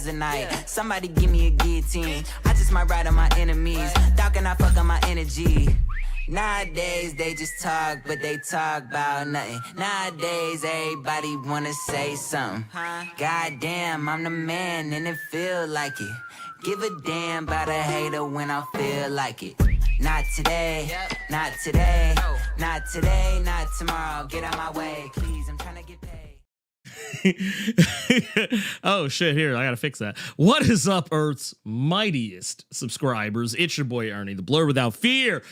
Tonight, somebody give me a guillotine. I just might ride on my enemies. Thought can I fuck on my energy? Nowadays they just talk, but they talk about nothing. Nowadays everybody wanna say something. Goddamn, I'm the man and it feel like it. Give a damn about a hater when I feel like it. Not today, not today, not today, not tomorrow. Get out my way, please. I'm trying to get paid. Oh shit, here I gotta fix that. What is up, Earth's mightiest subscribers? It's your boy Ernie, the Blerd without fear.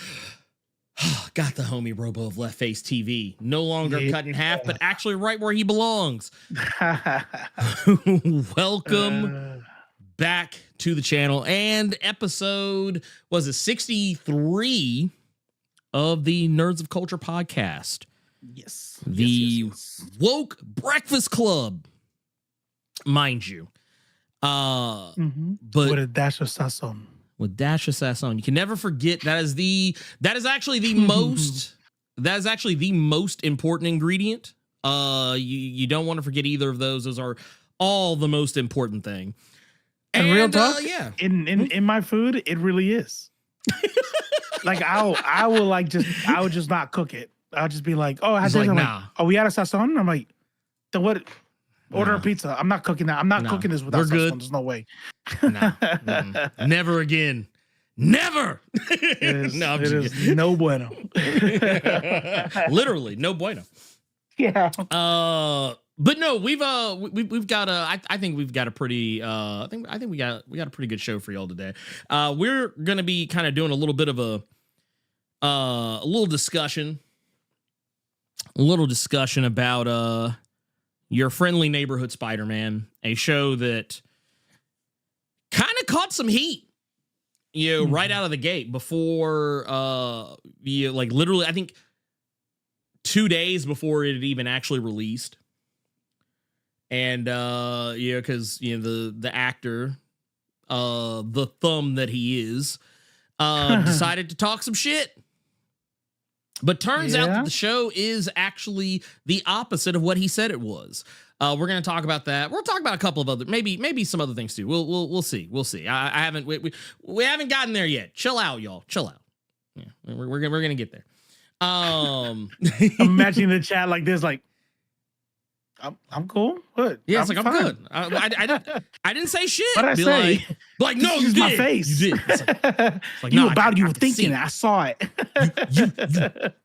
Got the homie Robo of Left Face TV, no longer cut in half, but actually right where he belongs. Welcome back to the channel and episode, was it 63 of the Nerds of Culture podcast. Yes. Yes. Woke Breakfast Club, mind you. But with a dash of sazon. With dash of sazon. You can never forget that is actually the most important ingredient. You don't want to forget either of those. Those are all the most important thing. And real talk, yeah. In my food, it really is. Like I would just not cook it. I'll just be like, oh, we out of sazon? I'm like, then what? Order a pizza. I'm not cooking that. I'm not cooking this without sazon. There's no way. Never again. Never. It is no bueno. Literally no bueno. Yeah. But no, we've got I think we've got a pretty I think we got a pretty good show for y'all today. We're gonna be kind of doing a little bit of a little discussion about Your Friendly Neighborhood Spider-Man, a show that kind of caught some heat, right out of the gate before literally I think 2 days before it had even actually released. And because the actor, the thumb that he is, decided to talk some shit. But turns out that the show is actually the opposite of what he said it was. We're going to talk about that. We'll talk about a couple of other, maybe some other things too. We'll see. I haven't we haven't gotten there yet. Chill out, y'all. Chill out. Yeah, we're going to get there. I'm imagining the chat like this, like, I'm cool. What? Yeah, it's I'm good. I didn't say shit. What I say? Like no, you did. My face. You did. It's like, you no, about you were thinking it. I saw it.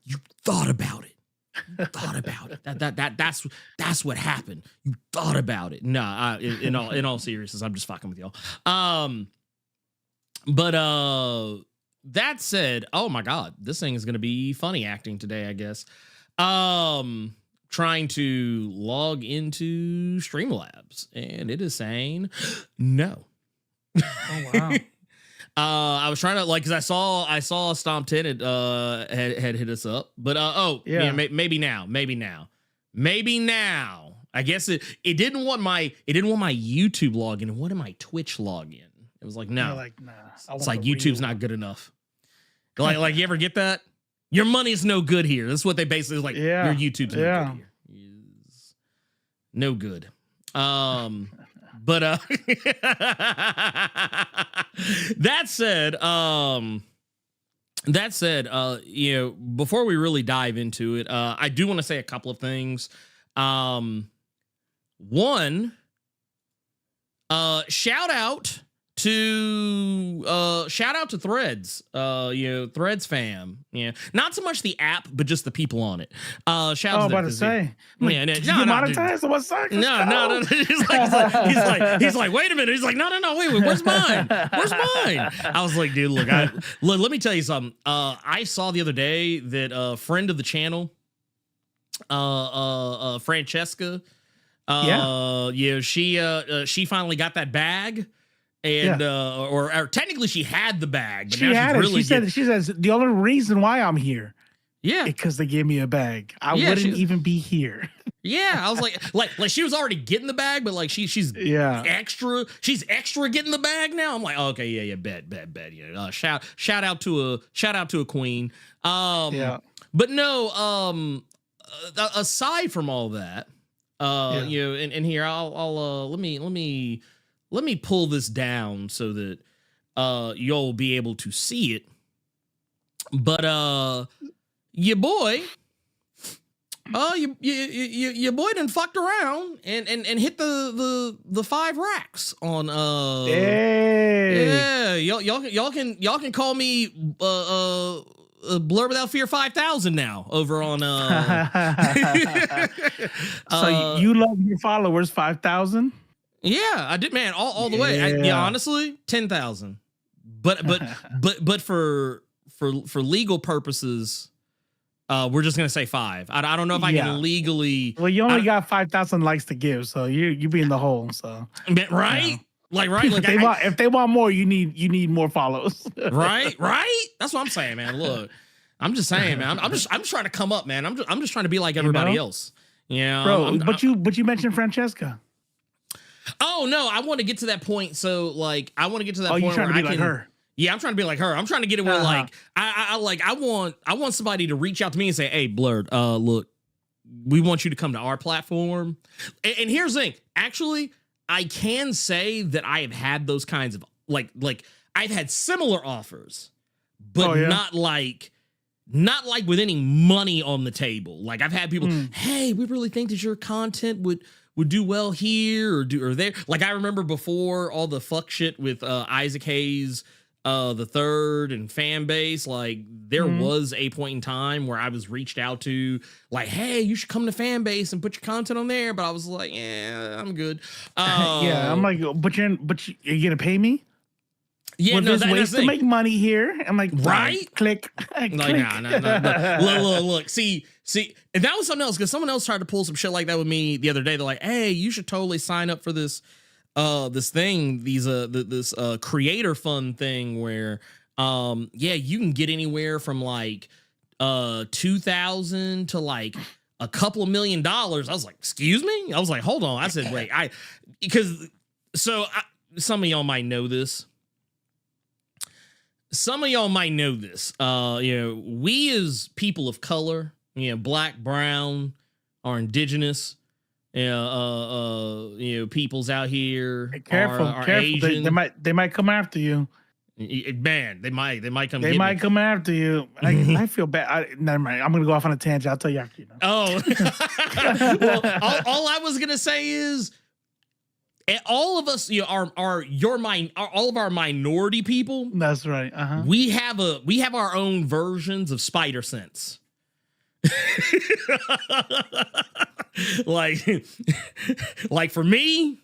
you thought about it. You thought about it. That's what happened. You thought about it. Nah, in all seriousness, I'm just fucking with y'all. But that said, oh my god, this thing is gonna be funny acting today, I guess. Trying to log into Streamlabs, and it is saying no. Oh wow. I was trying to because I saw Stomp 10 had hit us up, but maybe now. I guess it didn't want my YouTube login. It wanted my Twitch login. It was like no, nah. It's like YouTube's not good enough. Like you ever get that? Your money's no good here. That's what they basically like. Yeah. Your YouTube's no good here. Is no good. But that said, before we really dive into it, I do want to say a couple of things. One, shout out to Threads, Threads fam. Yeah, not so much the app, but just the people on it. Shout out to about to say, monetize? What's that? No. He's like, wait a minute. He's like, no, wait, where's mine? Where's mine? I was like, dude, look, let me tell you something. I saw the other day that a friend of the channel, Francesca, she finally got that bag. And or technically she had the bag, but she had it. She says the only reason why I'm here, because they gave me a bag. I wouldn't even be here. Yeah, I was like she was already getting the bag, but like she's extra. She's extra getting the bag now. I'm like, oh, okay, bet. Yeah, shout out to a queen. But no, aside from all that, and here I'll let me pull this down so that you'll be able to see it. But your boy, your boy done fucked around and hit the 5 racks on Hey. yeah, y'all can call me Blerd Without Fear 5000 now over on So you love your followers 5,000? Yeah, I did, man, all the way. Yeah, honestly, 10,000. But for legal purposes, we're just gonna say 5. I don't know if I can legally. Well, you only got 5,000 likes to give, so you be in the hole. So right, you know. like if they want more, you need more follows. right. That's what I'm saying, man. Look, I'm just saying, man. I'm just trying to come up, man. I'm just trying to be like everybody else. Yeah, bro. But you mentioned Francesca. Oh no, I want to get to that point. So like, I want to get to that point where I can. Like her. Yeah, I'm trying to be like her. I'm trying to get it where like I want somebody to reach out to me and say, "Hey, Blerd, look, we want you to come to our platform." And here's the thing. Actually, I can say that I have had those kinds of like I've had similar offers, but not like with any money on the table. Like I've had people, "Hey, we really think that your content would do well here or there." Like I remember before all the fuck shit with Isaac Hayes the third and fan base, like there was a point in time where I was reached out to like, "Hey, you should come to fan base and put your content on there," but I was like, "Yeah, I'm good." Yeah, I'm like, but you're gonna pay me? Yeah, there's ways to make money here. I'm like, right? Click. Like, no. Look, see, and that was something else because someone else tried to pull some shit like that with me the other day. They're like, "Hey, you should totally sign up for this thing, this creator fund thing where you can get anywhere from like 2,000 to like a couple of $1 million." I was like, "Excuse me?" I was like, "Hold on." I said, "Wait, some of y'all might know this. We as people of color, black, brown, or indigenous, peoples out here. Hey, careful. Asian. They might come after you. Man, they might come. They might come after you. I feel bad. Never mind. I'm gonna go off on a tangent. I'll tell you after. Oh, well, all I was gonna say is, all of us, all of our minority people. That's right. We have our own versions of spider sense. like for me,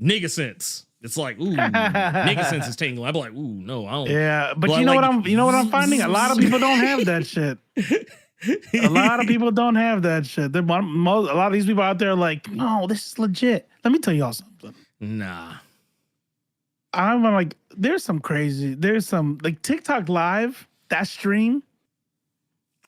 nigga sense. It's like, ooh, nigga sense is tingling. I'd be like, ooh, no, I don't. Yeah, but you know what I'm finding? A lot of people don't have that shit. A lot of people don't have that shit. A lot of these people out there are like, no, this is legit. Let me tell y'all something. Nah. I'm like, there's some like TikTok live, that stream.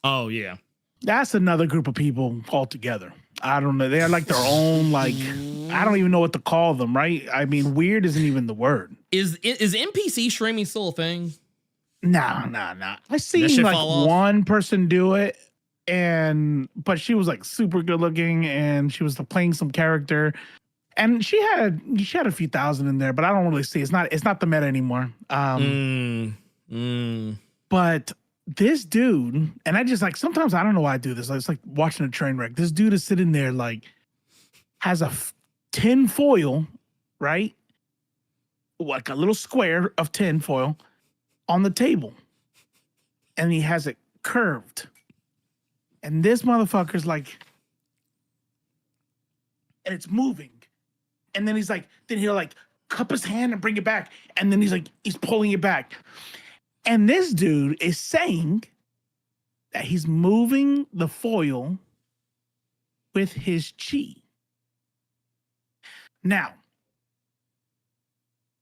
Oh yeah. That's another group of people altogether. I don't know. They're like their own, like, I don't even know what to call them, right? I mean, weird isn't even the word. Is NPC streaming still a thing? Nah. I seen like one person do it, but she was like super good looking and she was playing some character. And she had a few thousand in there, but I don't really see. It's not the meta anymore. But this dude, and I just like, sometimes I don't know why I do this. It's like watching a train wreck. This dude is sitting there like has a tin foil, right? Like a little square of tin foil on the table. And he has it curved. And this motherfucker's like, and it's moving. And then he's like, then he'll like cup his hand and bring it back. And then he's pulling it back. And this dude is saying that he's moving the foil with his chi. Now,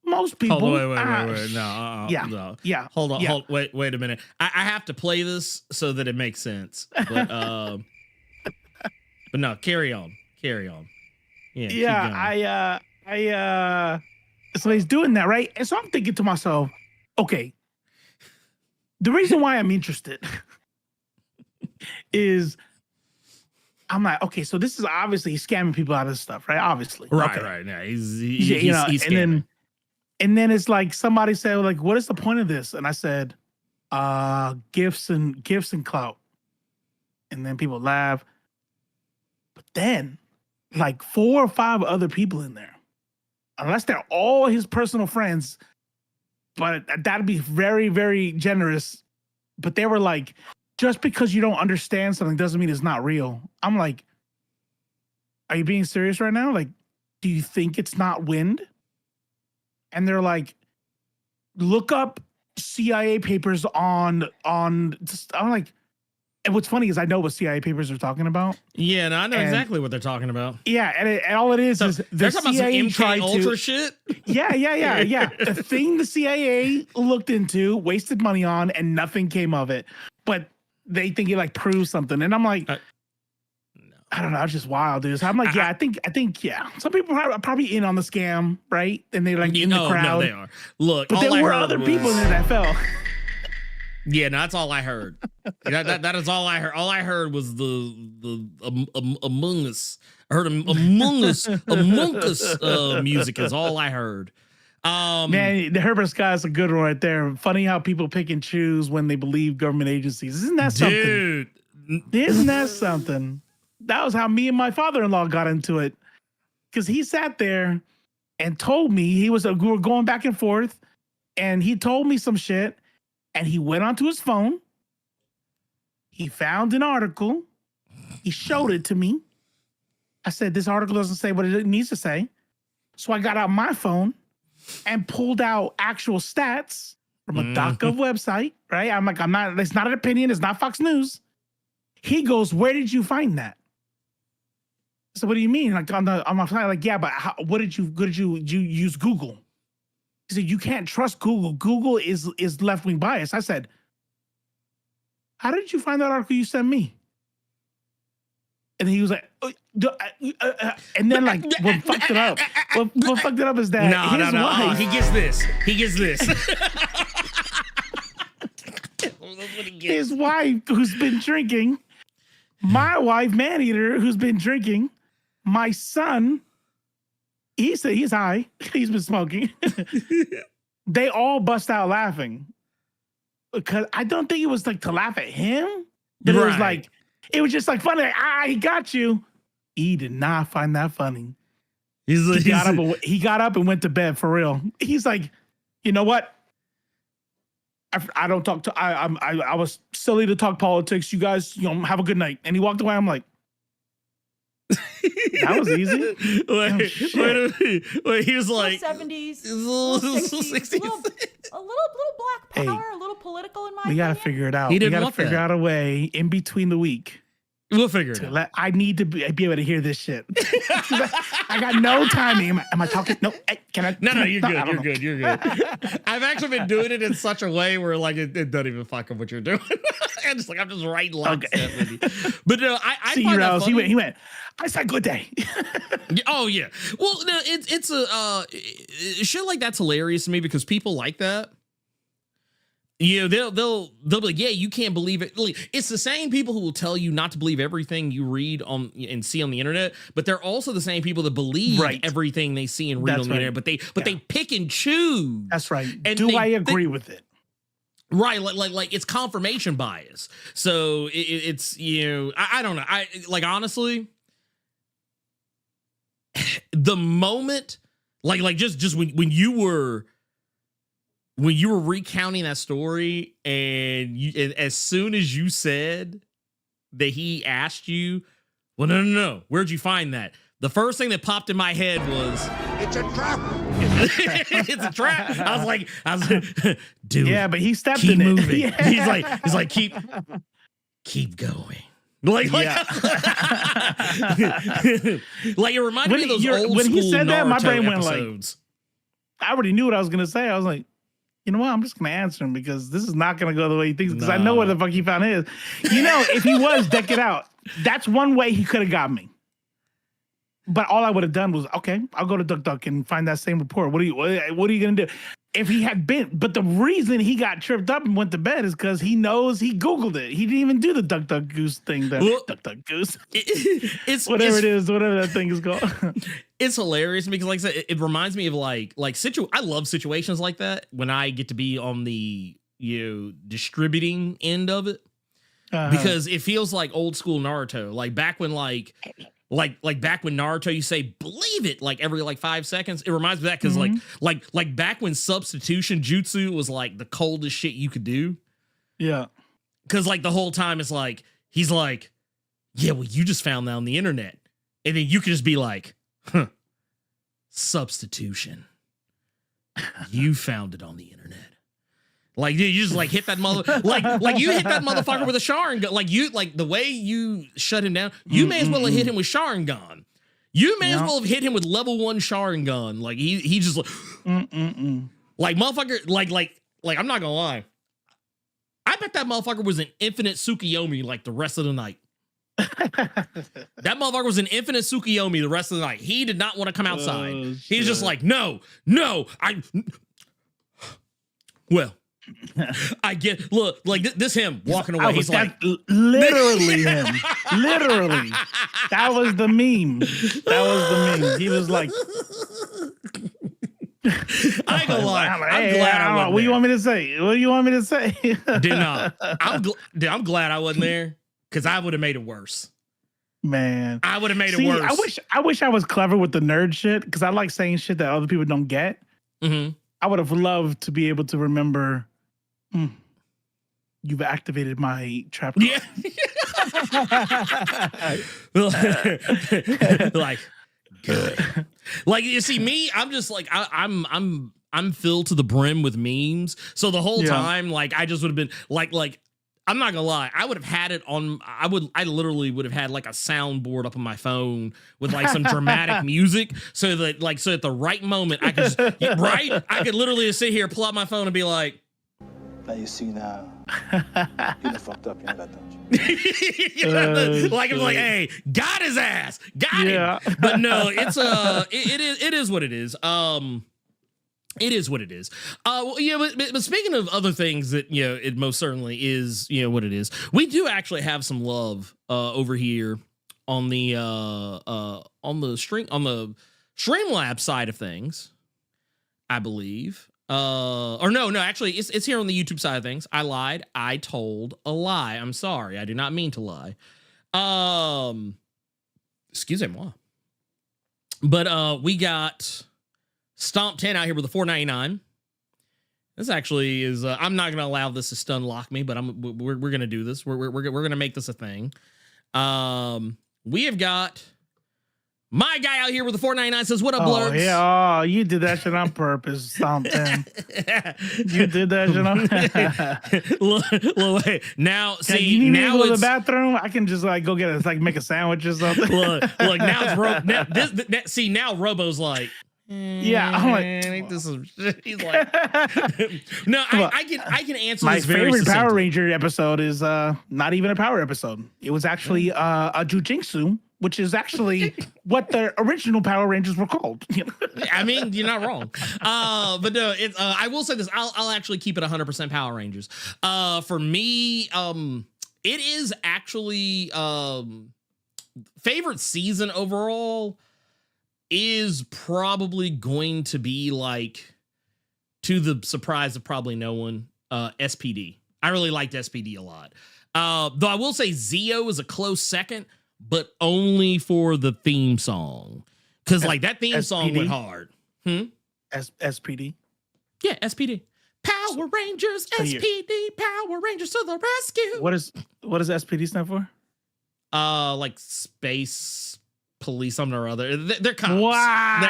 most people. Hold on, wait. No. Yeah. Hold on. Wait a minute. I have to play this so that it makes sense. But but no, carry on. Yeah. So he's doing that, right? And so I'm thinking to myself, okay. The reason why I'm interested is I'm like, okay, so this is obviously he's scamming people out of this stuff, right? Obviously. Right, okay. right. Yeah, He's scamming. And then it's like somebody said, like, what is the point of this? And I said, gifts and clout. And then people laugh. But then, like 4 or 5 other people in there, unless they're all his personal friends, but that'd be very, very generous. But they were like, just because you don't understand something doesn't mean it's not real. I'm like, are you being serious right now? Like, do you think it's not wind? And they're like, look up CIA papers on just, I'm like, and what's funny is I know what CIA papers are talking about. Yeah, no, I know exactly what they're talking about. Yeah, and all it is the they're talking CIA about some MK Ultra shit. Yeah. The thing the CIA looked into, wasted money on, and nothing came of it. But they think it like proves something, and I'm like, no. I don't know. It's just wild, dude. So I'm like, I think, yeah. Some people are probably in on the scam, right? And they're like in the crowd. No, they are. Look, but there were other people in that fell. Yeah, no, that's all I heard. that is all I heard. All I heard was the Among Us. I heard Among Us music is all I heard. Man, the Herbert Scott's a good one right there. Funny how people pick and choose when they believe government agencies. Isn't that something? Dude. Isn't that something? That was how me and my father-in-law got into it. Because he sat there and told me we were going back and forth, and he told me some shit. And he went onto his phone. He found an article. He showed it to me. I said, this article doesn't say what it needs to say. So I got out my phone and pulled out actual stats from a .gov website, right? I'm like, it's not an opinion. It's not Fox News. He goes, where did you find that? So what do you mean? Like on my site, like, yeah, but what did you use Google? He said, you can't trust Google. Google is left-wing bias. I said, how did you find that article you sent me? And he was like, and then like, what fucked it up? What fucked it up is that his wife. He gets this. His wife, who's been drinking, my wife, Maneater, who's been drinking, my son, he said he's high. He's been smoking. They all bust out laughing because I don't think it was like to laugh at him, but it was just like funny. Like, he got you. He did not find that funny. He got up and went to bed for real. He's like, you know what? I don't talk to. I was silly to talk politics. You guys, have a good night. And he walked away. I'm like, that was easy. Wait, he was like 70s, a little 60s, a little black power, a little political in my opinion. We gotta figure it out. We gotta figure out a way in between the week. We'll figure it out. I need to be able to hear this shit. I got no timing. Am I talking? No. Can I? No, you're good. You're good. I've actually been doing it in such a way where like it doesn't even fuck up what you're doing. I'm just writing lockstep with you. But no, I see find you, that Rose. funny. He went. I said good day. Oh yeah. Well, no, it's a shit like that's hilarious to me because people like that. They'll be like, yeah, you can't believe it. Like, it's the same people who will tell you not to believe everything you read on and see on the internet, but they're also the same people that believe everything they see and read on the internet. But they pick and choose. That's right. And do I agree with it? Right, like it's confirmation bias. So it's I don't know. I like honestly, the moment like just when you were recounting that story and as soon as you said that he asked you, well, no, where'd you find that? The first thing that popped in my head was, it's a trap. It's a trap. I was like, dude. Yeah, but he stepped keep in moving. it. Yeah. He's like, keep going. Like it reminded me of those old when school he said that, my brain went episodes. I already knew what I was gonna say. I was like, you know what? I'm just gonna answer him because this is not gonna go the way he thinks. Because I know where the fuck he found his. If he was deck it out, that's one way he could have got me. But all I would have done was, okay, I'll go to DuckDuck and find that same report. What are you gonna do? if he had been, but the reason he got tripped up and went to bed is because he knows he Googled it. He didn't even do the duck duck goose thing. Duck duck goose. It's whatever that thing is called. It's hilarious because, like I said, it reminds me of I love situations like that when I get to be on the distributing end of it, because it feels like old school Naruto, like back when back when Naruto, you say believe it like every 5 seconds. It reminds me of that because like back when substitution jutsu was like the coldest shit you could do. Yeah, because the whole time it's like he's like, yeah, well, you just found that on the internet, and then you could just be like, huh, substitution, you found it on the internet. Like you just hit that mother like you hit that motherfucker with a Sharingan. The way you shut him down, you may as well have hit him with Sharingan. You may as well have hit him with level 1 Sharingan. Like he just like motherfucker like I'm not gonna lie. I bet that motherfucker was an infinite Tsukuyomi the rest of the night. That motherfucker was an infinite Tsukuyomi the rest of the night. He did not want to come outside. He's just like, no, I get, look, this him walking away. He's like, literally him. Literally. That was the meme. He was like, I ain't gonna lie. I'm glad I wasn't What do you want me to say? Dude, no. I'm glad I wasn't there because I would have made it worse. Man. I would have made it worse. I wish I was clever with the nerd shit because I like saying shit that other people don't get. Mm-hmm. I would have loved to be able to remember. You've activated my trap card. Yeah. Good. You see me, I'm just I'm filled to the brim with memes. So the whole time, I just would have been I'm not gonna lie, I would have had it on. I literally would have had a soundboard up on my phone with some dramatic music, so that so at the right moment I could I could literally just sit here, pull out my phone, and be like, "Now you see now, you done fucked up, you ain't got that." It was like, hey, got his ass, got him. But no, it's it is what it is. It is what it is. But speaking of other things that it most certainly is what it is. We do actually have some love over here on the Streamlabs side of things, I believe. Or no, actually, it's here on the YouTube side of things. I lied. I told a lie. I'm sorry. I do not mean to lie. Excusez-moi. But we got Stomp 10 out here with a $4.99. This actually is. I'm not gonna allow this to stun lock me, but we're gonna do this. We're gonna make this a thing. We have got my guy out here with the $4.99 says, "What up, Blerd?" Yeah, you did that shit on purpose, Stomp 10. You did that shit on. Look, wait. Now, see, you need now me to go to the bathroom. I can just go get make a sandwich or something. Look, now it's see, now Robo's like. Yeah, I'm like, this is. He's like, no, I can answer my this very favorite succinctly. Power Ranger episode is not even a power episode. It was actually a Jujitsu, which is actually what the original Power Rangers were called. I mean, you're not wrong. But no, it's. I will say this. I'll actually keep it 100% Power Rangers. For me, it is actually favorite season overall. Is probably going to be to the surprise of probably no one, SPD. I really liked SPD a lot. Though I will say Zeo is a close second, but only for the theme song. Because that theme song went hard. SPD? Yeah, SPD. Power Rangers, SPD, Power Rangers to the rescue. What does SPD stand for? Space police, something or other. They're cops. Wow. They're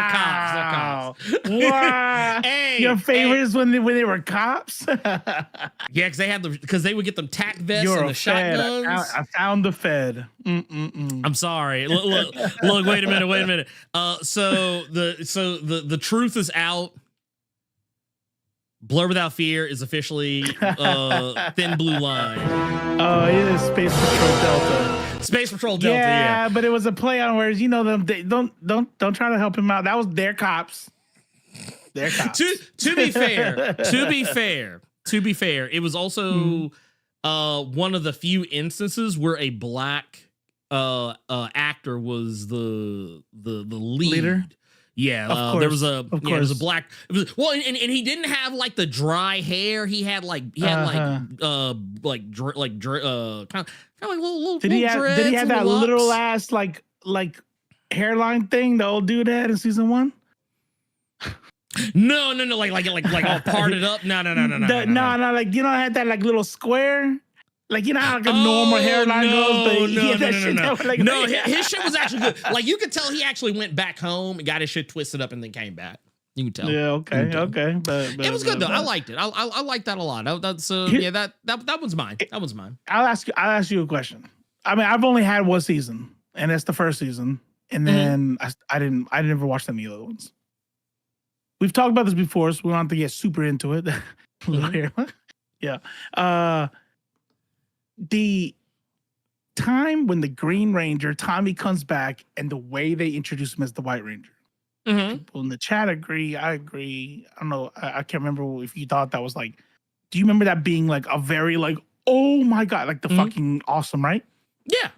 cops. Wow. Hey, your favorites when they were cops? Yeah, because they would get them tack vests and the shotguns. I found the Fed. I'm sorry. Look, wait a minute. So the truth is out. Blur Without Fear is officially Thin Blue Line. Oh, it is Space Patrol Delta. Space Patrol Delta, yeah. But it was a play on words. Them. They don't try to help him out. That was their cops. They're cops. To be fair, it was also one of the few instances where a black actor was the leader. Yeah, there was a black. And he didn't have like the dry hair. He had like kind of like little. Did he have that little ass like hairline thing the old dude had in season 1? No, like all parted up. No. Like I had that like little square. Like how like a normal hairline goes, but no. His shit was actually good. Like you could tell he actually went back home and got his shit twisted up and then came back. You can tell. Yeah, okay. But it was good though. I liked it. I liked that a lot. That one's mine. That one's mine. I'll ask you a question. I mean, I've only had one season, and it's the first season, and then I never watched any other ones. We've talked about this before, so we don't have to get super into it. Yeah. The time when the Green Ranger, Tommy, comes back and the way they introduce him as the White Ranger. People in the chat agree. I agree. I don't know. I can't remember if you thought that was like, do you remember that being like a very like, oh my God, like the fucking awesome, right? Yeah.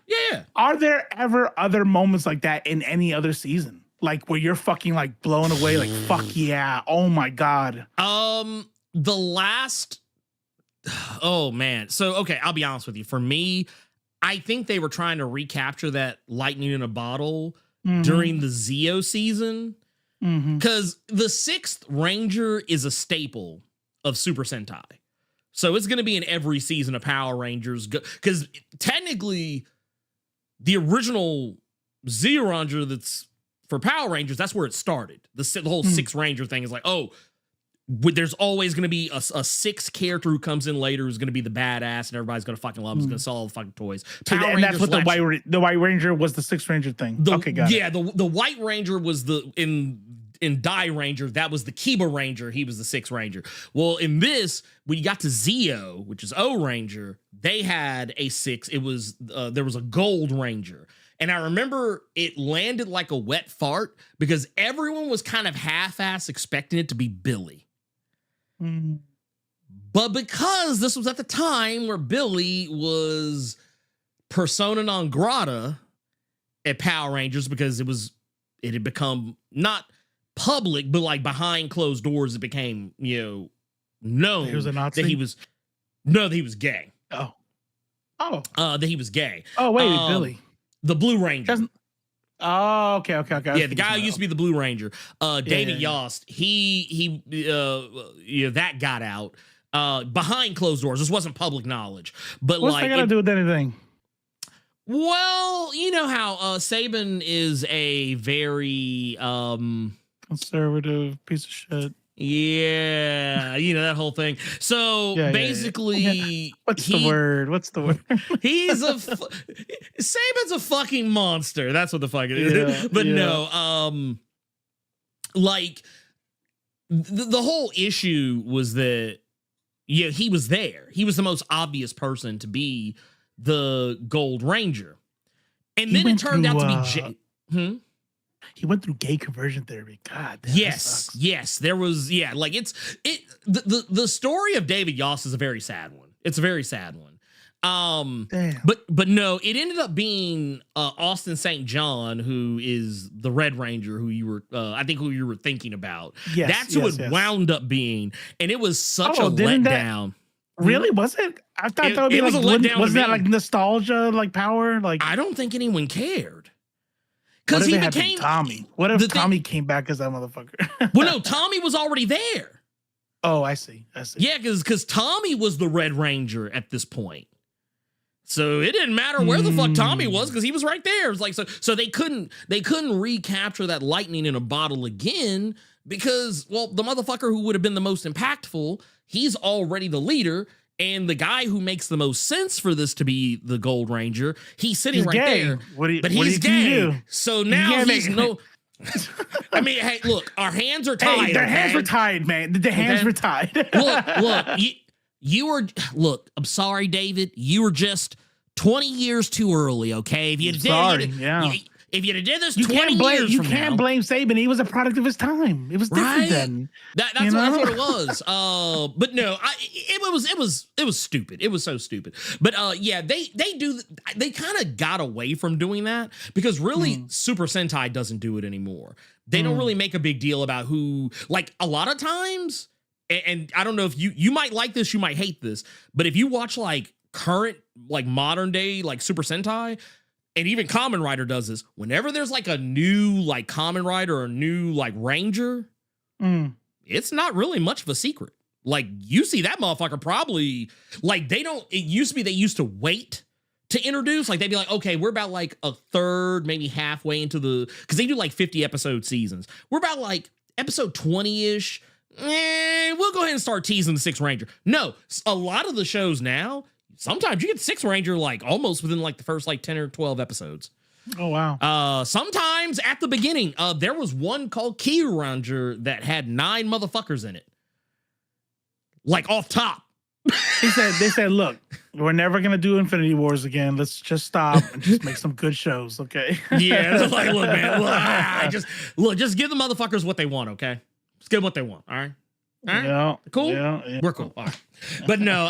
Are there ever other moments like that in any other season? Like where you're fucking like blown away, like, fuck yeah, oh my God. The last... Oh man. So okay, I'll be honest with you. For me, I think they were trying to recapture that lightning in a bottle during the Zeo season. Because the 6th Ranger is a staple of Super Sentai. So it's going to be in every season of Power Rangers. Because technically, the original Zeo Ranger that's for Power Rangers, that's where it started. The whole 6th Ranger thing is like, oh, there's always going to be a 6th character who comes in later who's going to be the badass and everybody's going to fucking love him. He's going to sell all the fucking toys. And that's what the White Ranger was, the 6th Ranger thing. Okay, got it. Yeah, the White Ranger was in Die Ranger, that was the Kiba Ranger. He was the 6th Ranger. Well, in this, when you got to Zeo, which is O Ranger, they had a 6. It was there was a Gold Ranger. And I remember it landed like a wet fart because everyone was kind of half-ass expecting it to be Billy. But because this was at the time where Billy was persona non grata at Power Rangers because it had become not public, but like behind closed doors, it became, known he was a Nazi? that he was gay. That he was gay. Oh, wait, Billy. The Blue Ranger. Oh, okay. Yeah, the guy who used to be the Blue Ranger, David Yost, he that got out behind closed doors. This wasn't public knowledge, but what's that got to do with anything? Well, you know how Saban is a very conservative piece of shit. Yeah, that whole thing. So basically, What's the word? He's Saban's a fucking monster. That's what the fuck it is. But no, like the whole issue was that he was there. He was the most obvious person to be the Gold Ranger, and then it turned out to be Jay. He went through gay conversion therapy. God damn. Yes. There was, the story of David Yost is a very sad one. It's a very sad one. Damn. But no, it ended up being Austin St. John, who is the Red Ranger, who you were thinking about. Yes, that's who it wound up being, and it was such a letdown. Really? Was it? I thought that would be like a letdown. Wasn't that like nostalgia, like Power? Like I don't think anyone cared. Because he became Tommy. What if Tommy came back as that motherfucker? Well, no, Tommy was already there. Oh, I see. Yeah, because Tommy was the Red Ranger at this point. So it didn't matter where the fuck Tommy was because he was right there. It was like so they couldn't recapture that lightning in a bottle again because, well, the motherfucker who would have been the most impactful, he's already the leader. And the guy who makes the most sense for this to be the Gold Ranger, he's sitting right there. But he's gay. So now he's no. I mean, hey, look, our hands are tied. Hey, their hands were tied, man. The hands were tied. Look, I'm sorry, David. You were just 20 years too early, okay? If you if you'd have did this You 20 can't blame years you from can't now, blame Saban. He was a product of his time. It was different right? then. That's what it was. But no, it was stupid. It was so stupid. But yeah, they kind of got away from doing that because really Super Sentai doesn't do it anymore. They don't really make a big deal about who, like a lot of times, and I don't know if you might like this, you might hate this, but if you watch like current, like modern day, like Super Sentai, and even Kamen Rider does this, whenever there's like a new like Kamen Rider or a new like Ranger, it's not really much of a secret. Like you see that motherfucker probably, like it used to be they used to wait to introduce, like they'd be like, okay, we're about like a third, maybe halfway into because they do like 50 episode seasons. We're about like episode 20-ish. We'll go ahead and start teasing the Sixth Ranger. No, a lot of the shows now, sometimes you get Sixth Ranger like almost within like the first like 10 or 12 episodes. Oh, wow. Sometimes at the beginning, there was one called Key Ranger that had 9 motherfuckers in it. Like off top. They said, look, we're never going to do Infinity Wars again. Let's just stop and just make some good shows, okay? Yeah, it's like, look, man, just give the motherfuckers what they want, okay? Just give them what they want, all right? All right? Yeah, cool? Yeah. We're cool. All right. But no,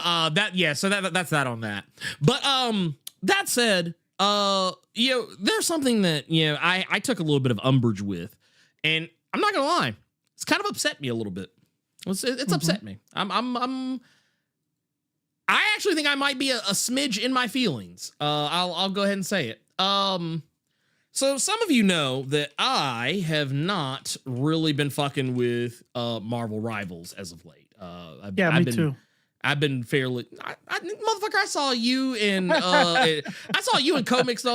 so that's that on that. But that said, there's something that, I took a little bit of umbrage with, and I'm not gonna lie, it's kind of upset me a little bit. It's upset me. I actually think I might be a smidge in my feelings. I'll go ahead and say it. So some of you know that I have not really been fucking with Marvel Rivals as of late. Me too. I've been fairly, motherfucker. I saw you in comics the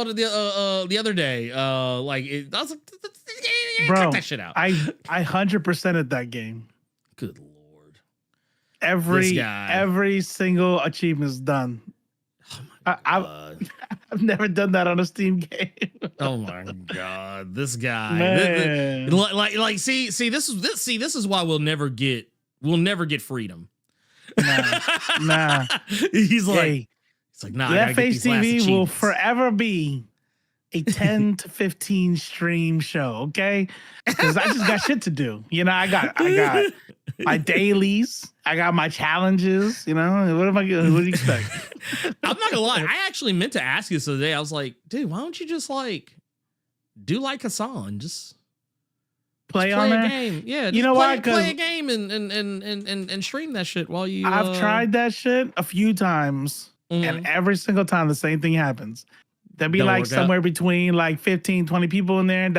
other day. I was like, bro, cut that shit out. I 100%ed that game. Good lord. Every single achievement is done. Oh my god. I've never done that on a Steam game. Oh my god, this guy. Man. See, this is why we'll never get freedom. Nah. He's like, hey, nah. The FHTV will forever be a 10 to 15 stream show, okay? Because I just got shit to do. I got my dailies. I got my challenges. What do you expect? I'm not gonna lie. I actually meant to ask you this the other day. I was like, dude, why don't you just like do like Hassan? Just play on a game. Yeah, play a game and stream that shit while you. I've tried that shit a few times, and every single time the same thing happens. There'll be like somewhere between like 15, 20 people in there, And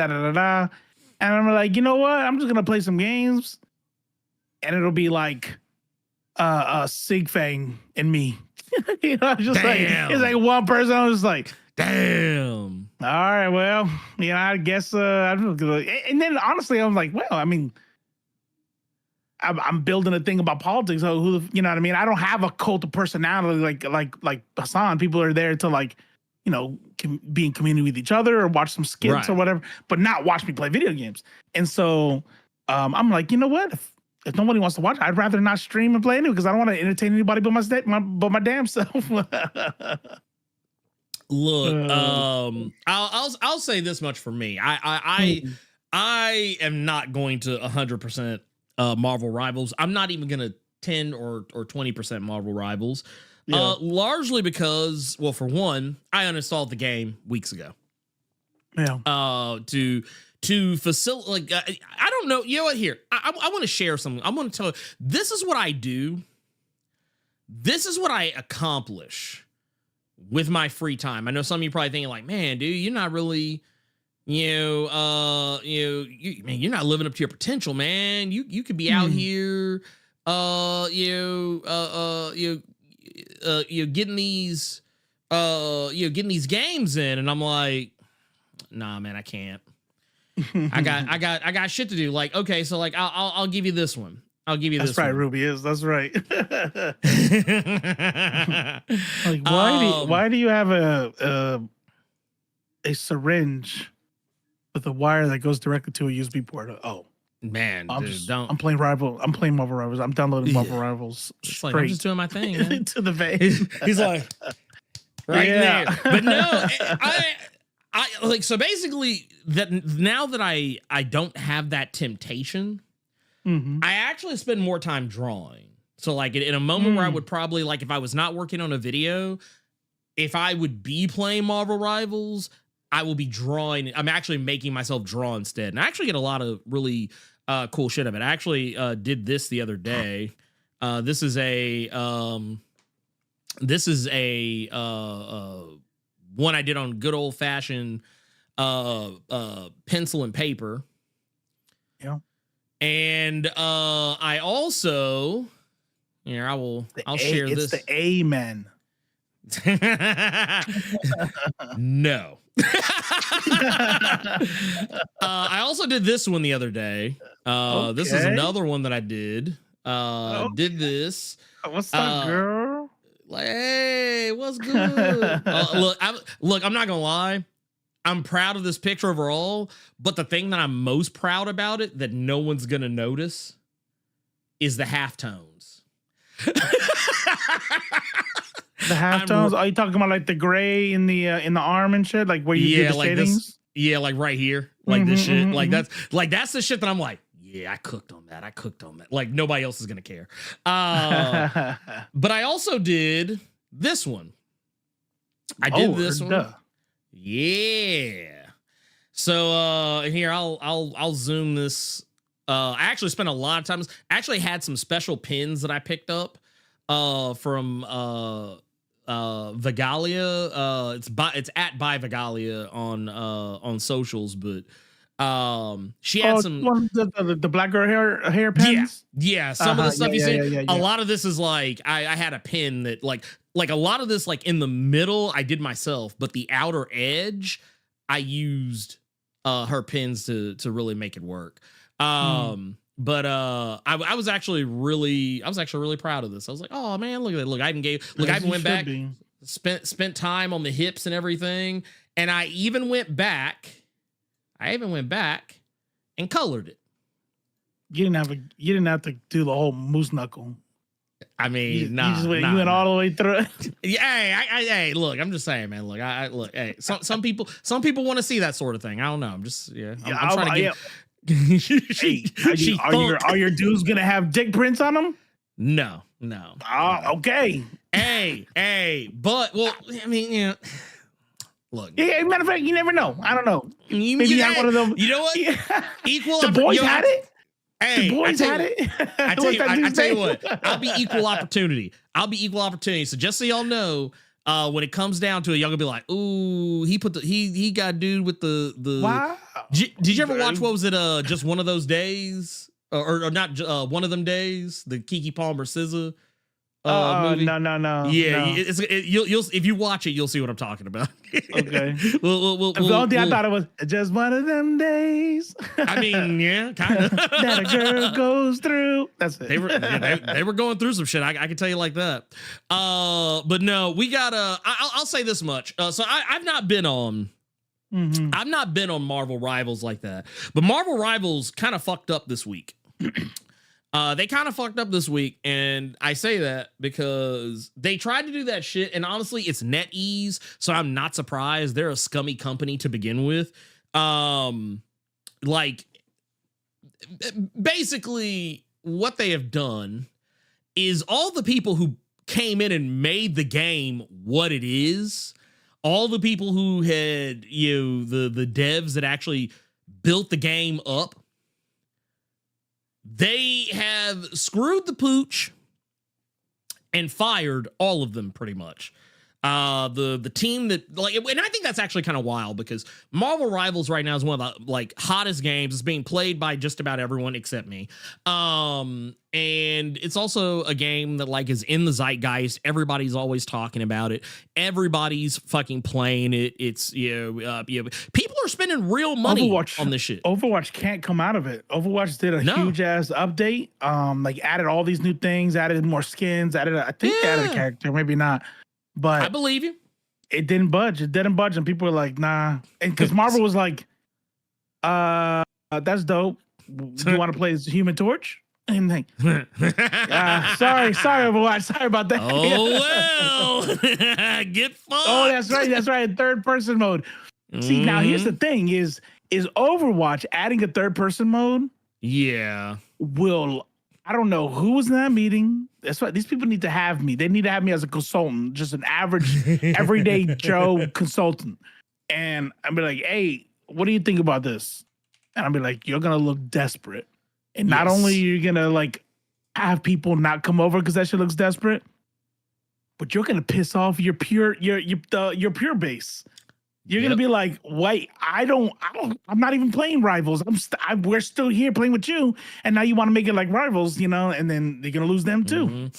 I'm like, you know what? I'm just gonna play some games, and it'll be like Sigfang and me. Just damn. Like it's like one person. I was like, damn. All right, well, I guess I'm gonna. And then honestly, I was like, well, I mean, I'm building a thing about politics. So you know what I mean? I don't have a cult of personality like Hassan. People are there to like, be in community with each other or watch some skits or whatever, but not watch me play video games. And so I'm like, you know what? If nobody wants to watch, I'd rather not stream and play anyway because I don't want to entertain anybody but my damn self. Look, I'll say this much for me. I am not going to 100% Marvel Rivals. I'm not even going to 10 or 20% Marvel Rivals. Yeah. Largely because, well, for one, I uninstalled the game weeks ago. Yeah. To facilitate, like, I don't know. You know what? Here, I want to share something. I'm going to tell you, this is what I do. This is what I accomplish with my free time. I know some of you probably thinking like, man, dude, you're not really, you're not living up to your potential, man. You could be out here, getting these games in, and I'm like, nah, man, I can't. I got shit to do. Like, okay, so like I'll give you this one. I'll give you this. That's right, one. Ruby is. That's right. Like, why do you have a syringe with a wire that goes directly to a USB port? Oh, man, I'm playing Rival. I'm playing Marvel Rivals. I'm downloading Marvel Rivals. Like, I'm just doing my thing, man. To the vein. He's like right there. But no, I like so basically that now that I don't have that temptation, I actually spend more time drawing. So like in a moment where I would probably like if I was not working on a video, if I would be playing Marvel Rivals, I will be drawing. I'm actually making myself draw instead, and I actually get a lot of really cool shit of it. I actually did this the other day. This is a one I did on good old fashioned pencil and paper. Yeah. And I also here I'll share this. It's the Amen. No. I also did this one the other day. This is another one that I did. Did this. What's up, girl? Like, hey, what's good? Look, I'm not gonna lie. I'm proud of this picture overall, but the thing that I'm most proud about it that no one's gonna notice is the halftones. The halftones? Are you talking about like the gray in the arm and shit? Like where you did the like shadings? this, yeah, like right here, like this shit. Like that's the shit that I'm like, yeah, I cooked on that. Like nobody else is gonna care. But I also did this one. I did this one. Duh. Yeah. So here I'll zoom this. I actually spent a lot of time. I actually had some special pins that I picked up from Vigalia. It's at by Vigalia on socials, but she had some the black girl hair pins. Yeah, some of the stuff you see. A lot of this is like I had a pin that like a lot of this like in the middle I did myself, but the outer edge I used her pins to really make it work. But I was actually really proud of this. I was like, oh man, look at that. Look, I even went back, spent time on the hips and everything, and I even went back and colored it. You didn't have to do the whole moose knuckle. I mean, you went all the way through it. Yeah, hey, look, I'm just saying, man. Look, hey, some people want to see that sort of thing. I don't know. I'm trying to get. Are your dudes gonna have dick prints on them? No. Oh, okay. Hey, but well, I mean, yeah. Look. Yeah, matter of fact, you never know. I don't know. Maybe you had one of them. You know what? Equal. The boys had it. Hey, the boys had it. I tell you what. I'll be equal opportunity. So just so y'all know, when it comes down to it, y'all gonna be like, ooh, he got dude with the. Wow. Did you ever watch, what was it? Just One of Those Days, or not? One of Them Days, the Keke Palmer SZA movie. No. Yeah, no. You'll if you watch it, you'll see what I'm talking about. Okay. The only thing I thought it was just one of them days. I mean, yeah, kind of. That a girl goes through. That's it. They were going through some shit. I can tell you like that. But no, we gotta. I'll say this much. So I've not been on. I've not been on Marvel Rivals like that, but Marvel Rivals kind of fucked up this week. They kind of fucked up this week, and I say that because they tried to do that shit, and honestly, it's NetEase, so I'm not surprised. They're a scummy company to begin with. Like, basically, what they have done is all the people who came in and made the game what it is, all the people who had, the devs that actually built the game up, they have screwed the pooch and fired all of them pretty much. The team that and I think that's actually kind of wild because Marvel Rivals right now is one of the hottest games. It's being played by just about everyone except me. And it's also a game that is in the zeitgeist. Everybody's always talking about it. Everybody's fucking playing it. It's people are spending real money on this shit. Overwatch can't come out of it. Overwatch did a huge ass update. Added all these new things, added more skins, I think they added a character, maybe not. But I believe you. It didn't budge. And people were like, nah. And because Marvel was like, that's dope. Do you want to play as Human Torch? And like, sorry, Overwatch. Sorry about that. Oh, well. Get fucked. Oh, that's right. Third person mode. See, now here's the thing: is Overwatch adding a third person mode? Yeah. Will I don't know who was in that meeting. That's why these people need to have me. They need to have me as a consultant, just an average, everyday Joe consultant. And I'd be like, hey, what do you think about this? And I'd be like, you're going to look desperate. And not only you're going to like have people not come over because that shit looks desperate, but you're going to piss off your pure base. You're gonna be like, wait, I'm not even playing Rivals. We're still here playing with you, and now you want to make it like Rivals, you know? And then they're gonna lose them too.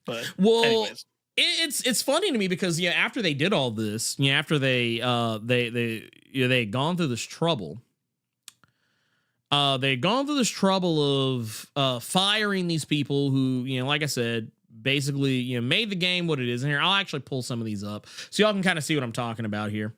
But anyways. It's funny to me because after they did all this, after they had gone through this trouble, of firing these people who, like I said, basically made the game what it is. And here, I'll actually pull some of these up so y'all can kind of see what I'm talking about here.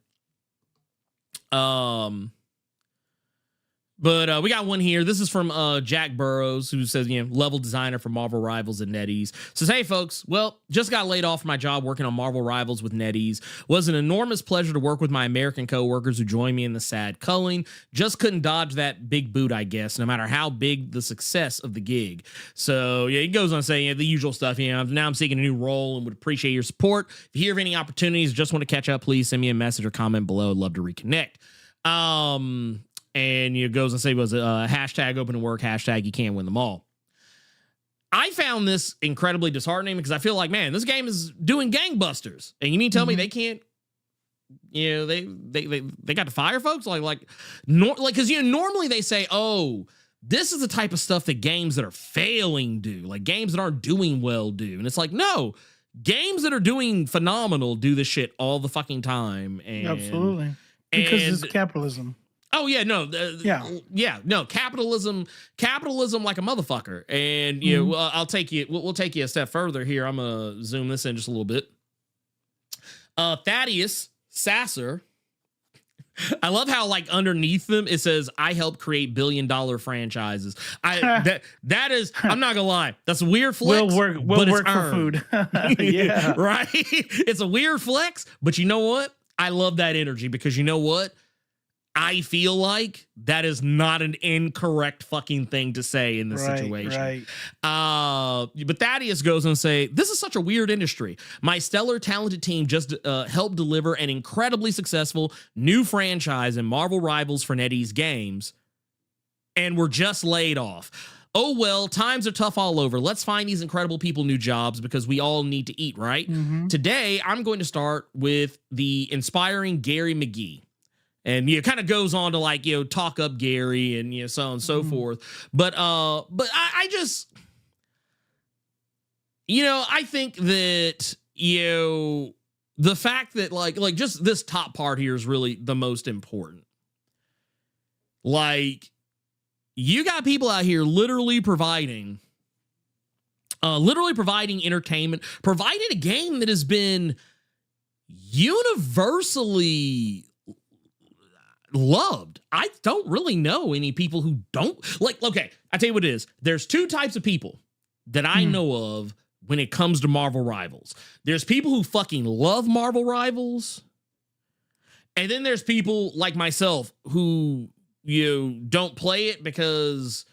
But we got one here. This is from Jack Burrows, who says, level designer for Marvel Rivals at NetEase. Says, hey, folks, well, just got laid off from my job working on Marvel Rivals with NetEase. Was an enormous pleasure to work with my American coworkers who joined me in the sad culling. Just couldn't dodge that big boot, I guess, no matter how big the success of the gig. So, he goes on to say, the usual stuff. Now I'm seeking a new role and would appreciate your support. If you hear of any opportunities, just want to catch up, please send me a message or comment below. I'd love to reconnect. And it goes and say, was hashtag open to work, hashtag you can't win them all. I found this incredibly disheartening because I feel like, man, this game is doing gangbusters. And you mean tell me they can't, they got to fire folks? Because normally they say, oh, this is the type of stuff that games that are failing do, like games that aren't doing well do. And it's like, no, games that are doing phenomenal do this shit all the fucking time. And, absolutely. Because it's capitalism. Oh yeah, no, no, capitalism like a motherfucker. And I'll take you. We'll take you a step further here. I'm gonna zoom this in just a little bit. Thaddeus Sasser. I love how underneath them it says, "I help create billion-dollar franchises." That is, I'm not gonna lie, that's a weird flex. We'll work for food. Yeah, right. It's a weird flex, but you know what? I love that energy because you know what? I feel like that is not an incorrect fucking thing to say in this situation. Right. But Thaddeus goes on to say, this is such a weird industry. My stellar, talented team just helped deliver an incredibly successful new franchise in Marvel Rivals for NetEase games, and we're just laid off. Oh, well, times are tough all over. Let's find these incredible people new jobs because we all need to eat, right? Today, I'm going to start with the inspiring Gary McGee. And kind of goes on to talk up Gary and so on and so forth. But I just I think that the fact that like just this top part here is really the most important. Like, you got people out here literally providing entertainment, providing a game that has been universally loved. I don't really know any people who don't like. Okay, I tell you what it is. There's two types of people that I know of when it comes to Marvel Rivals. There's people who fucking love Marvel Rivals, and then there's people like myself who don't play it because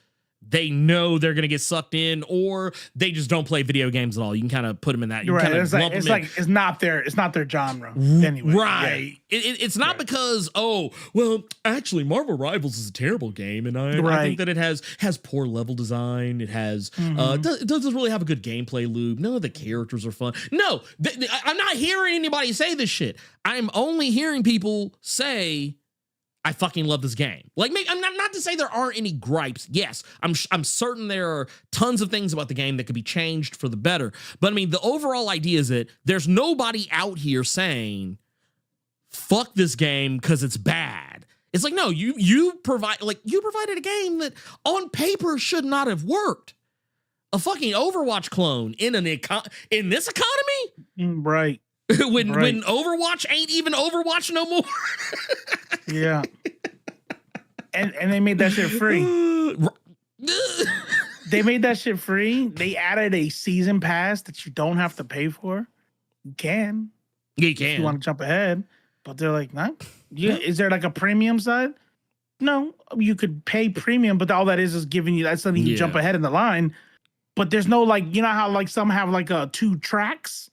they know they're going to get sucked in, or they just don't play video games at all. You can kind of put them in that. You're right. It's not their genre anyway. Right. Yeah. It's not because, oh, well, actually Marvel Rivals is a terrible game. And I think that it has poor level design. It has, it doesn't really have a good gameplay loop. None of the characters are fun. No, I'm not hearing anybody say this shit. I'm only hearing people say, I fucking love this game. Like, maybe, I'm not to say there aren't any gripes. Yes, I'm certain there are tons of things about the game that could be changed for the better. But I mean, the overall idea is that there's nobody out here saying, fuck this game because it's bad. It's like, no, you provided a game that on paper should not have worked. A fucking Overwatch clone in this economy? Right. when Overwatch ain't even Overwatch no more. Yeah. And they made that shit free. They made that shit free. They added a season pass that you don't have to pay for. You can. Yeah, you can. If you want to jump ahead. But they're like, nah. Yeah, is there like a premium side? No, you could pay premium, but all that is giving you that's letting you jump ahead in the line. But there's no like, you know how like some have like 2 tracks?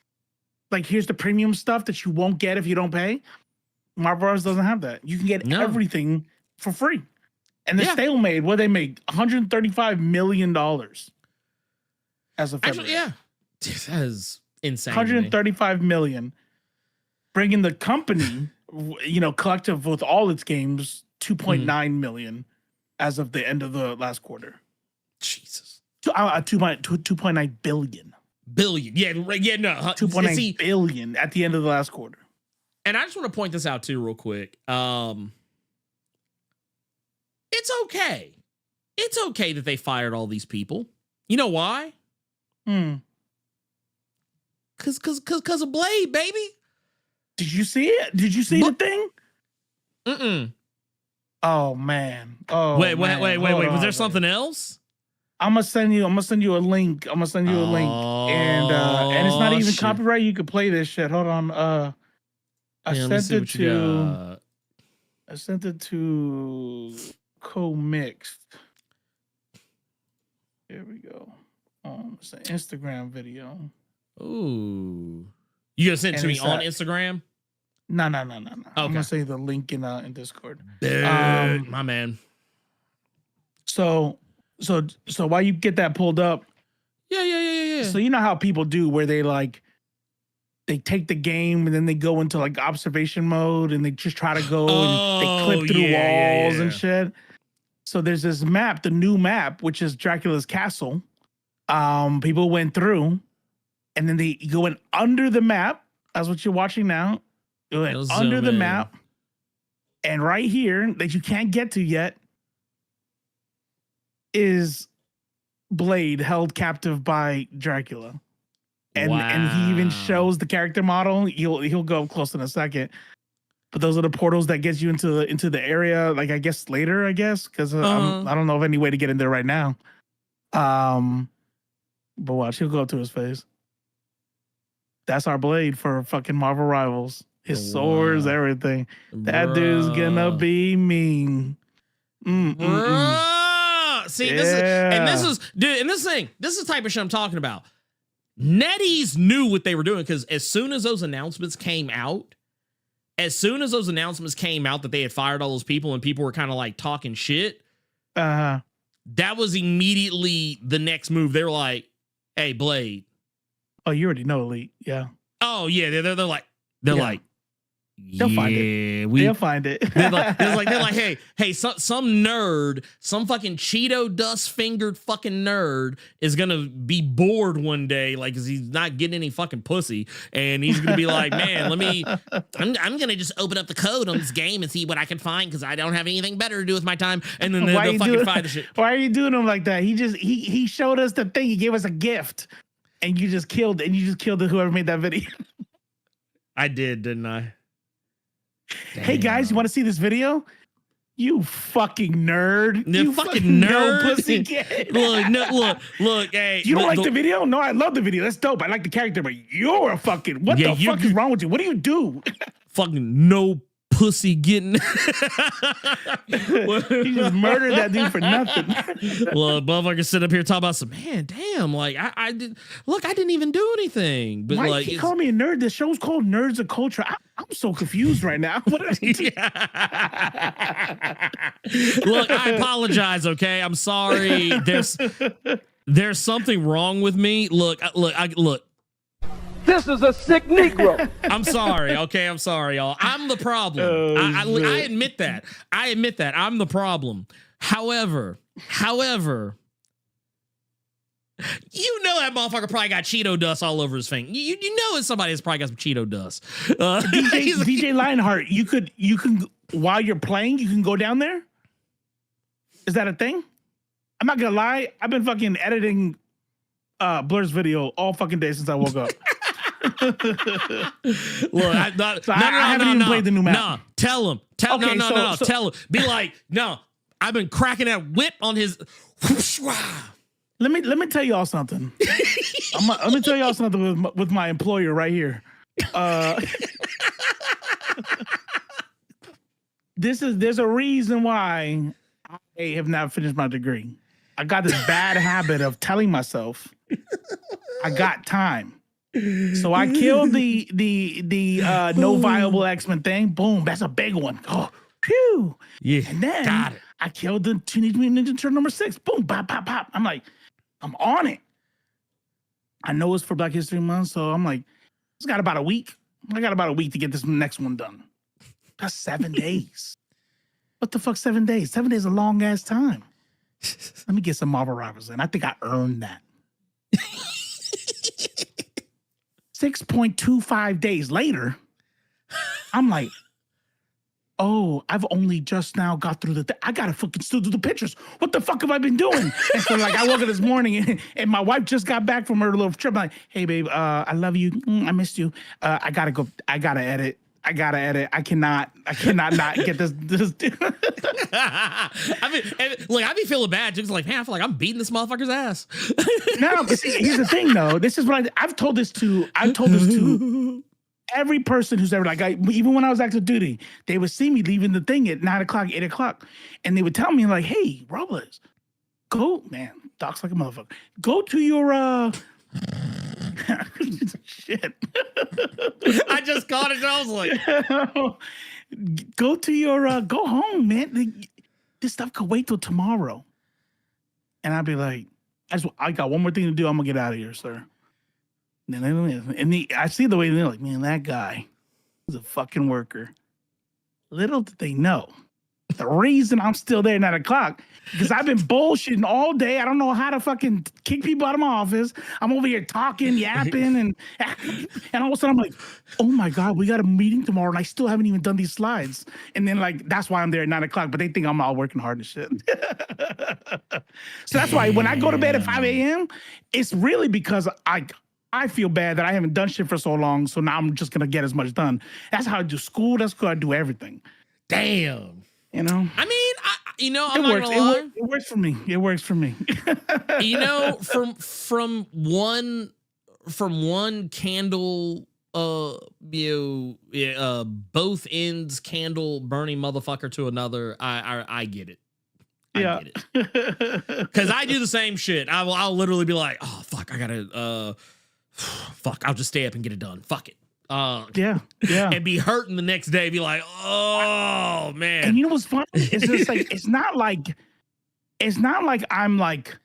Like here's the premium stuff that you won't get if you don't pay. Marvel Bros. Doesn't have that. You can get everything for free. And they're still made. What they made? $135 million as of February. Actually, that is insane. 135 million, bringing the company, collective with all its games, 2.9 million as of the end of the last quarter. Jesus. 2.9 billion. Billion. Yeah, no. 2.9 billion at the end of the last quarter. And I just want to point this out too real quick. It's okay. It's okay that they fired all these people. You know why? Cause of Blade, baby. Did you see it? Did you see the thing? Mm-mm. Oh man. Oh wait. Was there something else? I'm gonna send you a link. And it's not even copyright. You could play this shit. Hold on. I sent it to co-mixed. Here we go. It's an Instagram video. Ooh. You gonna send it to me on Instagram? No. Okay. I'm gonna send you the link in Discord. My man. So while you get that pulled up. Yeah. So you know how people do where they take the game and then they go into like observation mode and they just try to go and they clip through walls and shit. So there's this map, the new map, which is Dracula's Castle. People went through and then they go in under the map. That's what you're watching now. Go in under the map. And right here that you can't get to yet is Blade held captive by Dracula. And he even shows the character model. He'll go up close in a second. But those are the portals that gets you into the area. Like I guess later, because I don't know of any way to get in there right now. But watch, he'll go up to his face. That's our Blade for fucking Marvel Rivals. His swords, everything. That dude's gonna be mean. See, this is the type of shit I'm talking about. NetEase knew what they were doing because as soon as those announcements came out that they had fired all those people and people were kind of like talking shit, that was immediately the next move. They were like, "Hey, Blade." Oh, you already know, Elite. Yeah. Oh yeah, they're like. They'll find it. They'll find it. they're like, hey, some nerd, some fucking Cheeto dust fingered fucking nerd is gonna be bored one day, like, cause he's not getting any fucking pussy, and he's gonna be like, man, I'm gonna just open up the code on this game and see what I can find, cause I don't have anything better to do with my time, and then they'll fucking find the shit. Why are you doing him like that? He showed us the thing. He gave us a gift, and you just killed whoever made that video. I did, didn't I? Damn. Hey guys, you want to see this video? You fucking nerd. You fucking nerd. No pussy kid. Look, hey. You don't like the video? No, I love the video. That's dope. I like the character, but you're a fucking, what the fuck is wrong with you? What do you do? Fucking no pussy getting. He just murdered that dude for nothing. Well, motherfucker sit up here talking about some, man, damn, like I didn't even do anything. But why like, he called me a nerd? The show's called Nerds of Culture. I'm so confused right now. What did I do? Look, I apologize. Okay, I'm sorry. There's something wrong with me. Look. This is a sick Negro. I'm sorry. Okay, I'm sorry, y'all. I'm the problem. I admit that. I'm the problem. However, you know that motherfucker probably got Cheeto dust all over his thing. You know it's somebody that's probably got some Cheeto dust. DJ Lionheart, you can while you're playing, you can go down there. Is that a thing? I'm not gonna lie. I've been fucking editing Blerd's video all fucking day since I woke up. Look, I haven't even played the new map. No, tell him. Tell him. Be like, no, I've been cracking that whip on his. Let me tell y'all something. Let me tell y'all something with my employer right here. there's a reason why I have not finished my degree. I got this bad habit of telling myself I got time. So I killed the no viable X-Men thing. Boom, that's a big one. Oh, phew. Yeah. And then I killed the Teenage Mutant Ninja Turtle number 6. Boom, pop, pop, pop. I'm like, I'm on it. I know it's for Black History Month, so I'm like, it's got about a week. I got about a week to get this next one done. That's 7 days. What the fuck, 7 days? 7 days is a long ass time. Let me get some Marvel Rivals in. I think I earned that. 6.25 days later, I'm like, oh, I've only just now got through I gotta fucking still do the pictures. What the fuck have I been doing? And so like I woke up this morning and my wife just got back from her little trip. I'm like, hey babe, I love you. I missed you. I gotta go. I gotta edit. I cannot not get this. I mean, look, I be feeling bad just like, man, I feel like I'm beating this motherfucker's ass. No, but see, here's the thing though. This is what I've told this to every person who's ever like, even when I was active duty, they would see me leaving the thing at 9 o'clock, 8 o'clock, and they would tell me like, hey, Robles, go, man, Doc's like a motherfucker. Go to your shit. I just caught it and I was like, go to your go home, man. This stuff could wait till tomorrow. And I'd be like, I got one more thing to do. I'm gonna get out of here, sir. And I see the way they're like, man, that guy is a fucking worker. Little did they know the reason I'm still there at 9 o'clock because I've been bullshitting all day. I don't know how to fucking kick people out of my office. I'm over here talking, yapping, and all of a sudden I'm like, oh my God, we got a meeting tomorrow and I still haven't even done these slides. And then like, that's why I'm there at 9 o'clock, but they think I'm out working hard and shit. So that's why when I go to bed at 5 a.m., it's really because I feel bad that I haven't done shit for so long. So now I'm just going to get as much done. That's how I do school. That's how I do everything. Damn. You know? I mean, I'm not gonna lie. It works for me. It works for me. You know, from one candle, both ends candle burning motherfucker to another. I get it. I get it. Because I do the same shit. I'll literally be like, oh fuck, I gotta fuck, I'll just stay up and get it done. Fuck it. Yeah. And be hurting the next day, be like, oh man. And you know what's funny? It's just like it's not like I'm like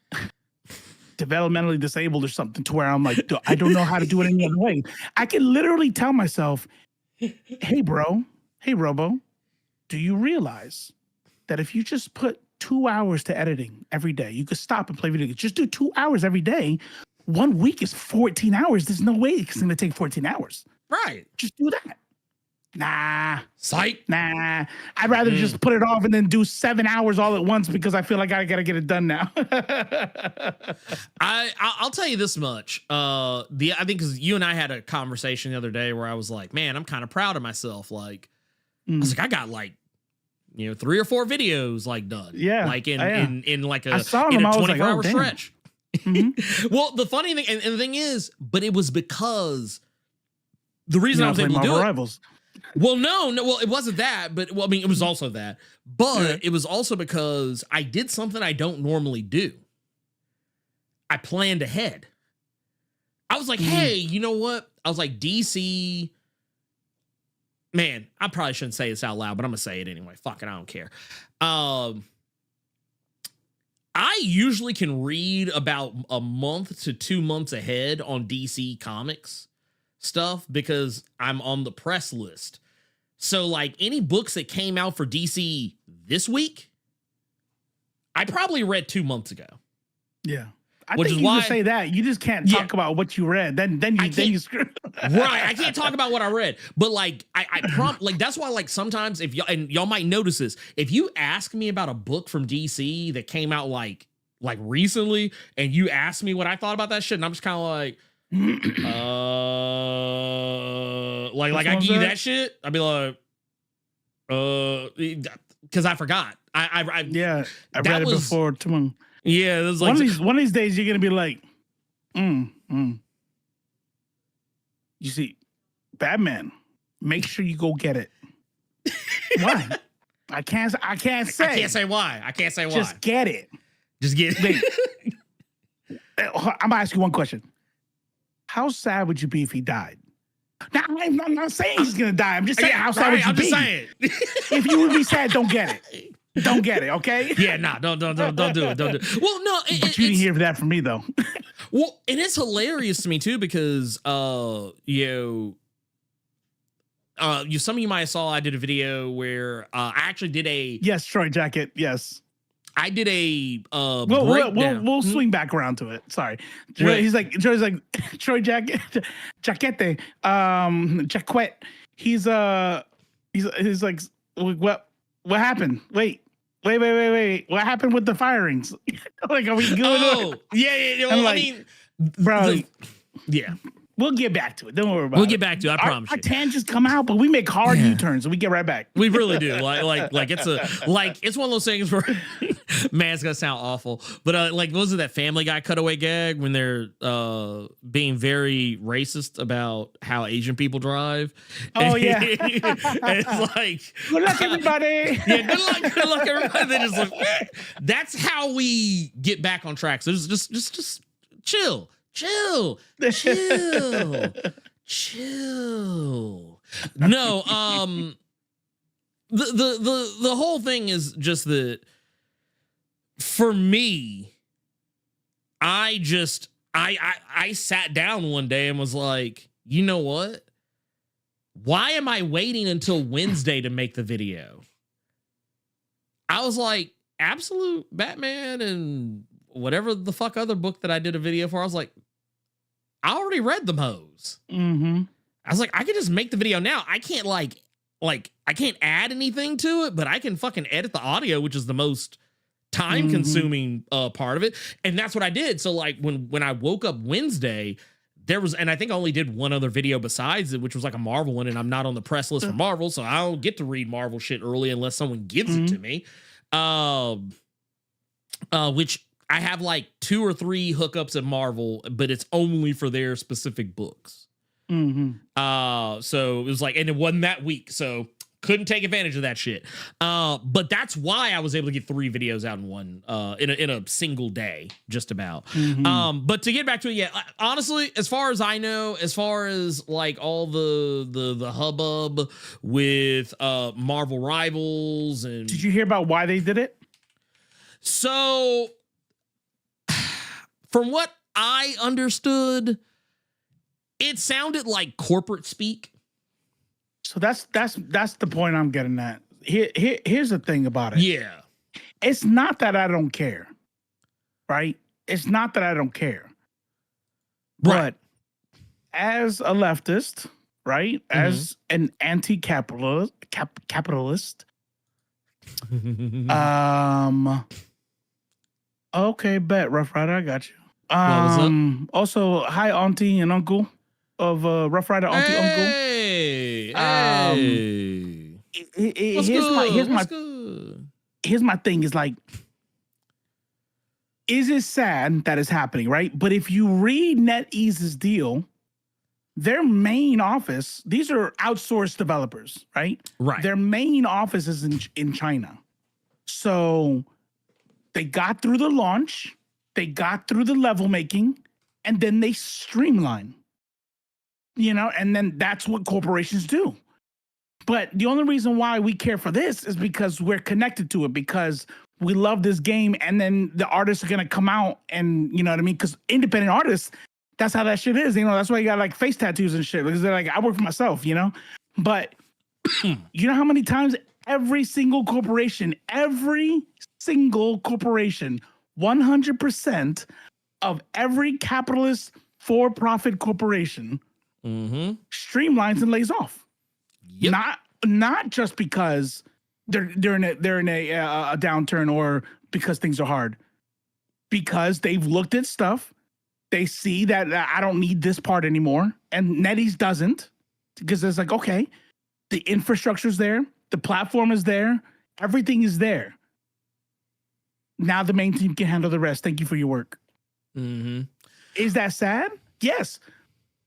developmentally disabled or something to where I'm like, I don't know how to do it any other way. I can literally tell myself, hey bro, hey Robo, do you realize that if you just put 2 hours to editing every day, you could stop and play video games. Just do 2 hours every day. 1 week is 14 hours. There's no way it's going to take 14 hours. Right. Just do that. Nah. Psych. Nah. I'd rather just put it off and then do 7 hours all at once because I feel like I got to get it done now. I'll tell you this much. I think because you and I had a conversation the other day where I was like, man, I'm kind of proud of myself. Like, I was like, I got like, 3 or 4 videos like done. Yeah. Like in like a 24-hour stretch. Mm-hmm. Well, the funny thing, and the thing is, but it was because the reason I was able to do it. Rivals. Well, no, well, it wasn't that, but well, I mean, it was also that, but it was also because I did something I don't normally do. I planned ahead. I was like, hey, you know what? I was like, DC. Man, I probably shouldn't say this out loud, but I'm gonna say it anyway. Fuck it, I don't care. I usually can read about a month to 2 months ahead on DC Comics stuff because I'm on the press list. So like any books that came out for DC this week, I probably read 2 months ago. Yeah. I think you can say that. You just can't talk about what you read. Then you screw. Right. I can't talk about what I read. But like like that's why like sometimes if y'all might notice this, if you ask me about a book from DC that came out like recently and you ask me what I thought about that shit, and I'm just kind of like I give you that shit, I'd be like, because I forgot. I read it before tomorrow. Yeah, it was like one of these days you're gonna be like, You see, Batman, make sure you go get it. Why? I can't say. I can't say why. I can't say why. Just get it. Just get it. I'm gonna ask you one question. How sad would you be if he died? Now, I'm not saying he's gonna die. I'm just saying, how sad would you be? I'm just saying. If you would be sad, don't get it. Don't get it, okay? Yeah, nah, don't do it. Don't do it. Well, no, but you didn't hear that from me though. Well, and it's hilarious to me too because some of you might have saw I did a video where I actually did a yes, Troy jacket. Yes, I did a we'll swing back around to it. Sorry, Right. Troy's like Troy jacket, jaquete, jaquette. He's like what happened? Wait. What happened with the firings? Like, are we good? Oh, yeah. Well, like, I mean, bro, yeah. We'll get back to it. Don't worry about it. We'll get back to it. I promise our you. tangents come out, but we make hard U-turns and we get right back. We really do. Like it's one of those things where man, it's gonna sound awful. But like was it that Family Guy cutaway gag when they're being very racist about how Asian people drive? Oh yeah. It's like good luck, everybody. Yeah, good luck, everybody. They just like that's how we get back on track. So just chill. No, the whole thing is just that for me, I sat down one day and was like, you know what? Why am I waiting until Wednesday to make the video? I was like, Absolute Batman and whatever the fuck other book that I did a video for, I was like, I already read them hoes. Mm-hmm. I was like, I could just make the video now. I can't like I can't add anything to it, but I can fucking edit the audio, which is the most time consuming part of it. And that's what I did. So like when I woke up Wednesday, there was, and I think I only did one other video besides it, which was like a Marvel one, and I'm not on the press list for Marvel, so I don't get to read Marvel shit early unless someone gives it to me. Which I have like 2 or 3 hookups at Marvel, but it's only for their specific books. So it was like, and it wasn't that week, so couldn't take advantage of that shit. But that's why I was able to get 3 videos out in one, in a single day, just about. But to get back to it, yeah, honestly, as far as I know, as far as like all the hubbub with Marvel Rivals and, did you hear about why they did it? So from what I understood, it sounded like corporate speak. So that's the point I'm getting at. Here's the thing about it. Yeah. It's not that I don't care, right? It's not that I don't care. Right. But as a leftist, right? As an anti-capitalist, capitalist. Okay, bet, Rough Rider, I got you. What's up? Also, hi, auntie and uncle of Rough Rider, auntie, uncle. Hey. Here's my thing is like, is it sad that it's happening, right? But if you read NetEase's deal, their main office, these are outsourced developers, right? Right. Their main office is in China. So they got through the launch, they got through the level making, and then they streamline. You know, and then that's what corporations do. But the only reason why we care for this is because we're connected to it, because we love this game, and then the artists are gonna come out and, you know what I mean? Because independent artists, that's how that shit is. You know, that's why you got like face tattoos and shit, because they're like, I work for myself, you know? But you know how many times every single corporation, 100% of every capitalist for-profit corporation streamlines and lays off. Yep. Not just because they're in a downturn or because things are hard, because they've looked at stuff, they see that I don't need this part anymore, and NetEase doesn't, because it's like, okay, the infrastructure's there, the platform is there, everything is there. Now the main team can handle the rest. Thank you for your work. Is that sad? Yes,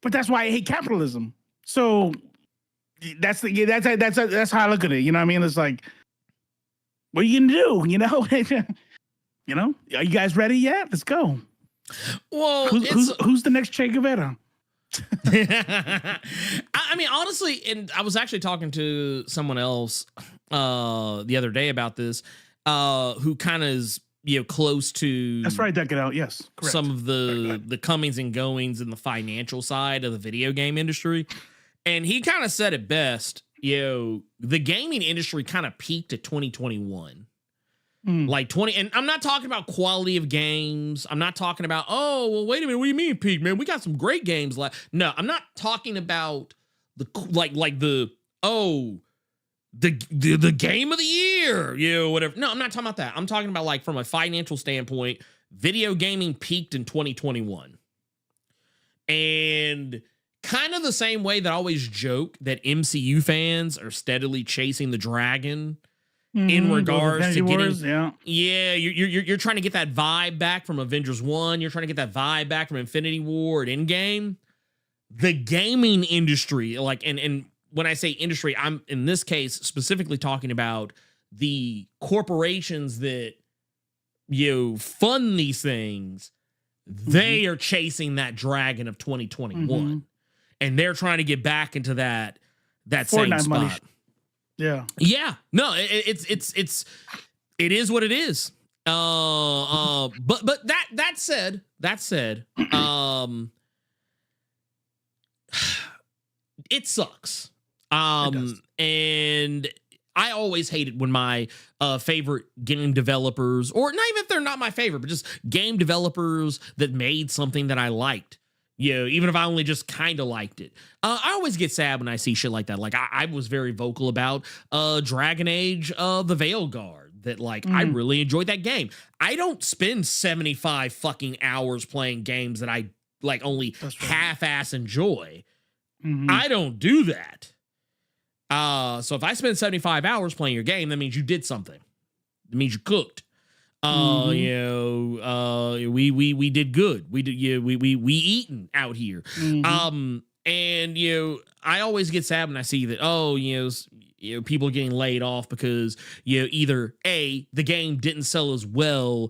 but that's why I hate capitalism. So that's how I look at it. You know what I mean? It's like, what are you gonna do? You know, are you guys ready yet? Let's go. Well, who's the next Che Guevara? I mean, honestly, and I was actually talking to someone else the other day about this, who kind of is close to. That's right, deck it out. Yes, correct. Some of the comings and goings in the financial side of the video game industry, and he kind of said it best. The gaming industry kind of peaked at 2021. Like 20, and I'm not talking about quality of games. I'm not talking about, oh, well, wait a minute, what do you mean peak, man? We got some great games left. No, I'm not talking about the the game of the year, whatever. No, I'm not talking about that. I'm talking about, like, from a financial standpoint, video gaming peaked in 2021. And kind of the same way that I always joke that MCU fans are steadily chasing the dragon. In regards to getting, you're trying to get that vibe back from Avengers 1. You're trying to get that vibe back from Infinity War and Endgame. The gaming industry, like, and when I say industry, I'm in this case specifically talking about the corporations that fund these things. They are chasing that dragon of 2021, and they're trying to get back into that same spot. Money. Yeah. No, it is what it is. But that said, it sucks. And I always hate it when my favorite game developers, or not even if they're not my favorite, but just game developers that made something that I liked. Even if I only just kind of liked it. I always get sad when I see shit like that. Like, I was very vocal about Dragon Age of the Veilguard. That, like, I really enjoyed that game. I don't spend 75 fucking hours playing games that I, like, only half-ass enjoy. I don't do that. So if I spend 75 hours playing your game, that means you did something. It means you cooked. We did good. We did, we eating out here. And I always get sad when I see that, people getting laid off because either A, the game didn't sell as well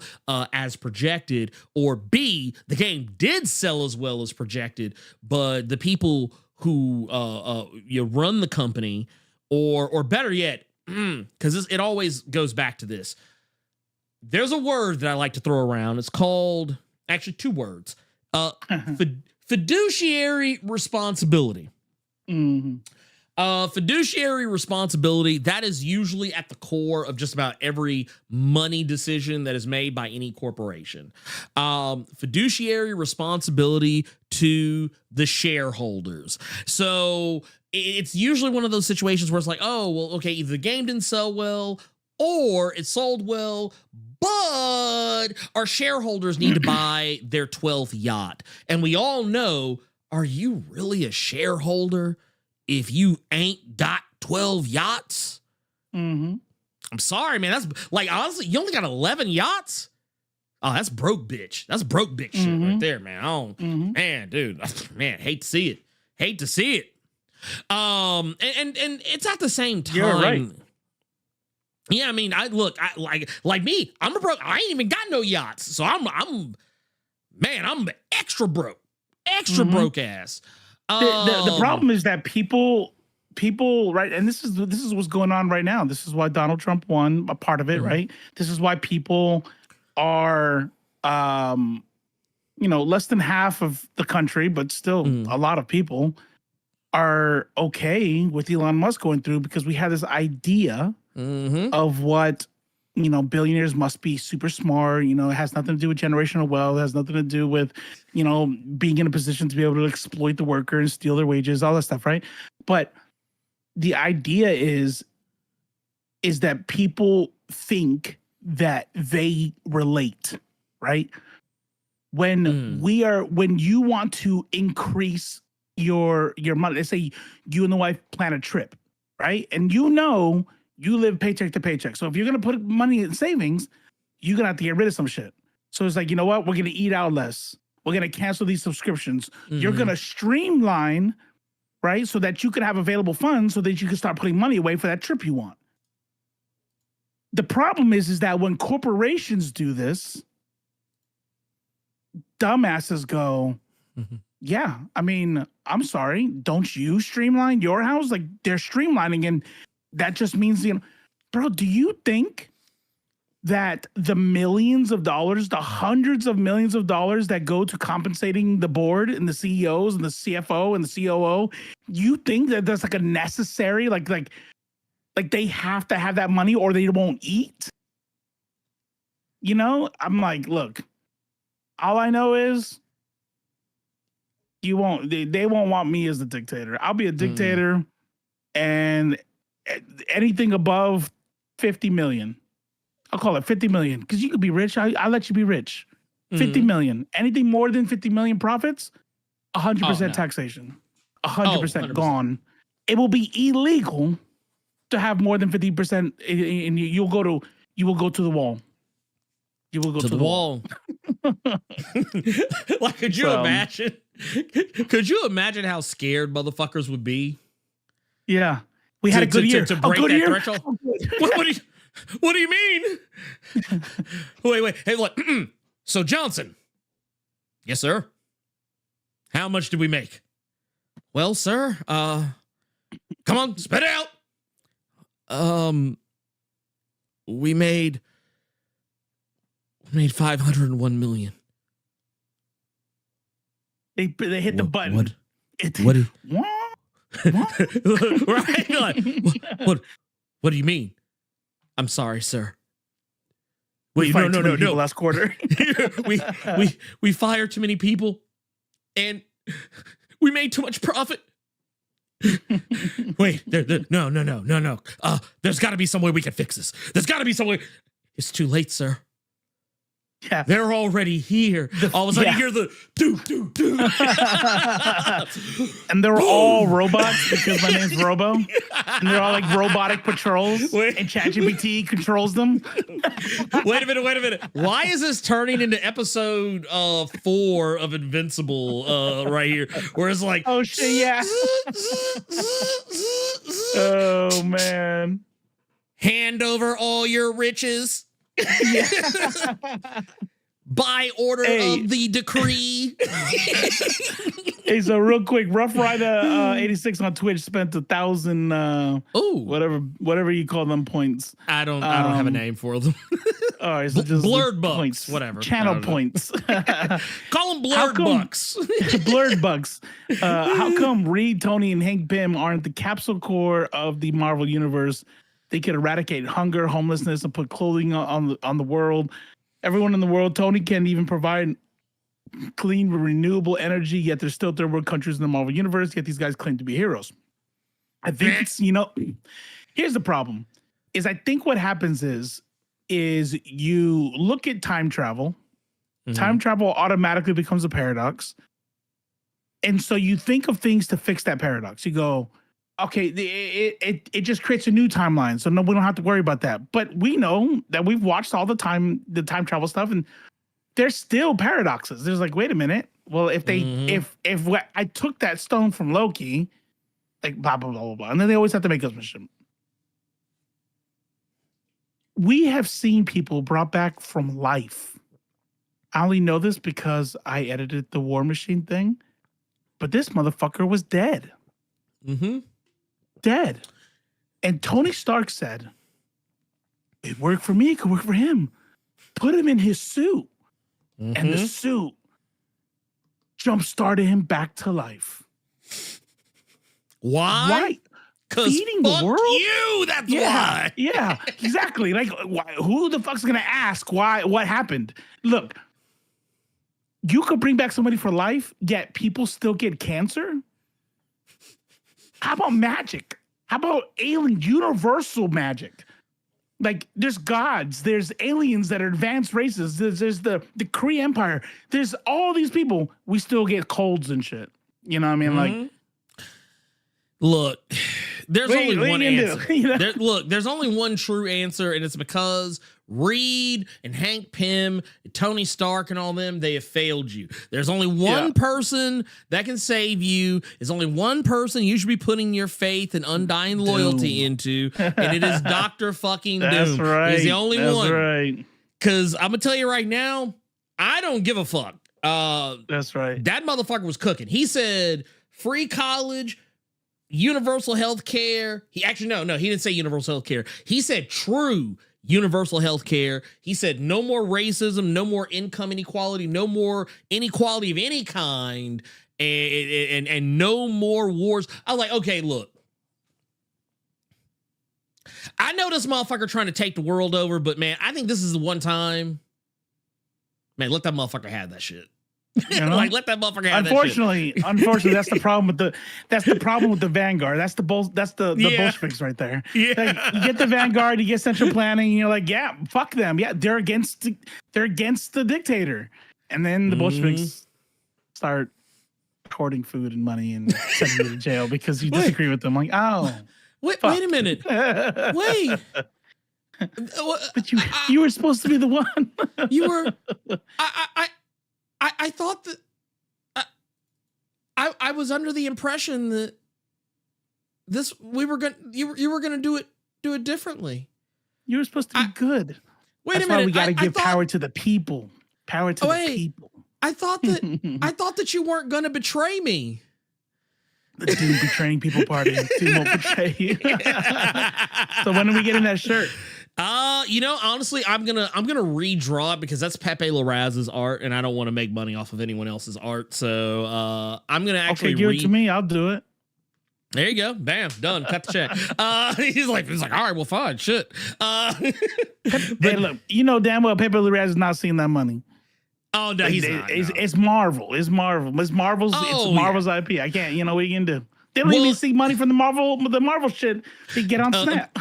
as projected, or B, the game did sell as well as projected, but the people who run the company, or better yet, because it always goes back to this. There's a word that I like to throw around. It's called, actually, two words. Fiduciary responsibility. Fiduciary responsibility, that is usually at the core of just about every money decision that is made by any corporation. Fiduciary responsibility to the shareholders. So it's usually one of those situations where it's like, oh, well, okay, either the game didn't sell well or it sold well, but our shareholders need to buy their 12th yacht. And we all know, are you really a shareholder if you ain't got 12 yachts? I'm sorry, man. That's, like, honestly, you only got 11 yachts? Oh, that's broke bitch. That's broke bitch shit right there, man. Man, dude. Man, hate to see it. Hate to see it. And it's at the same time. You're right. Yeah, I mean, like me, I'm a broke. I ain't even got no yachts, so I'm extra broke broke ass. The problem is that people, right, and this is what's going on right now. This is why Donald Trump won a part of it, right? This is why people are, less than half of the country, but still a lot of people are okay with Elon Musk going through, because we had this idea of what, billionaires must be super smart. It has nothing to do with generational wealth. It has nothing to do with, being in a position to be able to exploit the worker and steal their wages, all that stuff, right? But the idea is that people think that they relate, right? When you want to increase your money, let's say you and the wife plan a trip, right? And you live paycheck to paycheck. So if you're going to put money in savings, you're going to have to get rid of some shit. So it's like, you know what? We're going to eat out less. We're going to cancel these subscriptions. You're going to streamline, right? So that you can have available funds so that you can start putting money away for that trip you want. The problem is that when corporations do this, dumbasses go, yeah, I mean, I'm sorry, don't you streamline your house? Like, they're streamlining, and that just means, bro, do you think that the millions of dollars, the hundreds of millions of dollars that go to compensating the board and the CEOs and the CFO and the COO, you think that that's like a necessary, like they have to have that money or they won't eat? I'm like, look, all I know is they won't want me as the dictator. I'll be a dictator, and anything above 50 million. I'll call it 50 million because you could be rich. I'll let you be rich. 50 million. Anything more than 50 million profits, 100% taxation. 100% gone. It will be illegal to have more than 50%, and you will go to the wall. You will go to the wall. Like, could you imagine? Could you imagine how scared motherfuckers would be? Yeah, we had a good year to break that threshold. What do you mean? Wait. Hey, look. So Johnson. Yes, sir. How much did we make? Well, sir, come on, spit it out. We made 501 million. They hit the button. What? Right? Like, what do you mean? I'm sorry, sir. Wait, no. Last quarter, we fired too many people, and we made too much profit. Wait, no. There's got to be some way we can fix this. There's got to be some way. It's too late, sir. Yeah, they're already here. All of a sudden, you hear the do. And they're all robots because my name's Robo, and they're all like robotic patrols. And ChatGPT controls them. Wait a minute. Why is this turning into episode 4 of Invincible right here? Where it's like, oh shit, yeah. Oh man. Hand over all your riches. By order of the decree. Hey, so real quick, Rough Rider 86 on Twitch spent 1,000 whatever you call them points. I don't have a name for them. All right, so just Blerd bucks, points, whatever. Channel points. Call them Blerd bucks. Blerd bucks. How come Reed, Tony, and Hank Pym aren't the capsule core of the Marvel universe? They could eradicate hunger, homelessness, and put clothing on the world. Everyone in the world, Tony can't even provide clean, renewable energy, yet there's still third world countries in the Marvel universe, yet these guys claim to be heroes. I think it's, here's the problem, is I think what happens is you look at time travel. Time travel automatically becomes a paradox. And so you think of things to fix that paradox. You go, okay, it just creates a new timeline, so no, we don't have to worry about that. But we know that we've watched all the time travel stuff, and there's still paradoxes. There's like, wait a minute. Well, if I took that stone from Loki, like blah blah blah blah blah, and then they always have to make us mission. We have seen people brought back from life. I only know this because I edited the War Machine thing, but this motherfucker was dead. Dead. And Tony Stark said, it worked for me, it could work for him. Put him in his suit. And the suit jump-started him back to life. Why? Right. Feeding the world? You, that's why. Yeah, exactly. Like, who the fuck's gonna ask what happened? Look, you could bring back somebody for life, yet people still get cancer? How about magic? How about alien universal magic? Like, there's gods, there's aliens that are advanced races, there's the Kree Empire, there's all these people. We still get colds and shit. You know what I mean? Like, look, there's only one answer. There's only one true answer, and it's because Reed and Hank Pym, and Tony Stark and all them, they have failed you. There's only one person that can save you. There's only one person you should be putting your faith and undying loyalty into, and it is Dr. fucking Doom. That's right. He's the only one. That's right. Because I'm going to tell you right now, I don't give a fuck. That's right. That motherfucker was cooking. He said free college, universal health care. He didn't say universal health care. He said true universal health care. He said no more racism, no more income inequality, no more inequality of any kind, and no more wars. I was like, okay, look. I know this motherfucker trying to take the world over, but man, I think this is the one time. Man, let that motherfucker have that shit. You know? Like, let that motherfucker have unfortunately, that shit. Unfortunately, that's the problem with the Vanguard. That's the Bolsheviks right there. Yeah. Like, you get the Vanguard, you get central planning, and you're like, yeah, fuck them. Yeah, they're against the dictator. And then the Bolsheviks start hoarding food and money and sending you to jail because you disagree with them. Like, oh. Wait a minute. Wait. But you were supposed to be the one. You were. I thought that I was under the impression that you were gonna do it differently. You were supposed to be good. Wait That's a minute. why we got to give power to the people. Power to the people. I thought that you weren't gonna betray me. The Doom betraying people party. Doom won't betray you. So when are we getting that shirt? Honestly, I'm gonna redraw it because that's Pepe Larraz's art, and I don't want to make money off of anyone else's art. So I'm gonna actually give it to me. I'll do it. There you go. Bam, done. Cut the check. He's like, all right, well, fine, shit. Hey, look, you know damn well Pepe Larraz is not seeing that money. Oh no, he's not. It's Marvel. It's Marvel's IP. I can't. You know what you can do? They don't even see money from the Marvel shit. They get on Snap.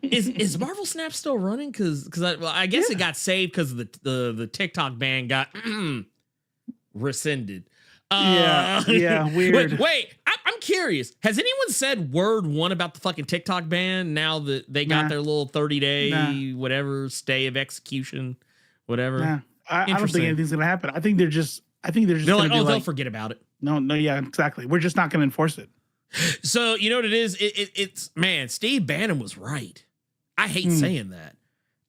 Is Marvel Snap still running? Because I guess it got saved because the TikTok ban got rescinded. Weird. Wait, I'm curious. Has anyone said word one about the fucking TikTok ban now that they got their little 30-day whatever stay of execution, whatever? Nah. I don't think anything's gonna happen. I think they're just they're like, they'll forget about it. No, yeah, exactly. We're just not gonna enforce it. So you know what it is? It's man, Steve Bannon was right. I hate saying that.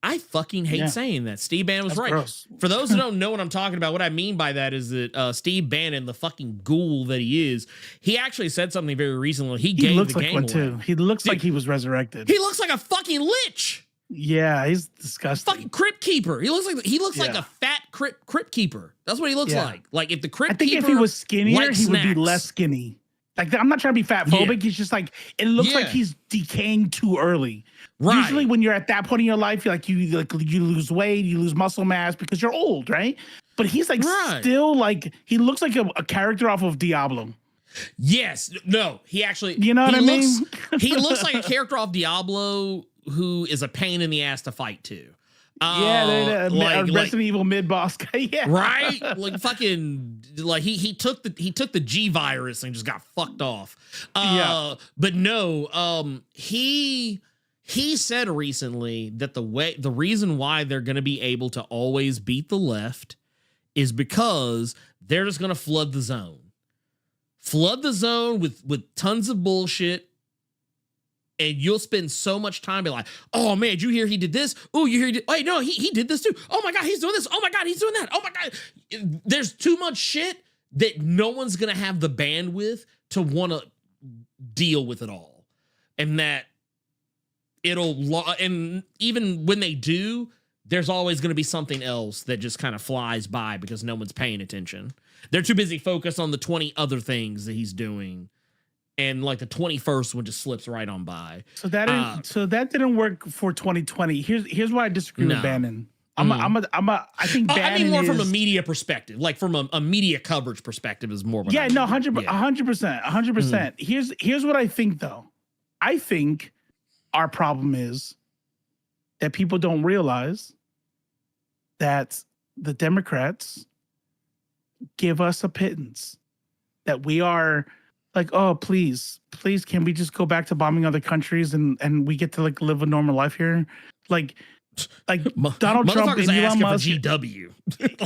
I fucking hate saying that. Steve Bannon was right. Gross. For those who don't know what I'm talking about, what I mean by that is that Steve Bannon, the fucking ghoul that he is, he actually said something very recently. He gave looks the like game one away. too. He looks like he was resurrected. He looks like a fucking lich. Yeah, he's disgusting. Fucking crypt keeper. He looks like a fat crypt keeper. That's what he looks like. Like if the crypt keeper, if he was skinnier, he would be snacks. less skinny. Like I'm not trying to be fat phobic. He's just like it looks like he's decaying too early. Right. Usually when you're at that point in your life, you lose weight, you lose muscle mass because you're old, right? But he's like still like he looks like a character off of Diablo. Yes. No, he actually you know what I mean? He looks like a character off Diablo who is a pain in the ass to fight too. Resident Evil mid boss guy. Yeah. Right? Like fucking like he took the G virus and just got fucked off. But no, he said recently that the reason why they're gonna be able to always beat the left is because they're just gonna flood the zone. Flood the zone with tons of bullshit. And you'll spend so much time being like, oh man, did you hear he did this? Oh, you hear wait, no, he did this too. Oh my God, he's doing this. Oh my God, he's doing that. Oh my God. There's too much shit that no one's gonna have the bandwidth to want to deal with it all. And that and even when they do, there's always gonna be something else that just kind of flies by because no one's paying attention. They're too busy focused on the 20 other things that he's doing. And like the 21st one just slips right on by. So that didn't work for 2020. Here's why I disagree with Bannon. I think Bannon I mean more from a media perspective, like from a media coverage perspective is more. 100%. Here's what I think though. I think our problem is that people don't realize that the Democrats give us a pittance, that we are like, oh, please, can we just go back to bombing other countries and we get to like live a normal life here? Like Like Donald Trump and Elon Musk. For GW.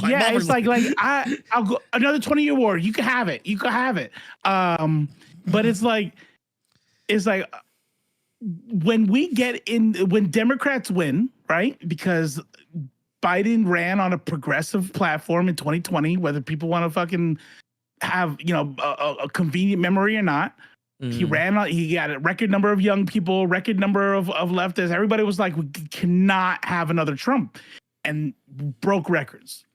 Yeah, it's like I'll go another 20-year war. You can have it. You can have it. But it's like when Democrats win, right? Because Biden ran on a progressive platform in 2020, whether people want to fucking have, a convenient memory or not. He got a record number of young people, record number of leftists. Everybody was like, we cannot have another Trump, and broke records.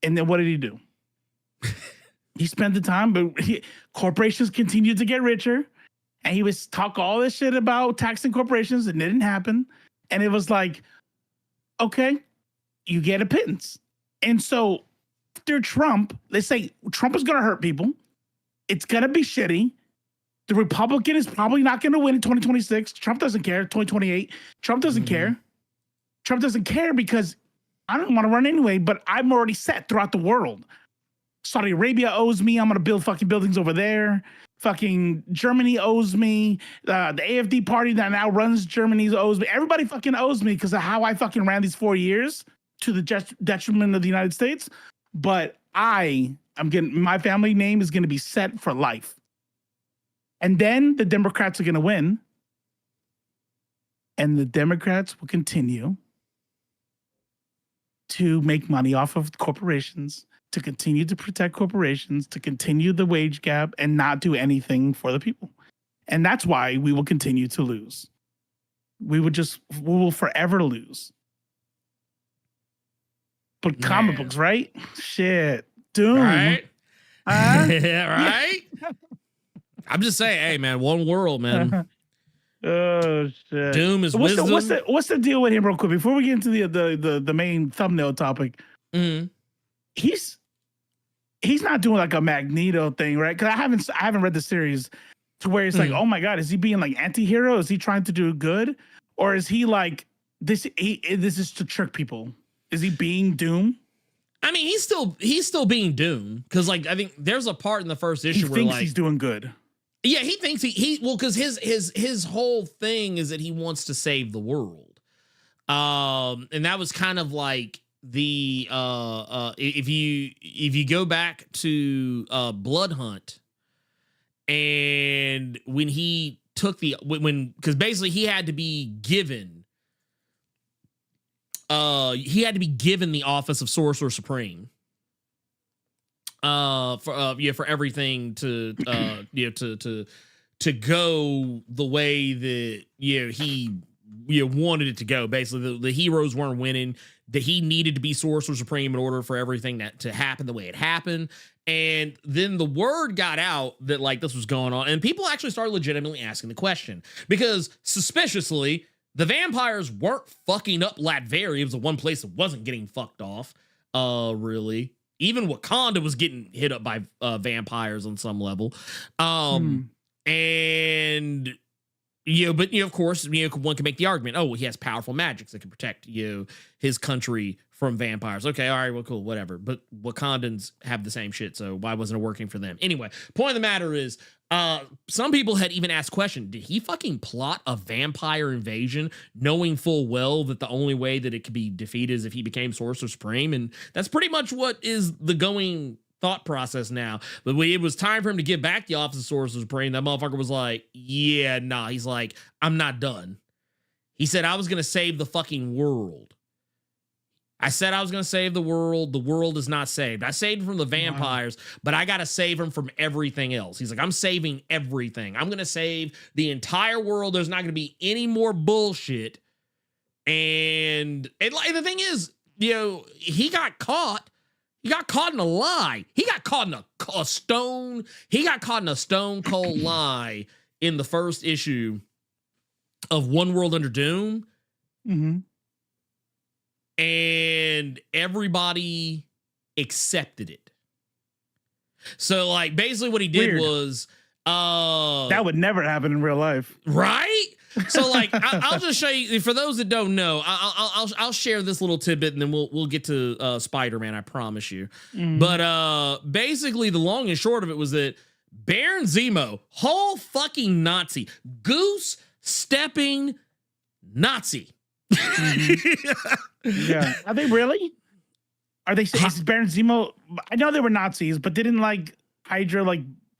And then what did he do? He spent the time, but corporations continued to get richer. And he was talk all this shit about taxing corporations, and it didn't happen. And it was like, okay, you get a pittance. And so after Trump, they say Trump is going to hurt people. It's going to be shitty. The Republican is probably not going to win in 2026. Trump doesn't care. 2028. Trump doesn't care. Trump doesn't care because I don't want to run anyway, but I'm already set throughout the world. Saudi Arabia owes me. I'm going to build fucking buildings over there. Fucking Germany owes me. The AfD party that now runs Germany owes me. Everybody fucking owes me because of how I fucking ran these 4 years to the detriment of the United States. But I'm getting, my family name is going to be set for life. And then the Democrats are going to win. And the Democrats will continue to make money off of corporations, to continue to protect corporations, to continue the wage gap, and not do anything for the people. And that's why we will continue to lose. We will forever lose. But comic books, right? Shit. Doom. Right? Yeah, right? I'm just saying, hey, man, one world, man. Oh, shit. Doom is wisdom. What's the deal with him real quick? Before we get into the main thumbnail topic, he's not doing like a Magneto thing, right? Because I haven't read the series to where it's like, oh my God, is he being like anti-hero? Is he trying to do good? Or is he like, this is to trick people? Is he being Doom? I mean, he's still being Doom. Because like, I think there's a part in the first issue where thinks he's doing good. Yeah, he thinks because his whole thing is that he wants to save the world. And that was kind of like the if you go back to Blood Hunt, and when he took because basically he had to be given the office of Sorcerer Supreme. For everything to go the way that he wanted it to go. Basically, the heroes weren't winning. That he needed to be Sorcerer Supreme in order for everything to happen the way it happened. And then the word got out that like this was going on, and people actually started legitimately asking the question because suspiciously the vampires weren't fucking up Latveria. It was the one place that wasn't getting fucked off. Really. Even Wakanda was getting hit up by vampires on some level. And, but, of course, one can make the argument, oh, well, he has powerful magics that can protect, his country from vampires. Okay, all right, well, cool, whatever. But Wakandans have the same shit, so why wasn't it working for them? Anyway, point of the matter is, some people had even asked question, did he fucking plot a vampire invasion knowing full well that the only way that it could be defeated is if he became Sorcerer Supreme? And that's pretty much what is the going thought process now. But when it was time for him to give back the office of Sorcerer Supreme, that motherfucker was like, yeah, nah. He's like, I'm not done. He said, I was going to save the fucking world. I said I was going to save the world. The world is not saved. I saved him from the vampires, but I got to save him from everything else. He's like, I'm saving everything. I'm going to save the entire world. There's not going to be any more bullshit. And the thing is, he got caught. He got caught in a lie. He got caught in a stone. He got caught in a stone cold lie in the first issue of One World Under Doom. Mm-hmm. And everybody accepted it. So, like, basically what he did was... that would never happen in real life. Right? So, like, I'll just show you, for those that don't know, I'll share this little tidbit, and then we'll get to Spider-Man, I promise you. But basically, the long and short of it was that Baron Zemo, whole fucking Nazi, goose-stepping Nazi, Yeah. Are they really? Are they? Is Baron Zemo? I know they were Nazis, but didn't like Hydra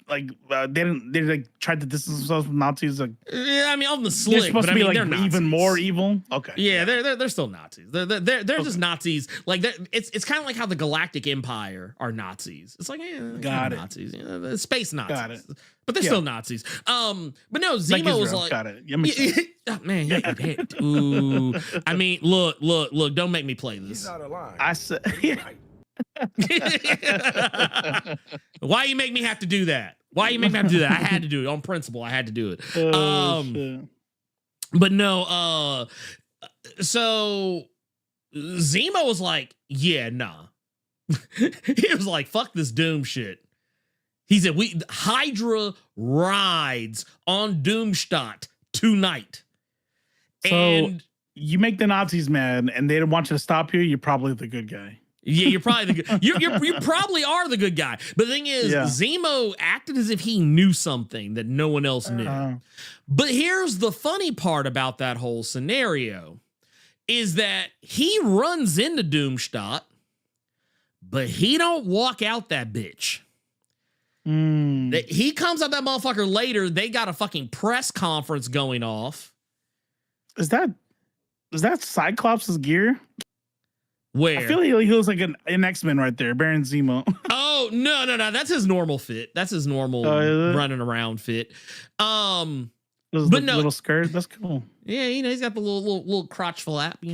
they like tried to distance themselves from Nazis. Like, yeah, I mean, on the slick, they're supposed to be like even more evil. Okay, yeah, they're still Nazis. They're just Nazis. Like it's kind of like how the Galactic Empire are Nazis. It's like got it. Nazis, space Nazis. Got it. But they're still Nazis. But no, Zemo was like, got it. Oh, man, ooh. I mean, look, don't make me play this. I said. Why you make me have to do that? Why you make me have to do that? I had to do it on principle. I had to do it. But no, so Zemo was like, yeah, nah. He was like, fuck this Doom shit. He said, Hydra rides on Doomstadt tonight. So and you make the Nazis mad and they don't want you to stop you, you're probably the good guy. Yeah, you're probably the good. You probably are the good guy. But the thing is, Zemo acted as if he knew something that no one else knew. But here's the funny part about that whole scenario is that he runs into Doomstadt, but he don't walk out that bitch. He comes out that motherfucker later. They got a fucking press conference going off. Is that Cyclops' gear? Where? I feel like he looks like an X-Men right there, Baron Zemo. Oh, no. That's his normal fit. That's his normal running around fit. But no, little skirt. That's cool. Yeah, he's got the little crotch flap, I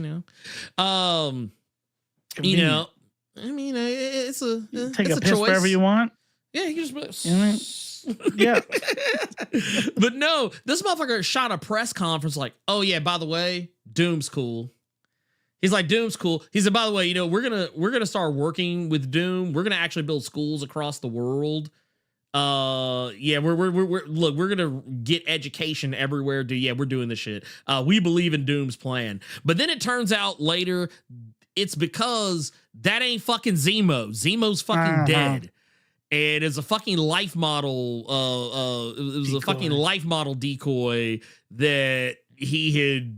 mean, it's a take it's a piss choice. wherever you want. Yeah, you just yeah. But no, this motherfucker shot a press conference like, oh yeah, by the way, Doom's cool. He's like, Doom's cool. He said, by the way, we're gonna start working with Doom. We're gonna actually build schools across the world. We're gonna get education everywhere. We're doing this shit. We believe in Doom's plan. But then it turns out later, it's because that ain't fucking Zemo. Zemo's fucking dead. And it's a fucking life model. It was decoy. A fucking life model decoy that he had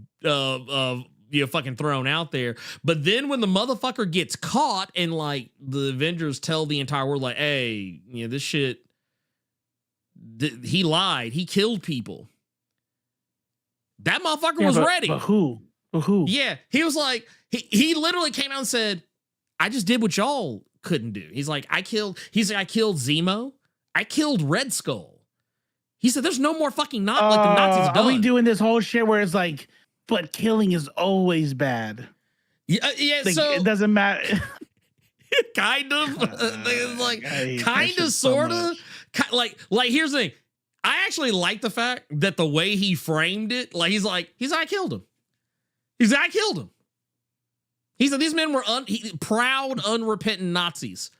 fucking thrown out there. But then when the motherfucker gets caught and like the Avengers tell the entire world like, hey, this shit, he lied. He killed people. That motherfucker was ready. But who? Yeah, he was like, he literally came out and said, I just did what y'all couldn't do. He's like, I killed Zemo. I killed Red Skull. He said, there's no more fucking like the Nazis done. Are we doing this whole shit where it's like, but killing is always bad? Yeah. Like, so it doesn't matter. Kind of, kind of, sort of. Like, here's the thing. I actually like the fact that the way he framed it, like, he's like, I killed him. I killed him. He said these men were proud, unrepentant Nazis,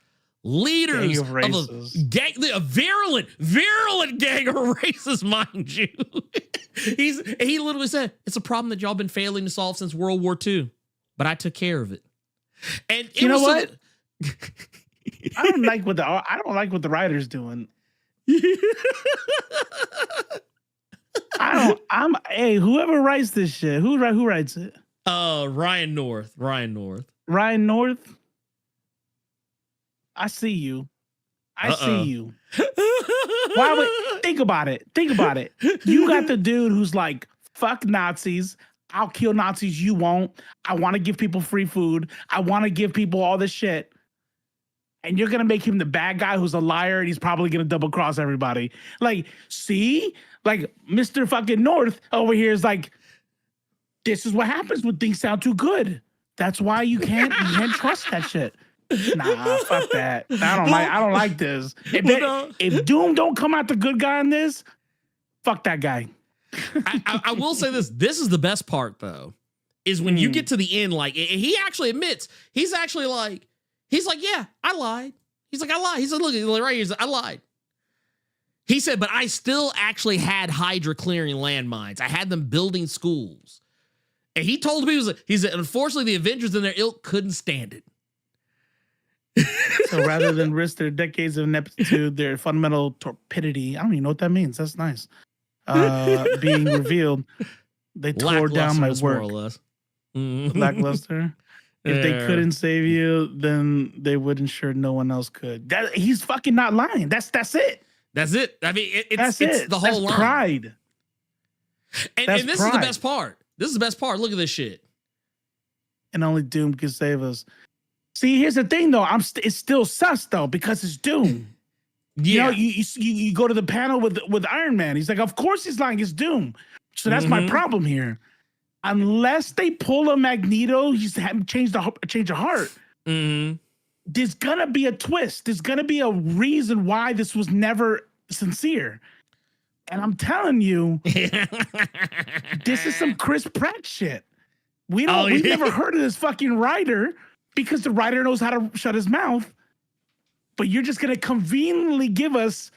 leaders of a virulent gang of racists, mind you. He literally said, it's a problem that y'all been failing to solve since World War II, but I took care of it. And you know what? I don't like what the writer's doing. Whoever writes this shit, who writes it? Ryan North. Ryan North. I see you. See you. Why would think about it? You got the dude who's like, fuck Nazis. I'll kill Nazis. You won't. I want to give people free food. I want to give people all this shit. And you're gonna make him the bad guy who's a liar, and he's probably gonna double cross everybody. Like, see, like Mr. fucking North over here is like, this is what happens when things sound too good. That's why you can't trust that shit. Nah, fuck that. I don't like this. If Doom don't come out the good guy in this, fuck that guy. I will say this. This is the best part though, is when you get to the end, like he actually admits, he's like, yeah, I lied. He's like, I lied. He said, look, right here, I lied. He said, but I still actually had Hydra clearing landmines. I had them building schools. And he told me, he said, unfortunately, the Avengers and their ilk couldn't stand it. So rather than risk their decades of ineptitude, their fundamental torpidity, I don't even know what that means. That's nice. Being revealed, they tore down my work. More or less. lackluster. If they couldn't save you, then they would ensure no one else could. He's fucking not lying. That's it. That's it. I mean, it's it. the whole line. Pride. And this is the best part. This is the best part. Look at this shit. And only Doom can save us. See, here's the thing, though. It's still sus, though, because it's Doom. Yeah. You go to the panel with Iron Man. He's like, of course he's lying. It's Doom. So that's my problem here. Unless they pull a Magneto, he's change of heart. There's gonna be a twist. There's gonna be a reason why this was never sincere. And I'm telling you, this is some Chris Pratt shit. We've never heard of this fucking writer because the writer knows how to shut his mouth. But you're just gonna conveniently give us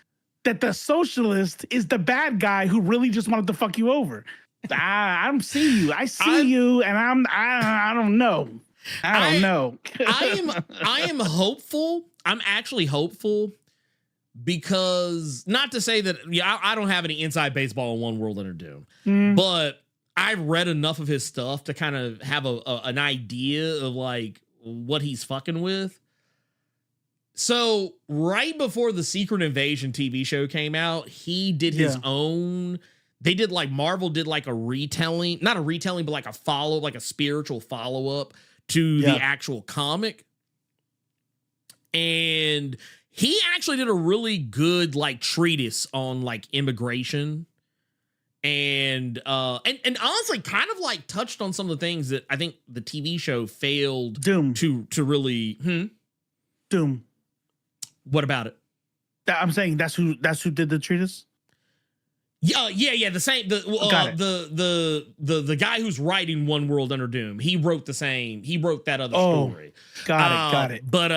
that the socialist is the bad guy who really just wanted to fuck you over. I see you. I see you, and I don't know. I don't know. I am hopeful. I'm actually hopeful because not to say that I don't have any inside baseball on One World Under Doom, but I've read enough of his stuff to kind of have an idea of like what he's fucking with. So right before the Secret Invasion TV show came out, he did his own. They did like Marvel did like a retelling, not a retelling, but like a spiritual follow up to the actual comic. And he actually did a really good like treatise on like immigration and honestly kind of like touched on some of the things that I think the TV show failed to really Doom. What about it? I'm saying that's who did the treatise. Yeah. The same. The guy who's writing One World Under Doom. He wrote the same. He wrote that other story. Got it. But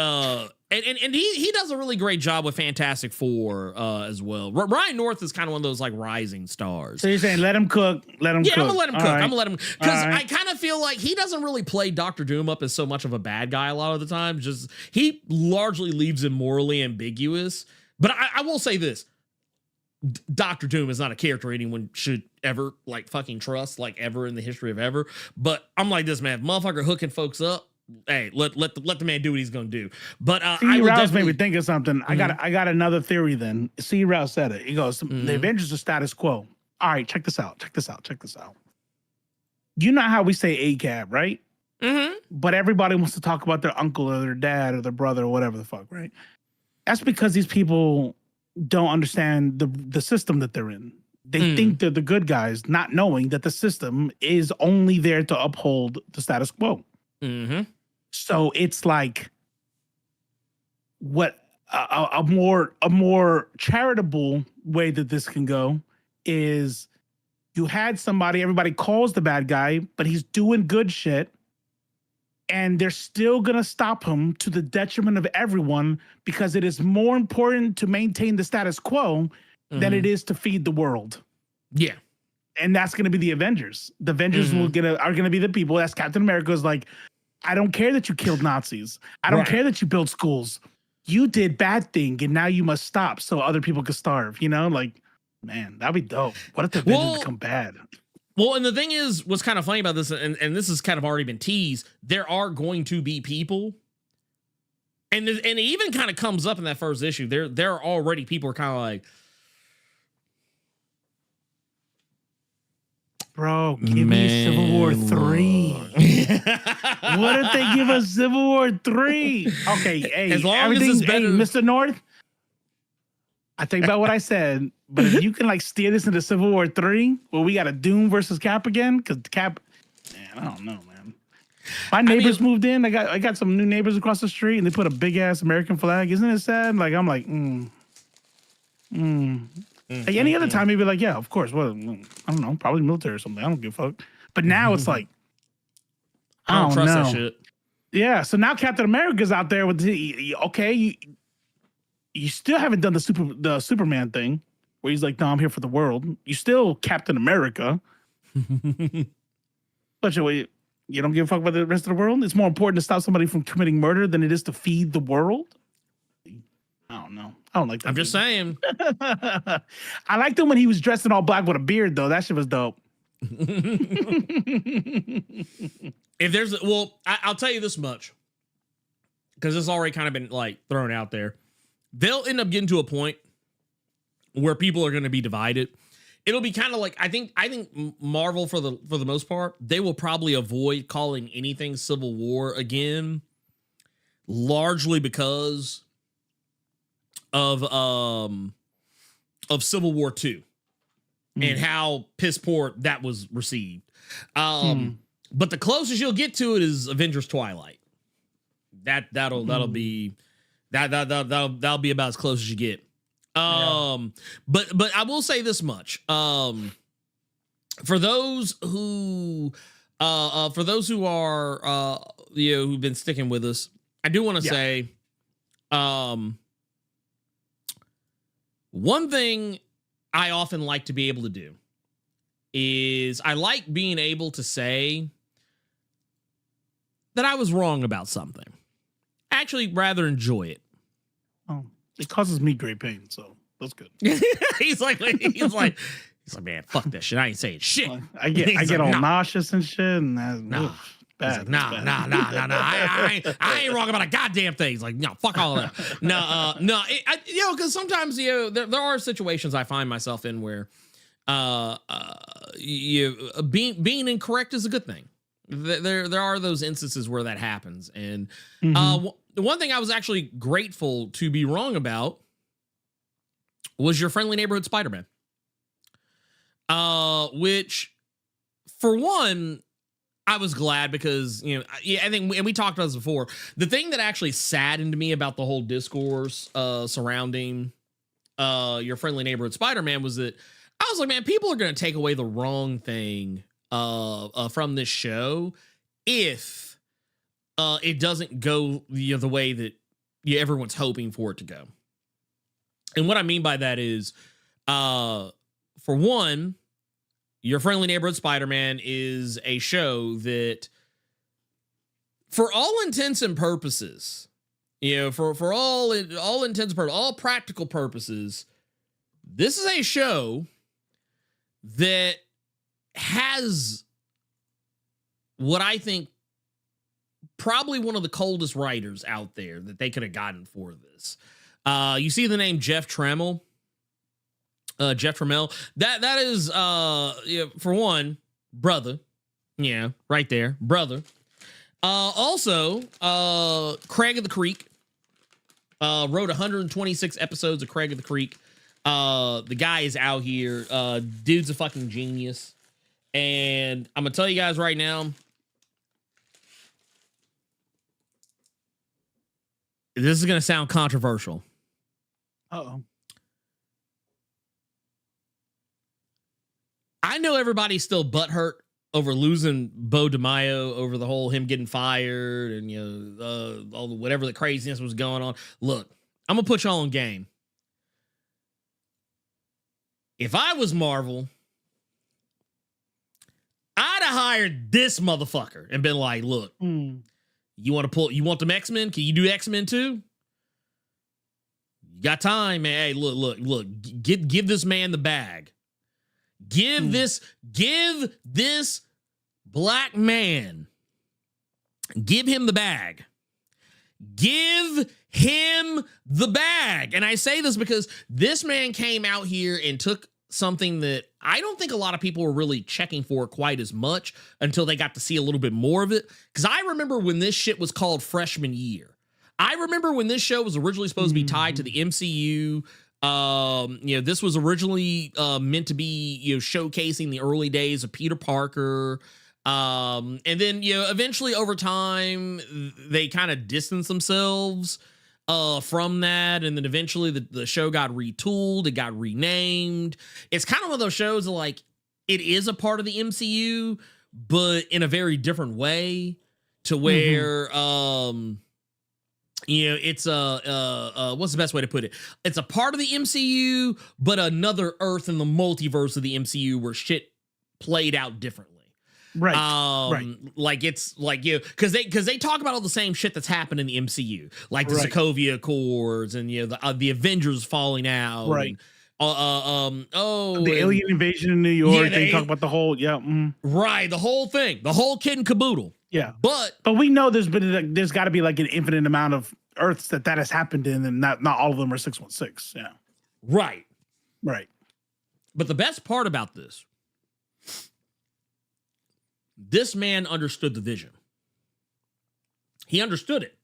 and he does a really great job with Fantastic Four as well. Ryan North is kind of one of those like rising stars. So you're saying let him cook. Let him cook. Yeah, I'm gonna let him cook. Right. I'm gonna let him because I kind of feel like he doesn't really play Doctor Doom up as so much of a bad guy a lot of the time. Just he largely leaves him morally ambiguous. But I will say this. Doctor Doom is not a character anyone should ever like fucking trust, like ever in the history of ever. But I'm like this, man. Motherfucker hooking folks up. Hey, let the man do what he's gonna do. But C. Rouse made me think of something. I got another theory. Then C. Rouse said it. He goes, "The Avengers are status quo." All right, check this out. You know how we say ACAB, right? But everybody wants to talk about their uncle or their dad or their brother or whatever the fuck, right? That's because these people don't understand the system that they're in. They think they're the good guys, not knowing that the system is only there to uphold the status quo. So it's like what a more charitable way that this can go is you had somebody, everybody calls the bad guy, but he's doing good shit. And they're still going to stop him to the detriment of everyone because it is more important to maintain the status quo than it is to feed the world. Yeah. And that's going to be the Avengers. The Avengers are going to be the people. That's Captain America's like, I don't care that you killed Nazis. I don't care that you built schools. You did bad thing and now you must stop so other people can starve. You know, like, man, that'd be dope. What if the Avengers become bad? Well, and the thing is, what's kind of funny about this, and this has kind of already been teased, there are going to be people, and it even kind of comes up in that first issue. There are already people who are kind of like, bro, give me Civil War 3. What if they give us Civil War 3? Okay, hey, as long as it's better, Mr. North, I think about what I said, but if you can like steer this into Civil War 3, where we got a Doom versus Cap again, because Cap, man, I don't know, man. My neighbors moved in. I got some new neighbors across the street, and they put a big ass American flag. Isn't it sad? Like I'm like, Like any other time, maybe like, yeah, of course. Well, I don't know, probably military or something. I don't give a fuck. But now it's like, I don't trust that shit. Yeah, so now Captain America's out there with you still haven't done the Superman thing where he's like, no, I'm here for the world. You still Captain America. But you don't give a fuck about the rest of the world? It's more important to stop somebody from committing murder than it is to feed the world? I don't know. I don't like that. I'm just saying. I liked him when he was dressed in all black with a beard, though. That shit was dope. If there's, well, I'll tell you this much, because it's already kind of been like thrown out there. They'll end up getting to a point where people are going to be divided. It'll be kind of like, I think Marvel for the most part, they will probably avoid calling anything Civil War again, largely because of Civil War 2 and how piss poor that was received. But the closest you'll get to it is Avengers Twilight. That'll be that'll be about as close as you get. But I will say this much. For those who are who've been sticking with us, I do want to say one thing I often like to be able to do is I like being able to say that I was wrong about something. I actually rather enjoy it. Oh, it causes me great pain, so that's good. he's like, man, fuck that shit. I ain't saying shit. I get all nauseous and shit, and that's bad. Nah. I ain't wrong about a goddamn thing. He's like, no, fuck all of that. Because sometimes there are situations I find myself in where being incorrect is a good thing. There are those instances where that happens, and the one thing I was actually grateful to be wrong about was your friendly neighborhood Spider-Man. Which, for one, I was glad because, I think, and we talked about this before, the thing that actually saddened me about the whole discourse surrounding your friendly neighborhood Spider-Man was that I was like, man, people are going to take away the wrong thing from this show if it doesn't go the way that everyone's hoping for it to go. And what I mean by that is, for one, your friendly neighborhood Spider-Man is a show that, for all intents and purposes, for all intents and purposes, all practical purposes, this is a show that has what I think probably one of the coldest writers out there that they could have gotten for this. You see the name Jeff Trammell. Jeff Trammell. That is for one, brother. Yeah, right there, brother. Also, Craig of the Creek. Wrote 126 episodes of Craig of the Creek. The guy is out here. Dude's a fucking genius. And I'm gonna tell you guys right now, this is gonna sound controversial. Uh-oh. I know everybody's still butthurt over losing Bo DeMaio, over the whole him getting fired and all the whatever the craziness was going on. Look, I'm gonna put y'all on game. If I was Marvel, I'd have hired this motherfucker and been like, look, you want them X-Men? Can you do X-Men too? You got time, man. Hey, look, give this man the bag. Give this black man, give him the bag. Give him the bag. And I say this because this man came out here and took something that I don't think a lot of people were really checking for quite as much until they got to see a little bit more of it. Because I remember when this shit was called Freshman Year. I remember when this show was originally supposed to be tied to the MCU. This was originally meant to be, showcasing the early days of Peter Parker. And then, eventually over time, they kind of distanced themselves from that. And then eventually the show got retooled. It got renamed. It's kind of one of those shows that, like, it is a part of the MCU, but in a very different way to where, it's what's the best way to put it? It's a part of the MCU, but another Earth in the multiverse of the MCU where shit played out differently. Right. Right. Like it's like because they talk about all the same shit that's happened in the MCU, like the Sokovia Accords and the Avengers falling out. Right. the alien invasion in New York. They talk about the whole, right, the whole thing, the whole kid and caboodle. Yeah, but we know there's got to be like an infinite amount of Earths that has happened in, and not all of them are 616. Yeah, right. But the best part about this man understood the vision. He understood it.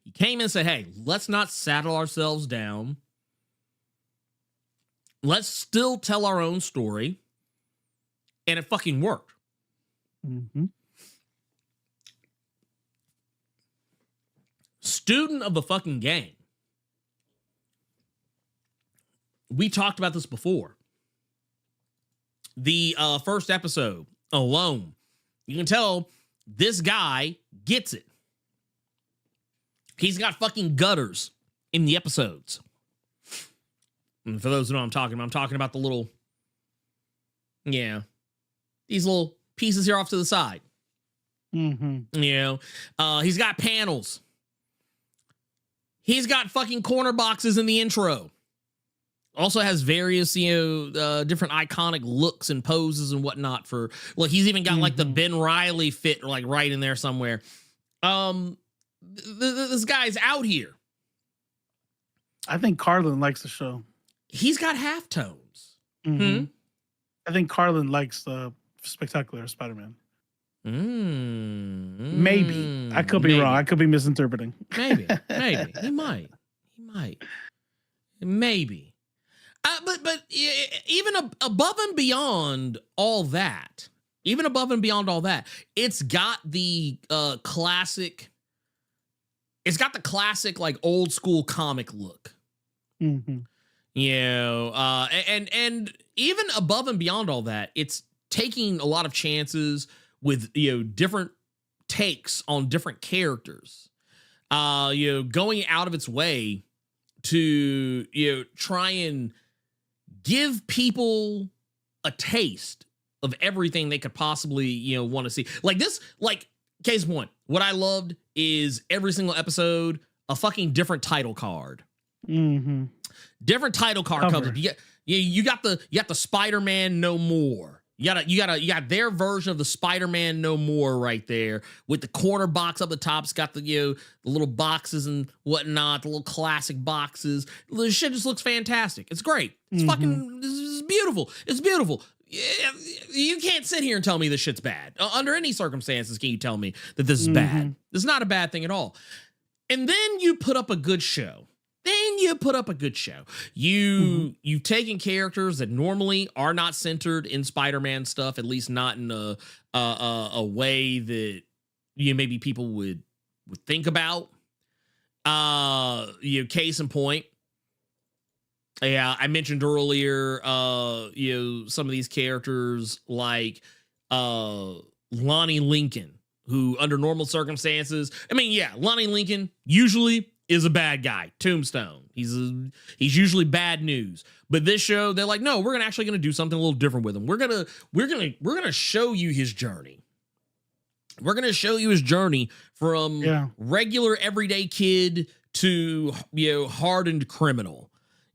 He came in and said, "Hey, let's not saddle ourselves down. Let's still tell our own story," and it fucking worked. Mm-hmm. Student of the fucking game. We talked about this before. The first episode alone, you can tell this guy gets it. He's got fucking gutters in the episodes. And for those who know what I'm talking about the little, these little pieces here off to the side. Mm-hmm. He's got panels. He's got fucking corner boxes in the intro. Also has various, different iconic looks and poses and whatnot for, look, he's even got like the Ben Reilly fit like right in there somewhere. This guy's out here. I think Carlin likes the show. He's got half tones. Mm-hmm. I think Carlin likes the Spectacular Spider-Man. Maybe. I could be wrong. I could be misinterpreting. Maybe. He might. Maybe. But even above and beyond all that, it's got the classic. It's got the classic like old school comic look. Mm-hmm. And even above and beyond all that, it's taking a lot of chances with different takes on different characters. Going out of its way to try and give people a taste of everything they could possibly want to see. Like this, like case in point, what I loved is every single episode a fucking different title card. Mm-hmm. Different title card comes up. You got the Spider-Man No More. You got their version of the Spider-Man No More right there with the corner box up the top. It's got the little boxes and whatnot, the little classic boxes. The shit just looks fantastic. It's great. It's fucking this is beautiful. It's beautiful. You can't sit here and tell me this shit's bad. Under any circumstances, can you tell me that this is bad? This is not a bad thing at all. And then you put up a good show. You've taken characters that normally are not centered in Spider-Man stuff, at least not in a way that maybe people would think about. Case in point. Yeah, I mentioned earlier, some of these characters like Lonnie Lincoln, who under normal circumstances, Lonnie Lincoln usually is a bad guy. Tombstone. He's usually bad news. But this show, they're like, no, we're actually gonna do something a little different with him. We're gonna show you his journey. We're gonna show you his journey from regular everyday kid to hardened criminal.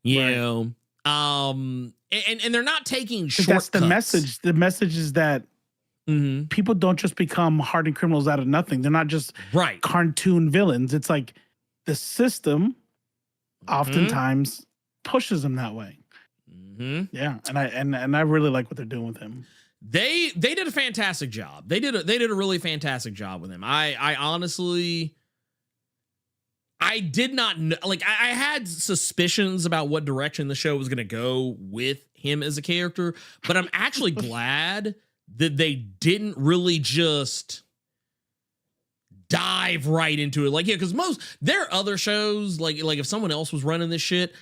And they're not taking shortcuts. That's the message. The message is that people don't just become hardened criminals out of nothing. They're not just cartoon villains. It's like the system oftentimes pushes them that way. Yeah, and I really like what they're doing with him. They did a fantastic job. They did a really fantastic job with him. I honestly, I did not know, like I had suspicions about what direction the show was going to go with him as a character, but I'm actually glad that they didn't really just dive right into it. Like, because there are other shows, like if someone else was running this shit,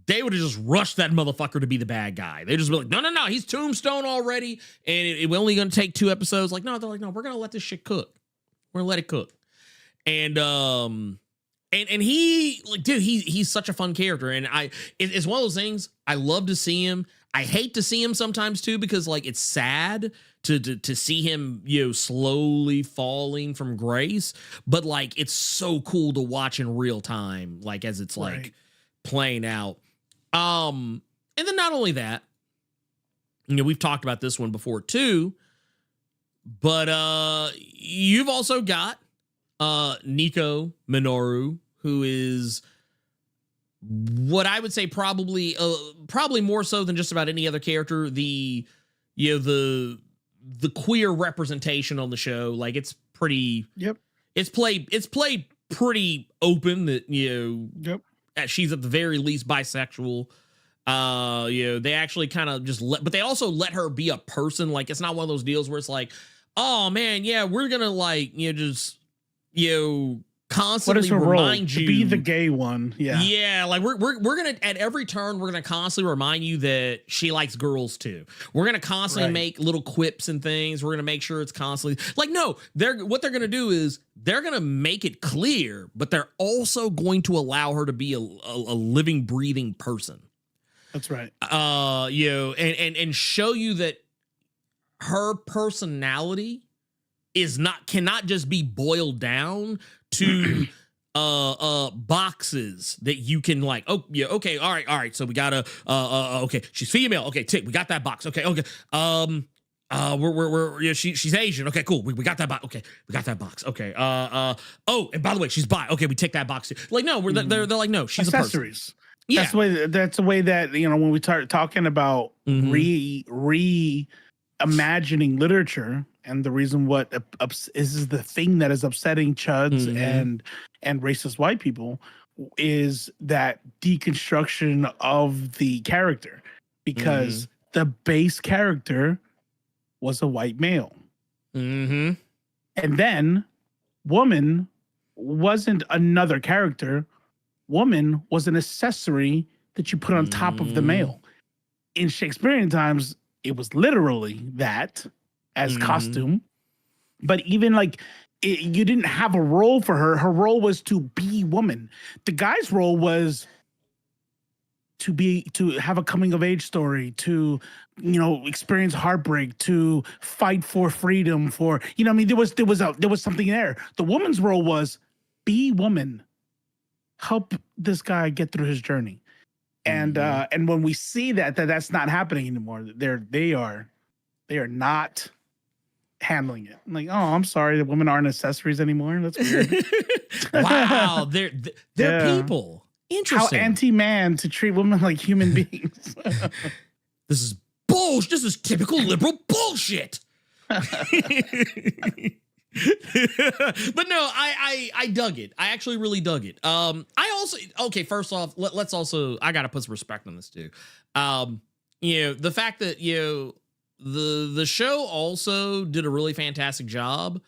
they would have just rushed that motherfucker to be the bad guy. They just be like, no, he's Tombstone already, and we're only going to take 2 episodes. Like, no, they're like, no, we're going to let this shit cook. We're going to let it cook. And he, like, dude, he's such a fun character, and it's one of those things I love to see him. I hate to see him sometimes too, because like it's sad to see him, slowly falling from grace, but like it's so cool to watch in real time, like as it's like playing out. And then not only that, we've talked about this one before too, but you've also got Nico Minoru, who is what I would say probably more so than just about any other character, the queer representation on the show. Like, it's pretty. Yep. It's played pretty open that Yep. She's at the very least bisexual. They actually kind of just but they also let her be a person. Like, it's not one of those deals where it's like, oh man, yeah, we're gonna like constantly remind you to be the gay one. Yeah, like we're gonna at every turn we're gonna constantly remind you that she likes girls too. We're gonna constantly make little quips and things. We're gonna make sure it's constantly like, no, what they're gonna do is they're gonna make it clear, but they're also going to allow her to be a living, breathing person. That's right. And show you that her personality cannot just be boiled down to boxes that you can like, oh yeah, okay, all right, so we gotta okay, she's female, okay, tick, we got that box, okay, she's Asian, okay, cool, we got that box, okay, we got that box, okay, oh, and by the way, she's bi, okay, we tick that box too. Like, no, they're like, no, she's accessories. A person. Yeah. That's the way that when we start talking about reimagining literature, and the reason is the thing that is upsetting chuds and racist white people is that deconstruction of the character, because the base character was a white male, and then woman wasn't another character. Woman was an accessory that you put on top of the male. In Shakespearean times, it was literally that as costume. But even like, you didn't have a role for her. Her role was to be woman. The guy's role was to have a coming of age story, to experience heartbreak, to fight for freedom, for there was something there. The woman's role was be woman. Help this guy get through his journey, and when we see that's not happening anymore, they are not handling it. I'm like, oh, I'm sorry, that women aren't accessories anymore. That's weird. Wow, they're people. Interesting. How anti-man to treat women like human beings. This is bullshit. This is typical liberal bullshit. But no, I dug it. I actually really dug it. I also, okay, first off, let's also, I gotta put some respect on this too. The fact that the show also did a really fantastic job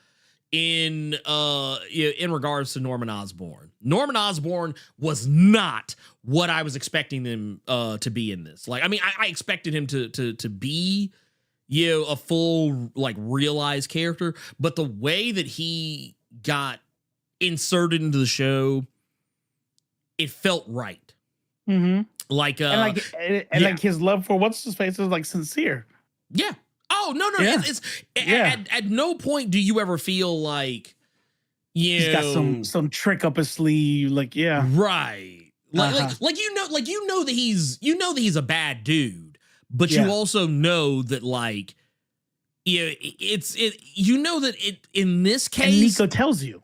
in regards to Norman Osborn. Norman Osborn was not what I was expecting them to be in this. Like, I mean, I expected him to be a full, like, realized character, but the way that he got inserted into the show, it felt right. Like, like his love for what's his face is like sincere. Yeah. Oh no. Yeah. It's at no point do you ever feel like he's got some trick up his sleeve. Like, yeah, right. Like that he's a bad dude. But you also know that, like, that in this case, and Nico tells you,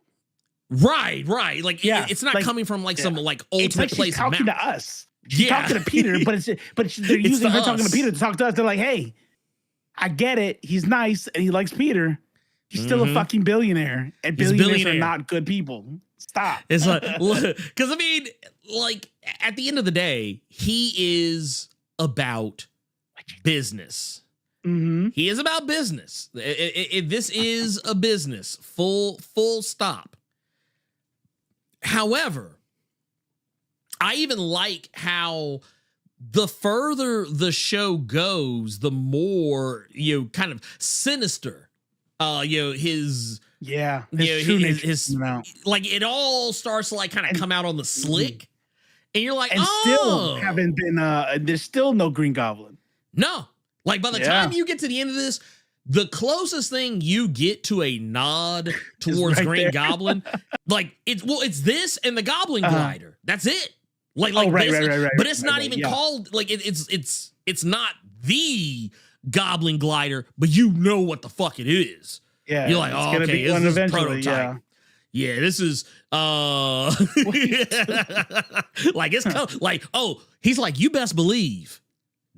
right, like, it's not coming from like some like ultimate place. She's talking to us. She's talking to Peter, but they're using her talking to Peter to talk to us. They're like, hey, I get it. He's nice and he likes Peter. He's still a fucking billionaire, and billionaires are not good people. Stop. It's like, because I mean, like, at the end of the day, he is about business. He is about business. This is a business, full stop. However, I even like how the further the show goes, the more kind of sinister his like, it all starts to like kind of come out on the slick, and you're like, and still haven't been there's still no Green Goblin. No, like, by the time you get to the end of this, the closest thing you get to a nod towards Green Goblin, like, it's this and the Goblin Glider. That's it. Like, right. But it's not even yeah. called like it's not the Goblin Glider, but you know what the fuck it is. Yeah, you're like, it's oh, gonna okay, be this one is eventually, prototype. Yeah, this is like it's like, oh, he's like, you best believe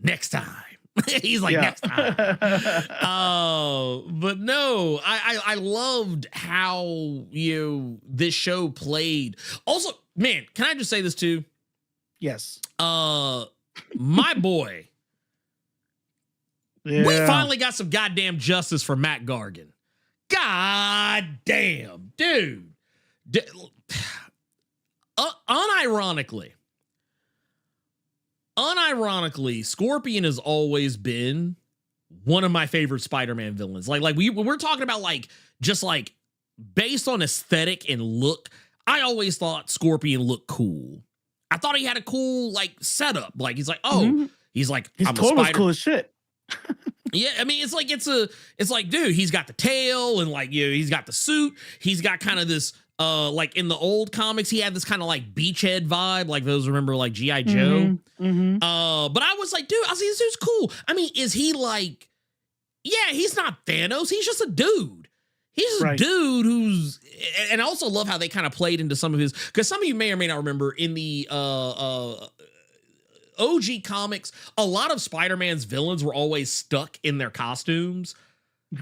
next time. He's like, next time. But no, I loved how this show played. Also, man, can I just say this too? Yes. My boy. Yeah. We finally got some goddamn justice for Matt Gargan. God damn, dude. Unironically, Scorpion has always been one of my favorite Spider-Man villains. Like when we're talking about like just like based on aesthetic and look, I always thought Scorpion looked cool. I thought he had a cool like setup. Like he's like, he's like, his I'm a toy was spider. cool as shit. Yeah, I mean, it's like, dude, he's got the tail and like, he's got the suit. He's got kind of this, like in the old comics, he had this kind of like beachhead vibe, like those remember like G.I. Joe. Mm-hmm. But I was like, dude, I was like, this dude's cool. I mean, is he like, yeah, he's not Thanos. He's just a dude. He's just a dude who's, and I also love how they kind of played into some of his, because some of you may or may not remember in the OG comics, a lot of Spider-Man's villains were always stuck in their costumes.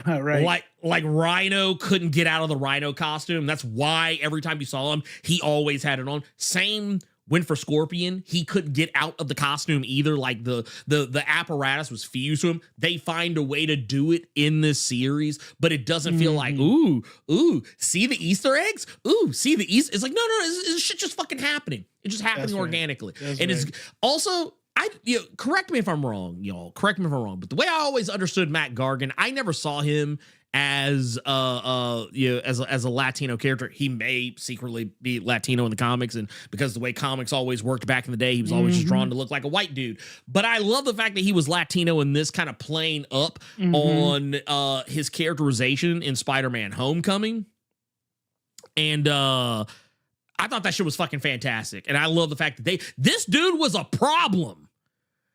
Right. Like Rhino couldn't get out of the Rhino costume. That's why every time you saw him, he always had it on. Same went for Scorpion. He couldn't get out of the costume either. Like the apparatus was fused to him. They find a way to do it in this series, but it doesn't feel like, ooh, see the Easter eggs? Ooh, see the Easter. It's like, no, this shit just fucking happening. It's just happening organically. And it's also, correct me if I'm wrong, y'all. Correct me if I'm wrong. But the way I always understood Matt Gargan, I never saw him as as a Latino character. He may secretly be Latino in the comics, and because the way comics always worked back in the day, he was always just drawn to look like a white dude. But I love the fact that he was Latino in this, kind of playing up on his characterization in Spider-Man Homecoming. And I thought that shit was fucking fantastic. And I love the fact that this dude was a problem.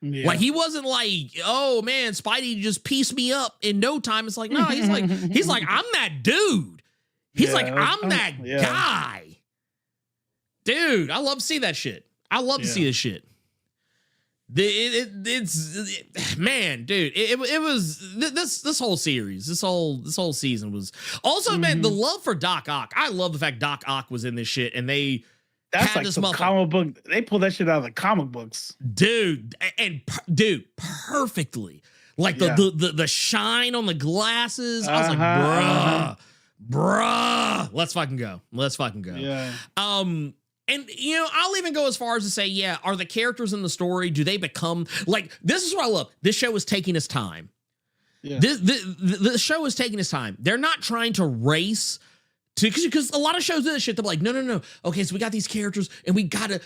Yeah. Like he wasn't like, oh man, Spidey just pieced me up in no time. It's like, no, he's like, I'm that dude. He's like, I'm that guy. Dude, I love to see that shit. I love to see this shit. It's man, dude. It was this whole series, this whole season was also man. The love for Doc Ock. I love the fact Doc Ock was in this shit, and that's like some comic book. They pulled that shit out of the comic books, dude. And dude, perfectly. Like the shine on the glasses. I was like, bruh, let's fucking go. Yeah. And, I'll even go as far as to say, yeah, are the characters in the story, do they become, like, this is what I love. This show is taking its time. Yeah. The show is taking its time. They're not trying to race to, because a lot of shows do this shit. They're like, no. Okay, so we got these characters, and we gotta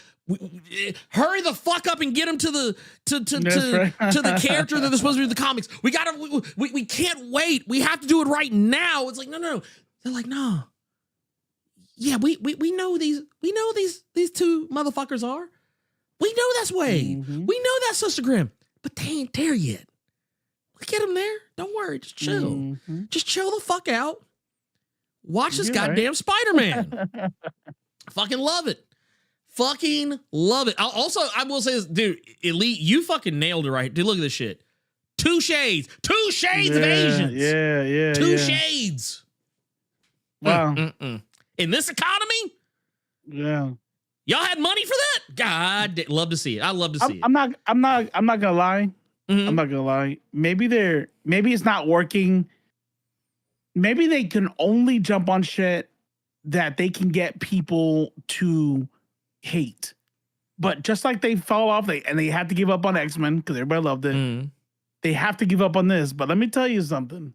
hurry the fuck up and get them to the character that they're supposed to be in the comics. We can't wait. We have to do it right now. It's like, no. They're like, no. Yeah, we know these two motherfuckers are. We know that's Wade. We know that's Sister Grimm, but they ain't there yet. We'll get them there. Don't worry. Just chill. Just chill the fuck out. Watch this goddamn Spider-Man. Fucking love it. Fucking love it. I will say this, dude, Elite, you fucking nailed it right. Dude, look at this shit. Two shades of Asians. Yeah. Two shades. Wow. In this economy? Yeah. Y'all had money for that? God, love to see it. I love to see it. I'm not gonna lie. I'm not gonna lie. Maybe it's not working. Maybe they can only jump on shit that they can get people to hate. But just like they fall off, and they had to give up on X-Men because everybody loved it. They have to give up on this. But let me tell you something.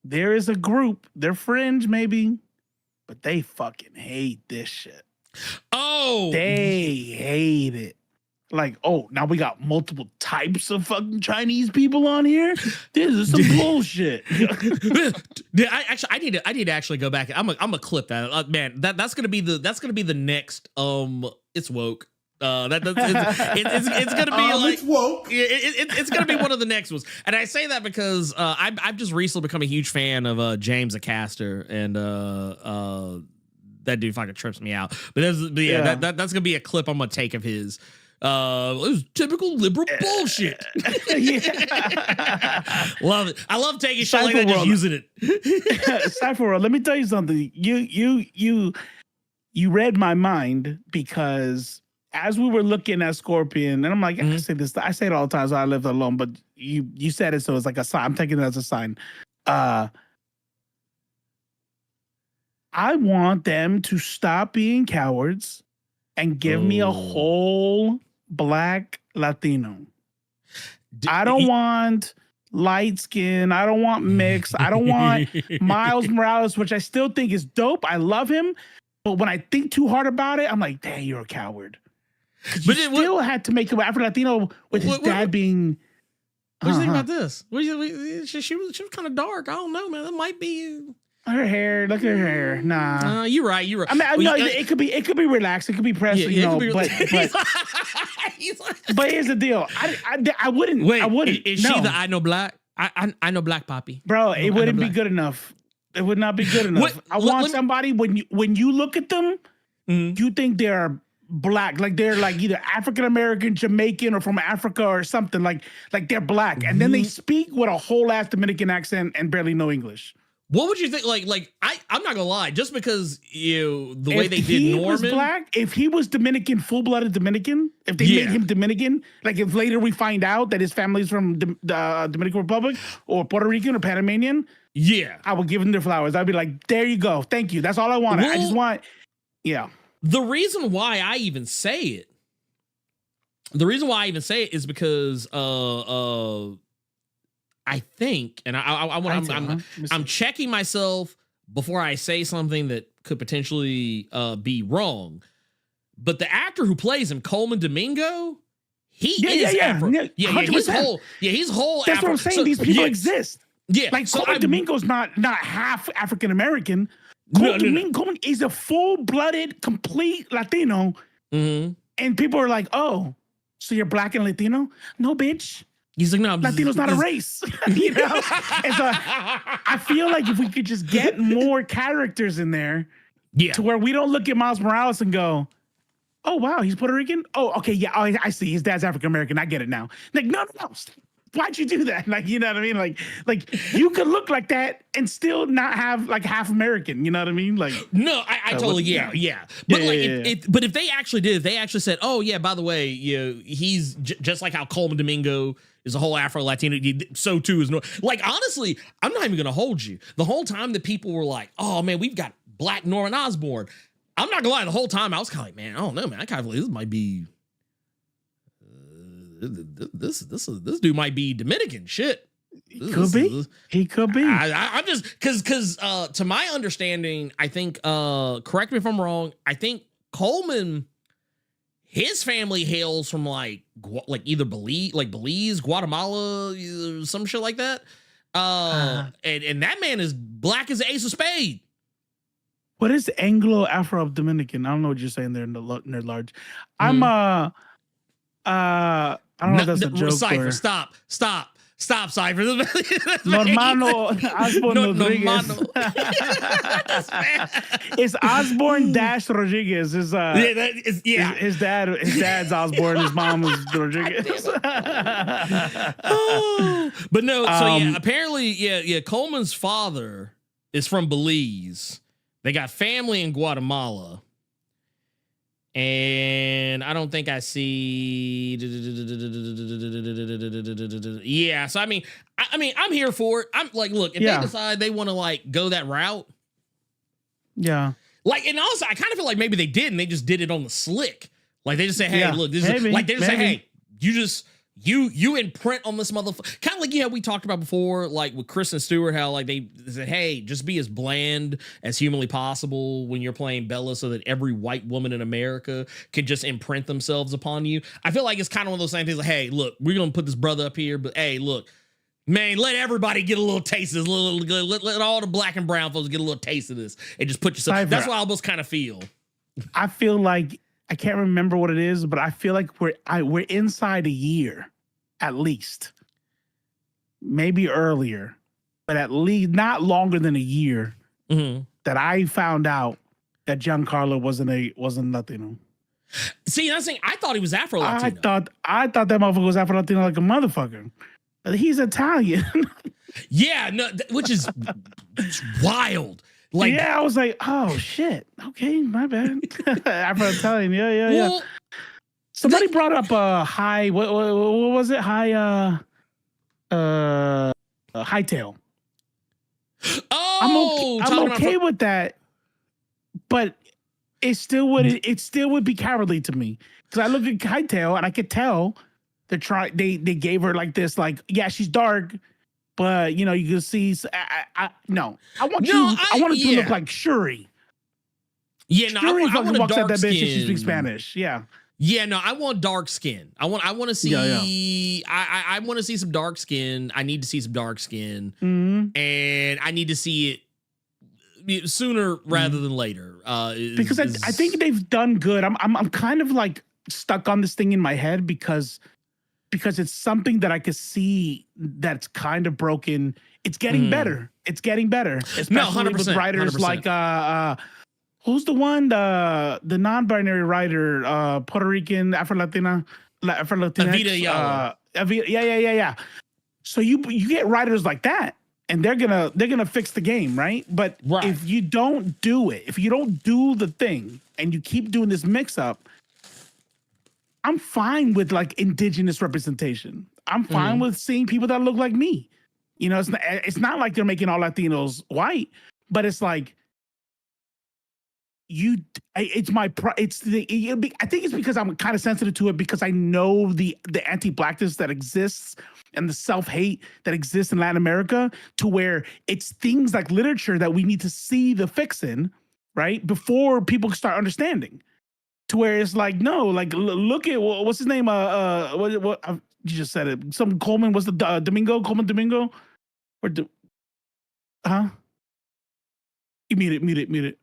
There is a group, they're fringe maybe, but they fucking hate this shit. Oh, they hate it. Like, oh, now we got multiple types of fucking Chinese people on here. This is some bullshit. I need to actually go back. I'm gonna clip that. Man, that's gonna be the next. It's woke. It's gonna be like it's woke. It's gonna be one of the next ones. And I say that because I've just recently become a huge fan of James Acaster, and that dude fucking trips me out. But that's gonna be a clip I'm gonna take of his. It was typical liberal bullshit. Love it. I love taking shit like that, just using it. Cypher World, let me tell you something. You read my mind, because as we were looking at Scorpion, and I'm like, I say this, I say it all the time, so I live alone, but you said it, so it's like a sign. I'm taking it as a sign. I want them to stop being cowards and give me a whole black Latino. I don't want light skin. I don't want mixed. I don't want Miles Morales, which I still think is dope. I love him. But when I think too hard about it, I'm like, dang, you're a coward. But you still had to make him Afro-Latino with his dad being... What do you think about this? She was kind of dark. I don't know, man. That might be... Her hair, look at her hair. Nah, you're right. You're right. I mean, it could be relaxed. It could be pressed. But here's the deal. I wouldn't. Wait, I wouldn't. Is she the I know black? I know black poppy. Bro, it wouldn't be good enough. It would not be good enough. I want somebody when you look at them, you think they're black, like they're like either African American, Jamaican, or from Africa or something. Like they're black, and then they speak with a whole ass Dominican accent and barely know English. What would you think? I'm not gonna lie, just because the way they did Norman, was black, if he was Dominican, full-blooded Dominican, if they made him Dominican, like if later we find out that his family's from the Dominican Republic or Puerto Rican or Panamanian, I would give him their flowers. I'd be like, there you go, thank you. That's all I wanted. I just want, The reison why I even say it is because I think, and I'm checking myself before I say something that could potentially be wrong. But the actor who plays him, Coleman Domingo, he's Afro. He's whole. That's Afro. what I'm saying. These people exist. Yeah, like Coleman Domingo's not half African American. Coleman is a full-blooded, complete Latino, and people are like, "Oh, so you're black and Latino?" No, bitch. He's like, no, Latino's not a race, you know? And so I feel like if we could just get more characters in there to where we don't look at Miles Morales and go, oh, wow, he's Puerto Rican? Oh, okay, yeah, I see. His dad's African-American. I get it now. Like, no. Why'd you do that? Like, you know what I mean? Like you could look like that and still not have like half American. You know what I mean? Like, no, I totally, yeah. But but if they actually did, if they actually said, oh yeah, by the way, he's just like how Coleman Domingo is a whole Afro-Latino, so too is like, honestly, I'm not even gonna hold you. The whole time that people were like, oh man, we've got black Norman Osborn. I'm not gonna lie, the whole time I was kind of like, man, I don't know, man. I kind of like this might be this dude might be Dominican. Shit. He could be. I'm just because to my understanding, I think correct me if I'm wrong, I think Coleman, his family hails from like either Belize, Guatemala, some shit like that. And that man is black as the ace of spade. What is Anglo-Afro-Dominican? I don't know what you're saying there in the nerd large. I'm I don't know if that's a joke. Cypher, or... stop, Cypher. Normano Osborne Rodriguez. It's Osborne Dash Rodriguez. His dad's Osborne. His mom is Rodriguez. But no, so apparently, Coleman's father is from Belize. They got family in Guatemala. And I don't think I see. Yeah, so I mean, I'm here for it. I'm like, look, if they decide they want to like go that route, like, and also I kind of feel like maybe they did, and they just did it on the slick. Like they just say, hey, look, this is like they just say, hey, you imprint on this motherfucker. Kind of like, we talked about before, like with Kristen Stewart, how like they said, hey, just be as bland as humanly possible when you're playing Bella so that every white woman in America can just imprint themselves upon you. I feel like it's kind of one of those same things like, hey, look, we're going to put this brother up here, but hey, look, man, let everybody get a little taste of this. Let all the black and brown folks get a little taste of this and just put yourself. That's what I almost kind of feel. I feel like I can't remember what it is, but I feel like we're inside a year, at least, maybe earlier, but at least not longer than a year that I found out that Giancarlo wasn't Latino. See, that's the thing. I thought he was Afro Latino. I thought that motherfucker was Afro Latino like a motherfucker. But he's Italian. Yeah, no, which is wild. Like, yeah, I was like, oh shit. Okay, my bad. Afro Italian. Yeah. Well, Somebody brought up high. What was it? Hightail. Oh, I'm okay with that, but it still would be cowardly to me because I look at Hightail and I could tell they gave her like this, like, yeah, she's dark, but you know, you can see. I want it to look like Shuri. Yeah, no, Shuri I want a walks out dark that skin. bitch and she speaks Spanish. Yeah. Yeah, no, I want dark skin. I want to see. Yeah. I want to see some dark skin. I need to see some dark skin, and I need to see it sooner rather than later. Because I think they've done good. I'm kind of like stuck on this thing in my head because it's something that I could see that's kind of broken. It's getting better. It's getting better, especially with writers 100%. Like who's the one, the non-binary writer, Puerto Rican, Afro-Latina, Avita Yala. Yeah. So you get writers like that, and they're gonna fix the game, right? But if you don't do it, if you don't do the thing, and you keep doing this mix-up, I'm fine with like indigenous representation. I'm fine with seeing people that look like me. You know, it's not like they're making all Latinos white, but it's like I think it's because I'm kind of sensitive to it because I know the anti-blackness that exists and the self-hate that exists in Latin America, to where it's things like literature that we need to see the fix in, right, before people start understanding. To where it's like, no, like look at what's his name? What you just said it. Some Coleman was the Coleman Domingo, or You mute it.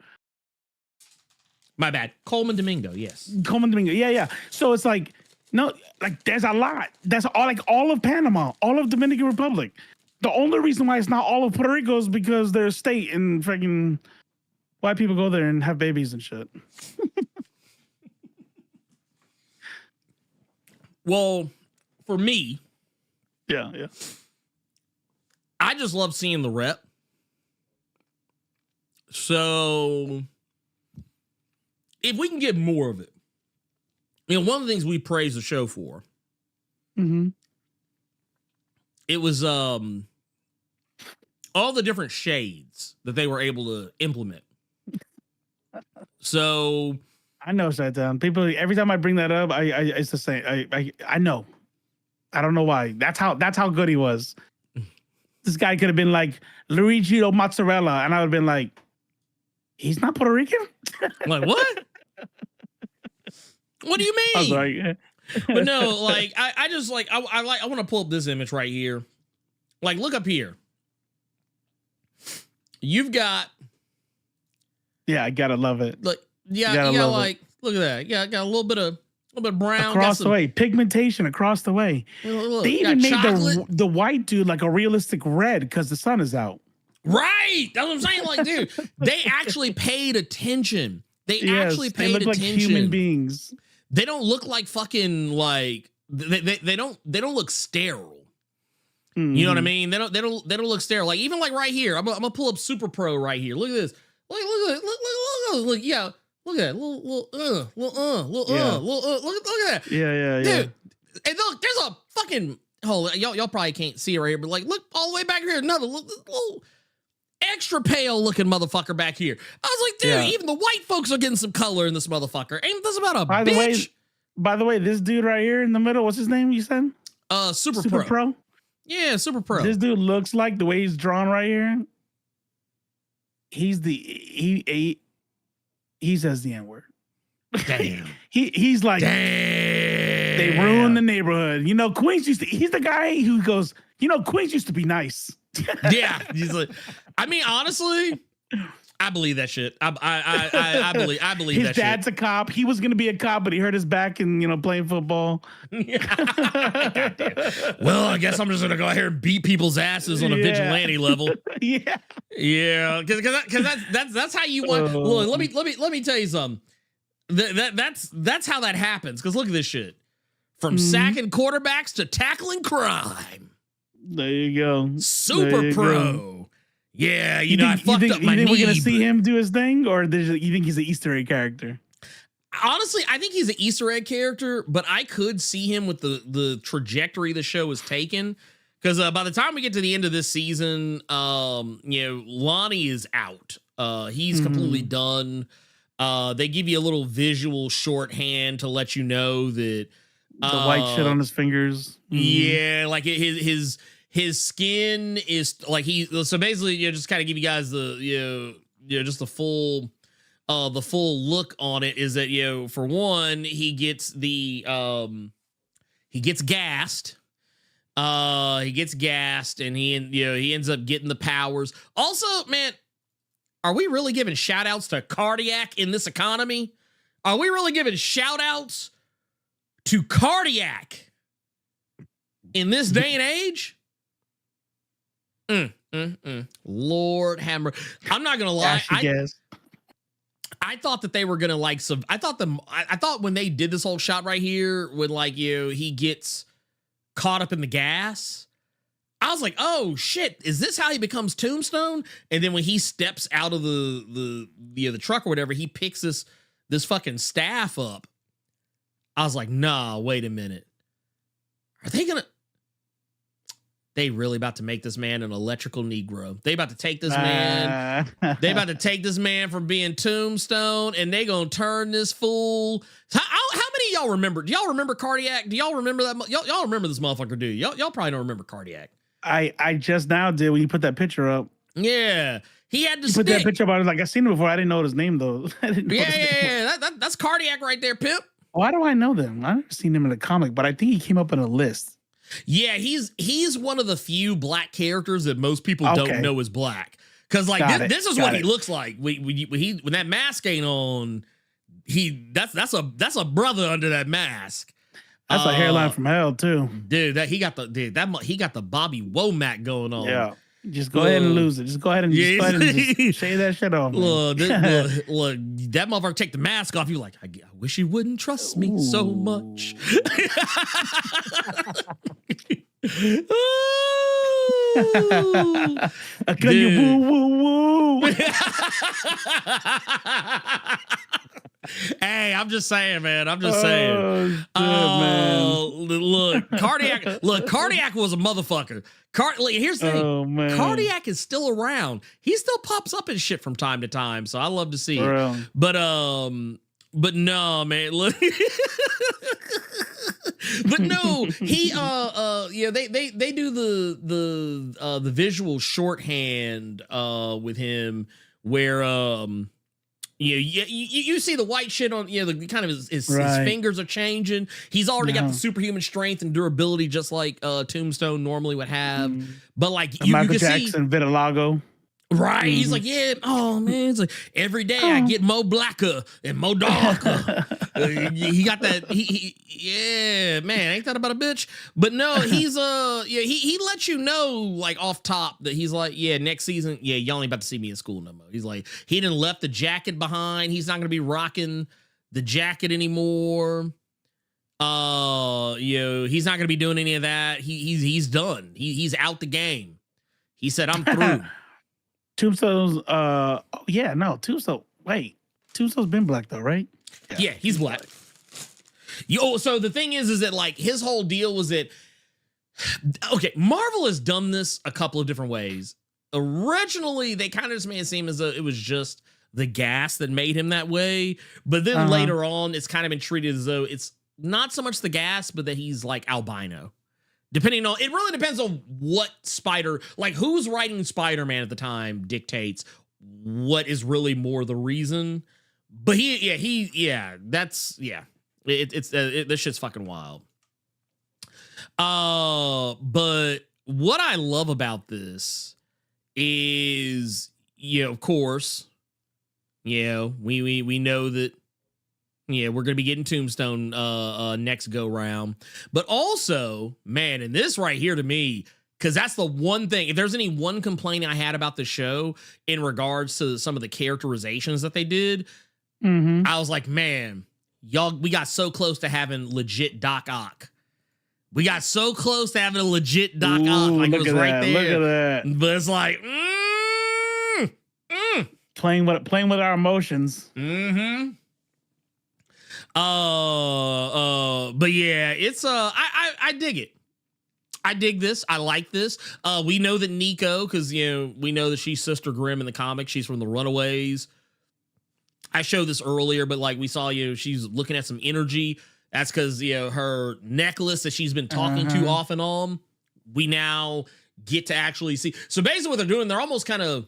My bad. Coleman Domingo, yes. Coleman Domingo, yeah. So it's like, no, like there's a lot. That's all of Panama, all of Dominican Republic. The only reason why it's not all of Puerto Rico is because they're a state and freaking white people go there and have babies and shit. Well, for me, yeah, I just love seeing the rep. So if we can get more of it, you know, one of the things we praise the show for, it was all the different shades that they were able to implement. So I know Shaitan. People, every time I bring that up, it's the same. I know. I don't know why. That's how good he was. This guy could have been like Luigi Mozzarella, and I would have been like, he's not Puerto Rican? Like, what? What do you mean? I was like, but no, like I just like I want to pull up this image right here. Like, look up here. You've got, yeah, I gotta love it. Like, yeah, you got like, look at that. Yeah, got a little bit of brown across the way, pigmentation across the way. Look, they even made the white dude like a realistic red because the sun is out. Right, that's what I'm saying. Like, dude, they actually paid attention. They actually paid attention. Like human beings. They don't look like fucking like they don't look sterile. You know what I mean? They don't look sterile. Like, even like right here, I'm gonna pull up Super Pro right here. Look at this. Look yeah. Look at that. Look at that. Yeah. Dude, and look, there's a fucking y'all probably can't see it right here, but like, look all the way back here. Another little extra pale looking motherfucker back here. I was like, dude, even the white folks are getting some color in this motherfucker. Ain't this about a bitch? By the way, this dude right here in the middle, what's his name you said? Super Pro. Yeah, Super Pro. This dude looks like the way he's drawn right here. He says the N-word. Damn. he's like, damn. They ruined the neighborhood. You know, he's the guy who goes, you know, Queens used to be nice. Yeah. He's like, I mean, honestly, I believe that shit. I believe his that dad's shit. a cop. He was gonna be a cop, but he hurt his back and playing football. Goddamn. Well, I guess I'm just gonna go ahead and beat people's asses on a vigilante level. Yeah, because that's how you want. Look, let me tell you something. That's how that happens. Because look at this shit. From sacking quarterbacks to tackling crime. There you go. Super pro. Go. Yeah, I fucked up my knee. You think we're gonna see him do his thing, or you think he's an Easter egg character? Honestly, I think he's an Easter egg character, but I could see him with the trajectory the show has taken. Because by the time we get to the end of this season, Lonnie is out. He's completely done. They give you a little visual shorthand to let you know that the white shit on his fingers. Yeah, like his skin is like so basically just kind of give you guys the just the full look on it is that for one he gets gassed. He gets gassed and he ends up getting the powers. Also, man, are we really giving shout outs to Cardiac in this economy? Are we really giving shout outs to Cardiac in this day and age? Lord hammer. I'm not gonna lie. I thought that they were gonna I thought when they did this whole shot right here, when he gets caught up in the gas, I was like, oh shit, is this how he becomes Tombstone? And then when he steps out of the truck or whatever, he picks this fucking staff up. I was like, nah, wait a minute. Are they really about to make this man an electrical Negro? They about to take this man. They about to take this man from being Tombstone, and they gonna turn this fool. How many of y'all remember? Do y'all remember Cardiac? Do y'all remember that? Y'all remember this motherfucker? Do y'all probably don't remember Cardiac? I just now did when you put that picture up. Yeah, he had to put that picture up. I was like, I seen him before. I didn't know his name though. Yeah. That's Cardiac right there, pimp. Why do I know them? I've never seen him in a comic, but I think he came up in a list. Yeah, he's one of the few black characters that most people don't know is black. Because this is what he looks like when that mask ain't on. That's a brother under that mask. That's a hairline from hell too, dude. He got the Bobby Womack going on. Yeah, just go ahead and lose it. Just go ahead and just shave that shit off. Look, that motherfucker take the mask off. You like, I wish he wouldn't trust me so much. I got you woo woo woo. Hey, I'm just saying, man. I'm just saying. Man. Cardiac was a motherfucker. Here's the thing. Cardiac is still around. He still pops up in shit from time to time, so I love to see it. But no, man. Look. But no, he they do the visual shorthand with him where you see the white shit on the kind of his fingers are changing. He's already got the superhuman strength and durability just like Tombstone normally would have. But like you Michael can Jackson, Vitiligo. Right. He's like, yeah, oh man, it's like every day I get more blacker and more darker. He got that. Yeah, man, ain't that about a bitch? But no, he's he lets you know like off top that he's like, yeah, next season, yeah, y'all ain't about to see me in school no more. He's like, he didn't left the jacket behind. He's not gonna be rocking the jacket anymore. He's not gonna be doing any of that. He's done. He's out the game. He said, I'm through. Tombstone's Tombstone's been black though, right? Yeah, he's black. So the thing is that like his whole deal was that Marvel has done this a couple of different ways. Originally, they kind of just made it seem as though it was just the gas that made him that way. But then later on, it's kind of been treated as though it's not so much the gas, but that he's like albino. It really depends on what who's writing Spider-Man at the time dictates what is really more the reason. But this shit's fucking wild. But what I love about this is, of course, Yeah, we know that. Yeah, we're gonna be getting Tombstone next go round, but also, man, and this right here to me, because that's the one thing. If there's any one complaint I had about the show in regards to some of the characterizations that they did, I was like, man, y'all, we got so close to having legit Doc Ock. We got so close to having a legit Doc Ock. Like it was right there. Look at that. But it's like, playing with our emotions. But yeah, it's I dig it. I dig this. I like this. We know that Nico, because we know that she's Sister Grimm in the comic. She's from the Runaways. I showed this earlier, but like we saw, she's looking at some energy. That's because her necklace that she's been talking to off and on. We now get to actually see. So basically, what they're doing, they're almost kind of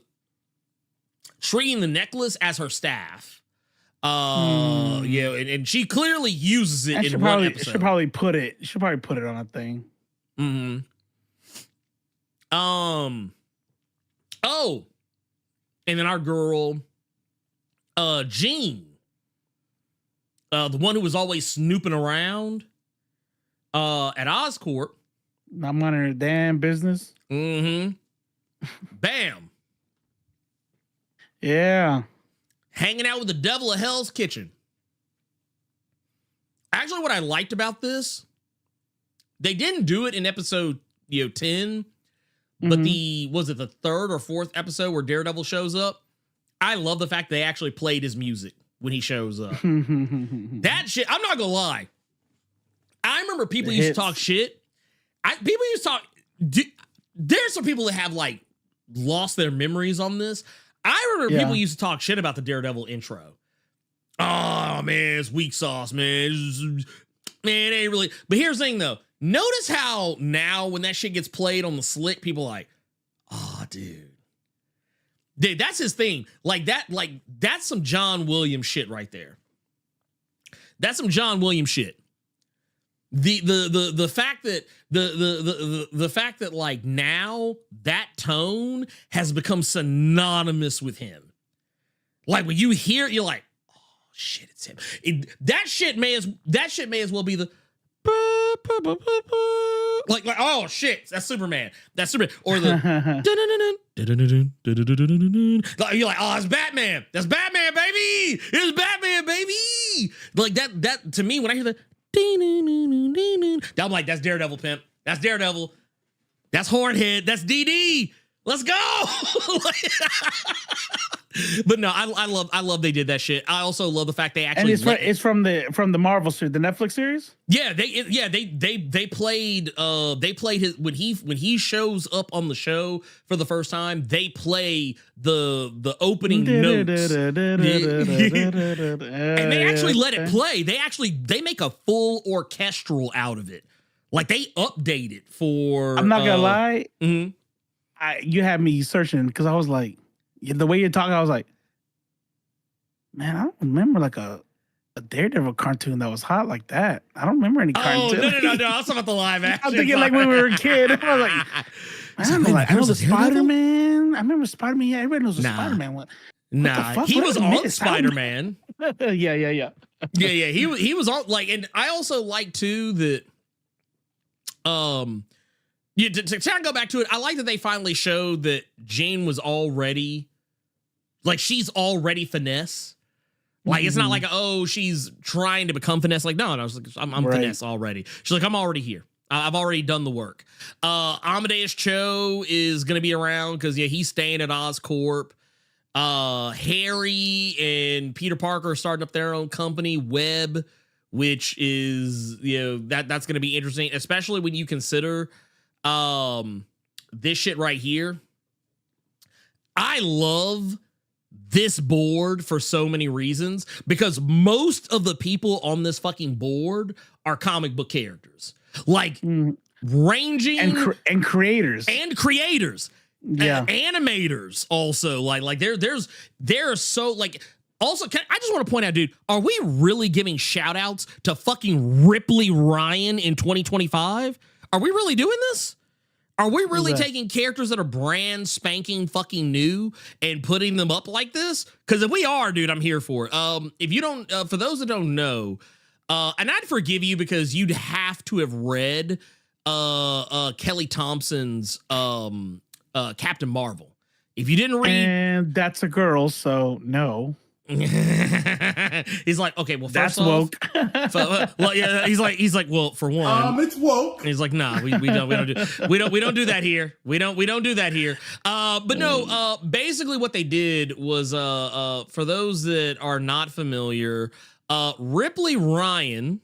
treating the necklace as her staff. And she clearly uses it in one episode. She'll probably put it on a thing. Oh, and then our girl, Jean, the one who was always snooping around, at Oscorp. Not minding her damn business. Bam. Yeah. Hanging out with the devil of Hell's Kitchen. Actually, what I liked about this, they didn't do it in episode 10, but was it the third or fourth episode where Daredevil shows up? I love the fact they actually played his music when he shows up. That shit, I'm not gonna lie. I remember people used to talk shit. People used to talk. There's some people that have like lost their memories on this. I remember people used to talk shit about the Daredevil intro. Oh man, it's weak sauce, man. Man, it ain't really. But here's the thing though. Notice how now when that shit gets played on the slick, people are like, oh, dude, that's his thing. That's some John Williams shit right there. That's some John Williams shit. The fact that the fact that like now that tone has become synonymous with him. Like when you hear it, you're like, oh shit, it's him. That shit may as well be the like oh shit, that's Superman. That's Superman. Or the you're like, oh, it's Batman. That's Batman, baby. It's Batman, baby. Like that to me when I hear the I'm like, that's Daredevil, pimp. That's Daredevil. That's Hornhead. That's DD. Let's go. But no, I love they did that shit. I also love the fact they actually. And it's from the Marvel series, the Netflix series. Yeah, they played his when he shows up on the show for the first time. They play the opening notes, and they actually let it play. They make a full orchestral out of it. Like they update it for. I'm not gonna lie. You had me searching because I was like, the way you're talking, I was like, man, I don't remember like a Daredevil cartoon that was hot like that. I don't remember any cartoon. No. I was talking about the live action. I'm thinking like when we were a kid. I was like, I know the Spider-Man. I remember Spider-Man. Yeah, everybody knows the Spider-Man one. Nah, he was on Spider-Man. Yeah. He was on like, and I also like too that, to kind of go back to it, I like that they finally showed that Jane was already, like, she's already finesse. Like, it's not like, oh, she's trying to become finesse. Like, no, I'm right. Finesse already. She's like, I'm already here. I've already done the work. Amadeus Cho is going to be around because, he's staying at Oscorp. Harry and Peter Parker are starting up their own company, Web, which is, that's going to be interesting, especially when you consider this shit right here. I love this board for so many reasons because most of the people on this fucking board are comic book characters, like ranging and creators animators also like there's so like. Also, I just want to point out, dude, are we really giving shout outs to fucking Ripley Ryan in 2025? Are we really doing this? Are we really taking characters that are brand spanking fucking new and putting them up like this? Because if we are, dude, I'm here for it. If you don't, for those that don't know, and I'd forgive you because you'd have to have read Kelly Thompson's Captain Marvel. If you didn't read, and that's a girl, so no. He's like, okay, well, first that's off, woke. well, yeah, he's like, well, for one, it's woke. He's like, nah, we don't do that here. We don't do that here. But no, basically what they did was, for those that are not familiar, Ripley Ryan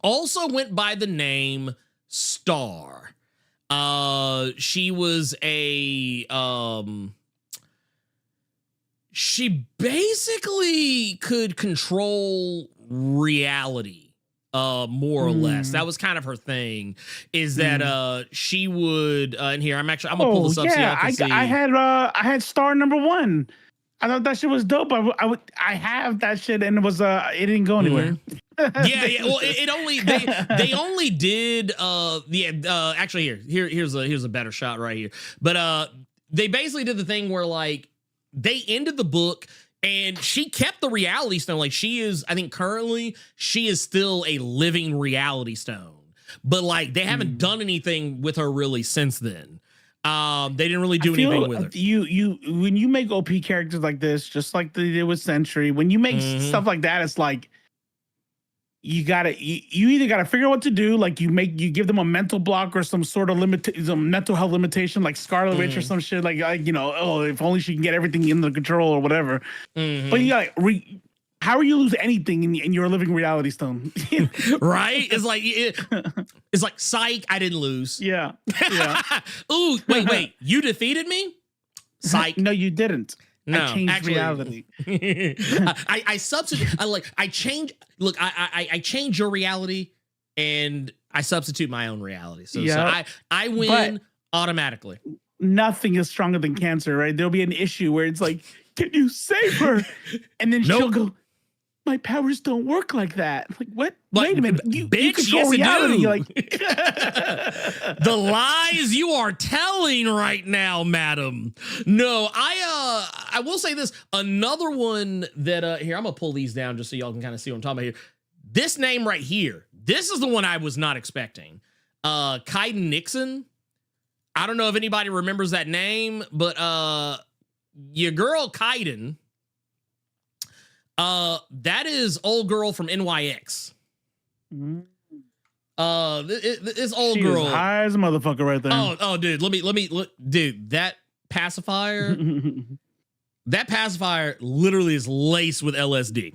also went by the name Star. She was she basically could control reality, more or less. That was kind of her thing, is that she would, and here, I'm gonna pull this up so y'all can see. I had Star #1. I thought that shit was dope. I have that shit, and it didn't go anywhere. Yeah. Well, they only did actually here's a better shot right here. But they basically did the thing where like they ended the book and she kept the reality stone. Like I think currently she is still a living reality stone. But like they haven't done anything with her really since then. They didn't really do anything with her. You when you make OP characters like this, just like they did with Sentry, when you make stuff like that, it's like you either gotta figure out what to do, like you give them a mental block or some sort of some mental health limitation, like Scarlet Witch or some shit, like if only she can get everything under control or whatever. But you got how are you lose anything in your living reality stone? Right? It's like psych, I didn't lose. Yeah. Ooh, wait, you defeated me? Psych. No, you didn't. No, I changed actually, reality. I substitute. I change your reality, and I substitute my own reality. So I win automatically. Nothing is stronger than cancer, right? There'll be an issue where it's like, can you save her? And then she'll go, my powers don't work like that. Like, what? Wait a minute. You control reality. Like the lies you are telling right now, madam. No, I will say this. Another one that here, I'm gonna pull these down just so y'all can kind of see what I'm talking about here. This name right here. This is the one I was not expecting. Kaiden Nixon. I don't know if anybody remembers that name, but your girl Kaiden. That is old girl from NYX. This old girl is high as a motherfucker right there. Oh, dude, let me dude, that pacifier, literally is laced with LSD.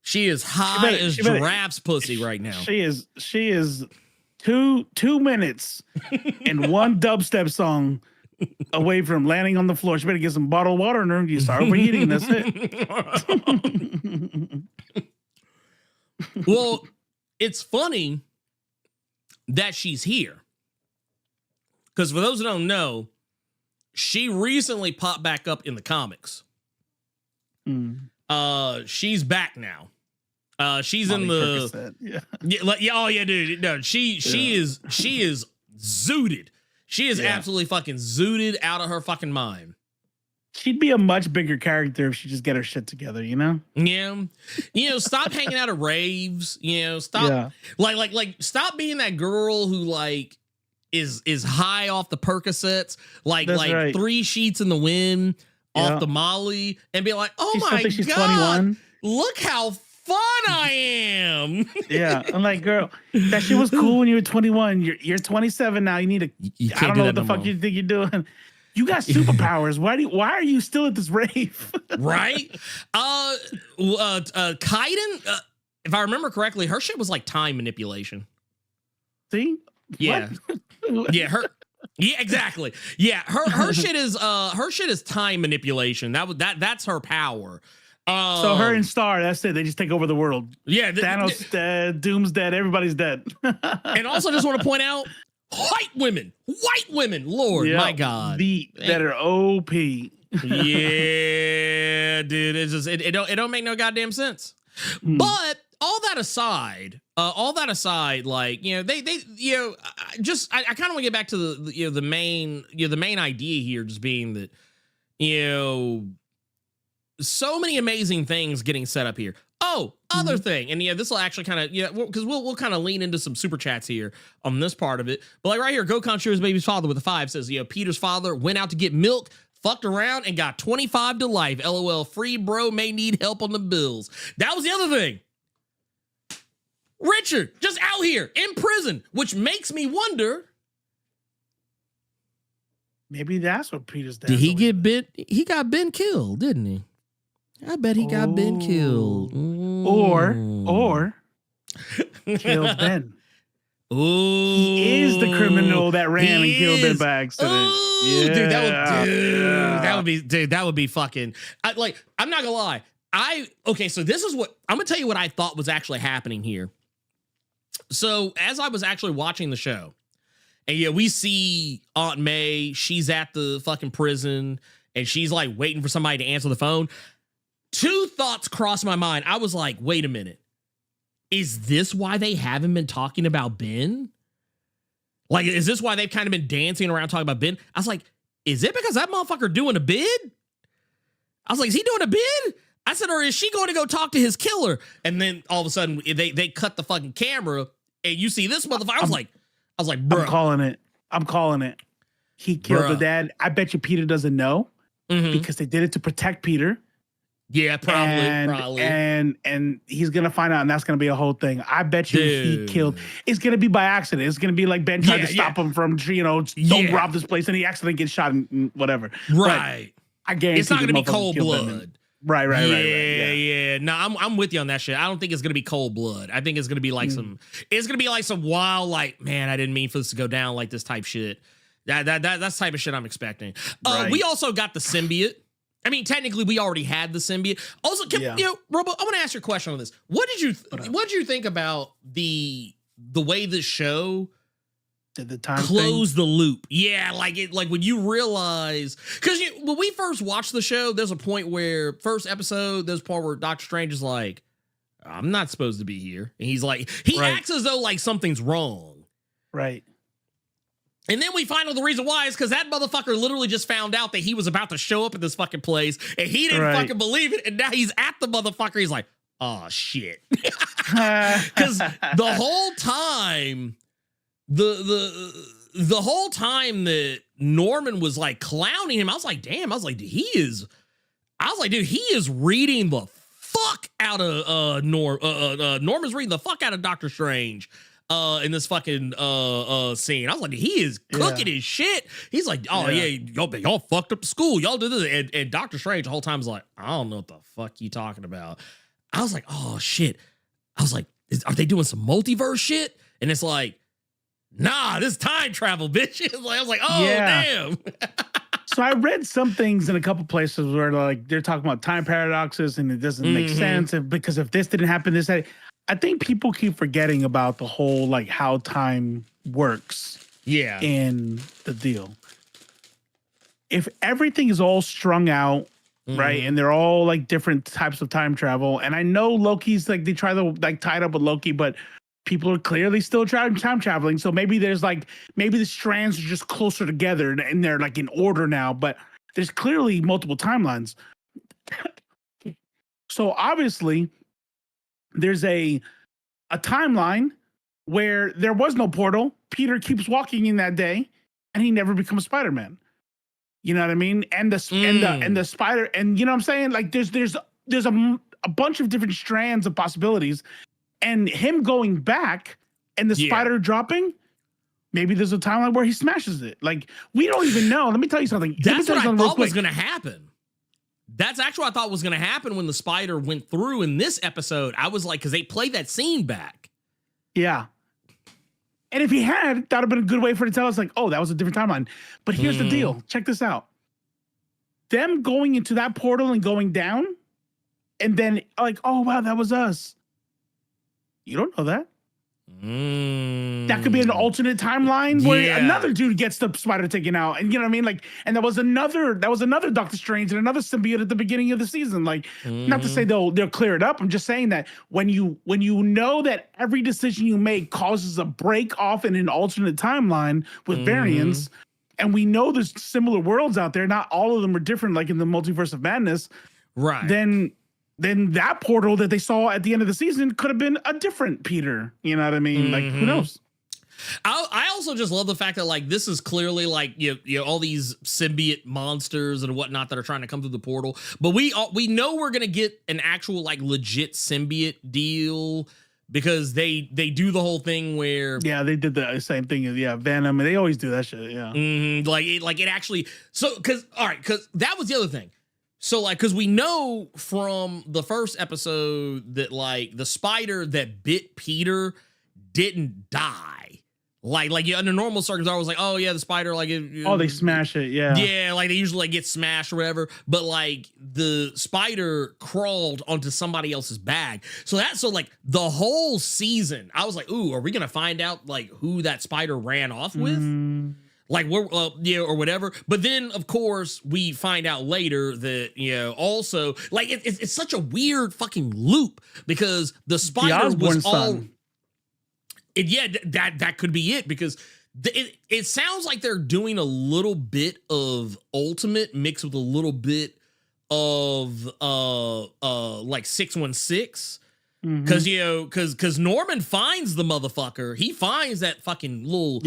She is high as giraffe's pussy right now. She is 2 minutes and one dubstep song away from landing on the floor. She better get some bottled water in her. You start overheating. That's it. Well, it's funny that she's here, because for those who don't know, she recently popped back up in the comics. She's back now. She's Molly in the dude. No, she is zooted. She is absolutely fucking zooted out of her fucking mind. She'd be a much bigger character if she just get her shit together, you know? Yeah. Stop hanging out at raves, stop stop being that girl who like is high off the Percocets, like 3 sheets in the wind off the Molly, and be like, oh my God, 21. Look how fun I am. Yeah. I'm like, girl, that shit was cool when you were 21. You're 27 now. You need to, I don't know what the fuck you think you're doing. You got superpowers. Why are you still at this rave? Right? Kaiden, if I remember correctly, her shit was like time manipulation. See? Yeah. Yeah, exactly. Yeah, her shit is time manipulation. That's her power. So her and Star, that's it. They just take over the world. Yeah. Thanos dead, Doom's dead, everybo's dead. And also just want to point out, white women, Lord, my God. That are OP. Yeah, dude. It's just it don't make no goddamn sense. But all that aside, All that aside, like, you know, they you know, I kind of want to get back to the main idea here, just being that, you know, so many amazing things getting set up here. Oh, other thing, and yeah, this will actually kind of, yeah, because we'll kind of lean into some super chats here on this part of it. But like right here, Gokon Shear's baby's father with a 5 says, you know, Peter's father went out to get milk, fucked around, and got 25 to life. LOL, free bro may need help on the bills. That was the other thing. Richard just out here in prison, which makes me wonder. Maybe that's what Peter's dad. Did he get bit? He got Ben killed, didn't he? I bet he got Ben killed. Or killed Ben. Ooh. He is the criminal that ran and killed Ben by accident. Ooh, Yeah. That would be fucking, I'm not gonna lie. Okay, so this is what, I'm gonna tell you what I thought was actually happening here. So as I was actually watching the show, and yeah, we see Aunt May, she's at the fucking prison, and she's like waiting for somebody to answer the phone. 2 thoughts crossed my mind. I was like, wait a minute. Is this why they haven't been talking about Ben? Like, is this why they've kind of been dancing around talking about Ben? I was like, is it because that motherfucker doing a bid? I was like, is he doing a bid? I said, or is she going to go talk to his killer? And then all of a sudden they cut the fucking camera and you see this motherfucker. I was like, bro. I'm calling it. He killed the dad. I bet you Peter doesn't know because they did it to protect Peter. Yeah, probably. And he's gonna find out, and that's gonna be a whole thing. I bet you he killed. It's gonna be by accident. It's gonna be like Ben tried to stop him from, you know, don't rob this place, and he accidentally gets shot and whatever. Right. But I guarantee it's not gonna be cold blood. Right. Yeah. No, I'm with you on that shit. I don't think it's gonna be cold blood. I think it's gonna be like some wild, like, man, I didn't mean for this to go down like this type shit. That's the type of shit I'm expecting. We also got the symbiote. I mean, technically, we already had the symbiote. Also, you know, Robo, I want to ask you a question on this. What did you think about the way the show did the time close the loop? Yeah, like when you realize, because when we first watched the show, there's a point where first episode, there's a part where Doctor Strange is like, I'm not supposed to be here, and he's like, he acts as though like something's wrong, right? And then we find out the reason why is because that motherfucker literally just found out that he was about to show up at this fucking place and he didn't fucking believe it. And now he's at the motherfucker. He's like, oh shit. Because the whole time, the whole time that Norman was like clowning him, I was like, damn, dude, he is reading the fuck out of Norman's reading the fuck out of Doctor Strange. In this fucking scene. I was like, he is cooking his shit. He's like, oh yeah, y'all fucked up the school. Y'all did this. And Doctor Strange the whole time was like, I don't know what the fuck you talking about. I was like, oh shit. I was like, are they doing some multiverse shit? And it's like, nah, this time travel, bitch. I was like, oh damn. So I read some things in a couple places where like they're talking about time paradoxes and it doesn't make sense because if this didn't happen, this had. I think people keep forgetting about the whole like how time works. Yeah. In the deal. If everything is all strung out, right, and they're all like different types of time travel, and I know Loki's like they try to like tie it up with Loki, but people are clearly still time traveling. So maybe there's like maybe the strands are just closer together and they're like in order now, but there's clearly multiple timelines. So obviously there's a timeline where there was no portal. Peter keeps walking in that day, and he never becomes Spider-Man. You know what I mean? And the spider, and you know what I'm saying? Like there's a bunch of different strands of possibilities, and him going back and the spider dropping. Maybe there's a timeline where he smashes it. Like we don't even know. Let me tell you something. That's what I thought was going to happen. That's actually what I thought was going to happen when the spider went through in this episode. I was like, because they played that scene back. Yeah. And if he had, that would have been a good way for it to tell us, like, oh, that was a different timeline. But here's the deal. Check this out. Them going into that portal and going down, and then like, oh, wow, that was us. You don't know that. That could be an alternate timeline where another dude gets the spider taken out, and you know what I mean. Like, and that was another Doctor Strange and another symbiote at the beginning of the season. Like, not to say they'll clear it up. I'm just saying that when you know that every decision you make causes a break off in an alternate timeline with variants, and we know there's similar worlds out there. Not all of them are different, like in the Multiverse of Madness. Right. Then that portal that they saw at the end of the season could have been a different Peter. You know what I mean? Like, who knows? I also just love the fact that like this is clearly like you know all these symbiote monsters and whatnot that are trying to come through the portal, but we know we're gonna get an actual like legit symbiote deal because they do the whole thing where they did the same thing as Venom, and they always do that shit. Like it actually because that was the other thing. So, like, because we know from the first episode that, like, the spider that bit Peter didn't die. Like under normal circumstances, I was like, oh, yeah, the spider, like... they smash it, yeah. Yeah, like, they usually, like, get smashed or whatever. But, like, the spider crawled onto somebody else's bag. So, like, the whole season, I was like, ooh, are we going to find out, like, who that spider ran off with? Like, we're, or whatever. But then, of course, we find out later that, also, like, it's such a weird fucking loop because the spider was all... that could be it because it sounds like they're doing a little bit of Ultimate mixed with a little bit of, like, 616. Because Norman finds the motherfucker. He finds that fucking little...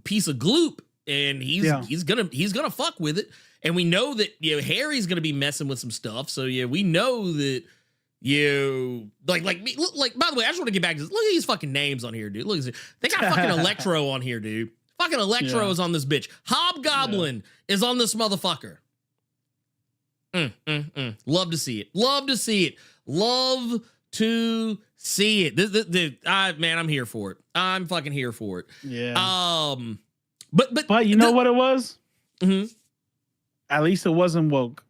piece of gloop, and he's gonna fuck with it, and we know that Harry's gonna be messing with some stuff. So we know that like by the way, I just want to get back to this. Look at these fucking names on here, dude. Look at this. They got fucking Electro on here, dude. Fucking Electro is on this bitch. Hobgoblin is on this motherfucker. Love to see it. Love to see it. Love to see it. Man, I'm here for it. I'm fucking here for it. Yeah. But you know what it was? At least it wasn't woke.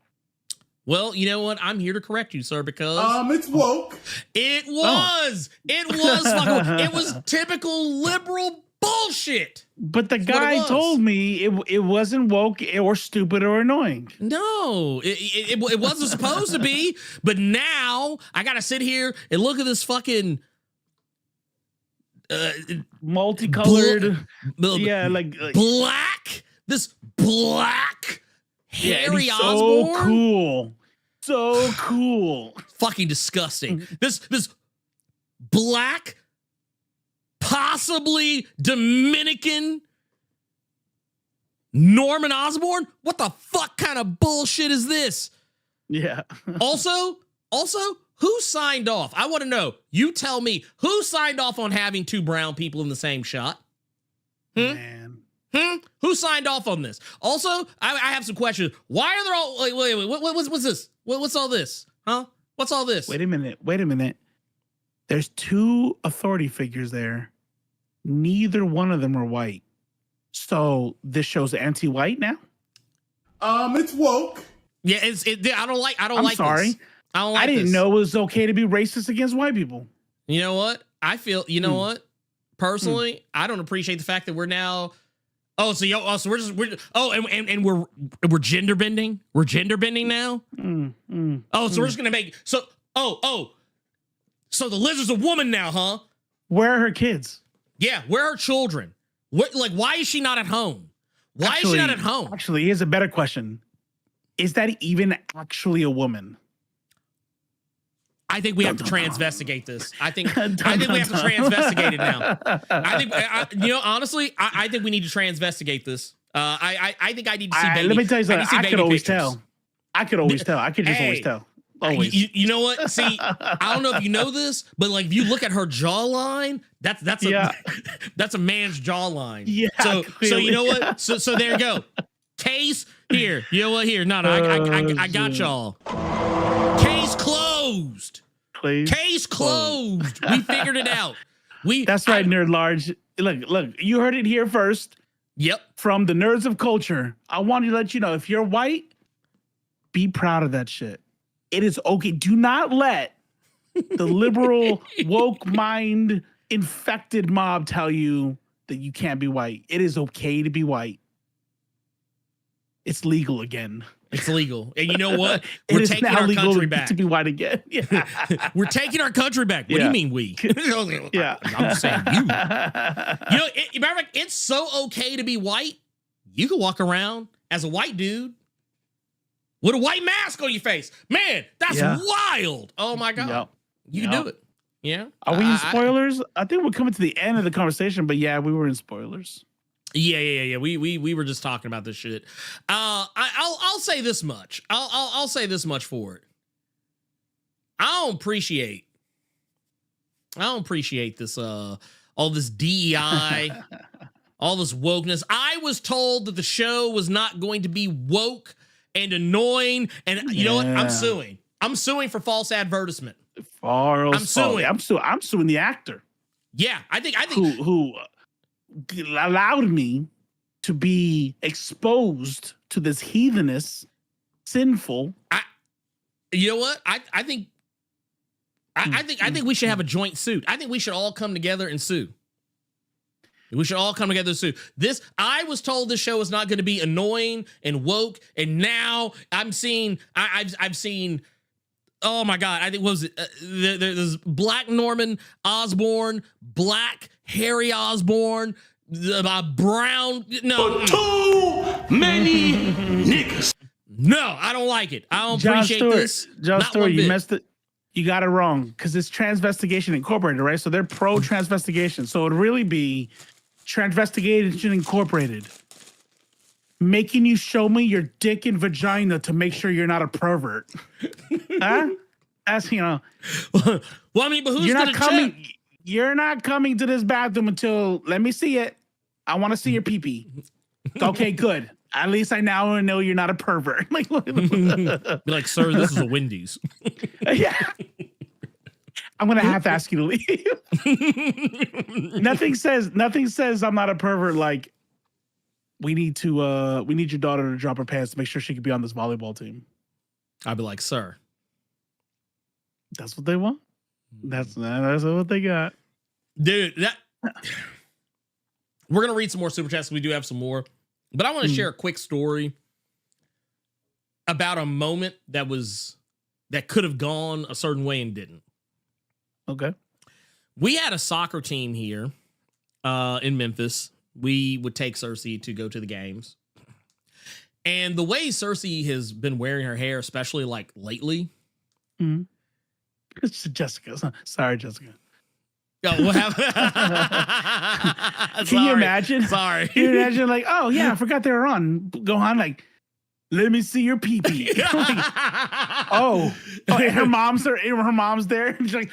Well, you know what? I'm here to correct you, sir, because it's woke. It was. It was fucking. It was typical liberal bullshit. But the guy told me it wasn't woke or stupid or annoying. No, it wasn't supposed to be. But now I gotta sit here and look at this fucking multicolored, like black. This black Harry Osborn. So cool. Fucking disgusting. This black, possibly Dominican Norman Osborn? What the fuck kind of bullshit is this? Yeah. Also, who signed off? I want to know. You tell me, who signed off on having two brown people in the same shot? Man. Who signed off on this? Also, I have some questions. Why are there all... Wait, what's this? What's all this? Huh? What's all this? Wait a minute. There's two authority figures there. Neither one of them are white. So this show's anti-white now? It's woke. Yeah, I don't like I'm sorry. This. I don't like I didn't this. know it was okay to be racist against white people. You know what? I feel, what? Personally, I don't appreciate the fact that we're now... and we're gender bending? We're gender bending now? So we're just gonna make... So the lizard's a woman now, huh? Where are her kids? Yeah, where are her children? Why is she not at home? Why is she not at home? Actually, here's a better question. Is that even actually a woman? I think we have to transvestigate this. I think we have to transvestigate it now. Honestly, I think we need to transvestigate this. I think I need to see baby. Let me tell you something. I could always pictures. tell. I could always tell. I could just always tell. Always. You know what? See, I don't know if you know this, but like if you look at her jawline, that's a man's jawline. Yeah. So you know what? So there you go. Case here. You know what? Here. No, I got y'all. Case closed. Please. Case closed. We figured it out. That's right, Nerd Large. Look, you heard it here first. Yep. From the nerds of culture. I wanted to let you know, if you're white, be proud of that shit. It is okay. Do not let the liberal woke mind infected mob tell you that you can't be white. It is okay to be white. It's legal again. It's legal. And you know what? It We're is taking now our legal country back. to be white again. Yeah. We're taking our country back. What do you mean we? Yeah. I'm just saying you. You know, matter of fact, it's so okay to be white. You can walk around as a white dude with a white mask on your face. Man, that's wild. Oh my God. Yep. You can do it. Yeah. Are we in spoilers? I think we're coming to the end of the conversation, but yeah, we were in spoilers. Yeah. We were just talking about this shit. I'll say this much. I'll say this much for it. I don't appreciate this all this DEI, all this wokeness. I was told that the show was not going to be woke and annoying, and you know what? I'm suing. I'm suing for false advertisement. I'm suing the actor. Yeah, I think who allowed me to be exposed to this heathenous, sinful. You know what? I think we should have a joint suit. I think we should all come together and sue. We should all come together and sue. I was told this show is not going to be annoying and woke, and now I've seen. Oh my God! I think there's Black Norman Osborn, Black Harry Osborn, Brown. No, too many niggas. No, I don't like it. I don't appreciate this. John Stewart, you messed it. You got it wrong because it's Transvestigation Incorporated, right? So they're pro transvestigation. So it'd really be Transvestigation Incorporated, making you show me your dick and vagina to make sure you're not a pervert. Huh? That's, you know. Well, I mean, but who's you're not coming? Check? You're not coming to this bathroom until let me see it. I want to see your pee-pee. Okay, good. At least I now know you're not a pervert. Like, be like, sir, this is a Wendy's. Yeah. I'm gonna have to ask you to leave. Nothing says I'm not a pervert. Like, we need your daughter to drop her pants to make sure she can be on this volleyball team. I'd be like, sir, that's what they want. That's what they got, dude. We're gonna read some more super chats. We do have some more, but I want to share a quick story about a moment that could have gone a certain way and didn't. Okay. We had a soccer team here in Memphis. We would take Cersei to go to the games. And the way Cersei has been wearing her hair, especially like lately. It's Jessica. Sorry, Jessica. Oh, what happened? Can you imagine? Sorry. Can you imagine like, oh yeah, I forgot they were on. Go on, like, let me see your pee-pee. Like, oh, and her mom's there. Her mom's there. And she's like,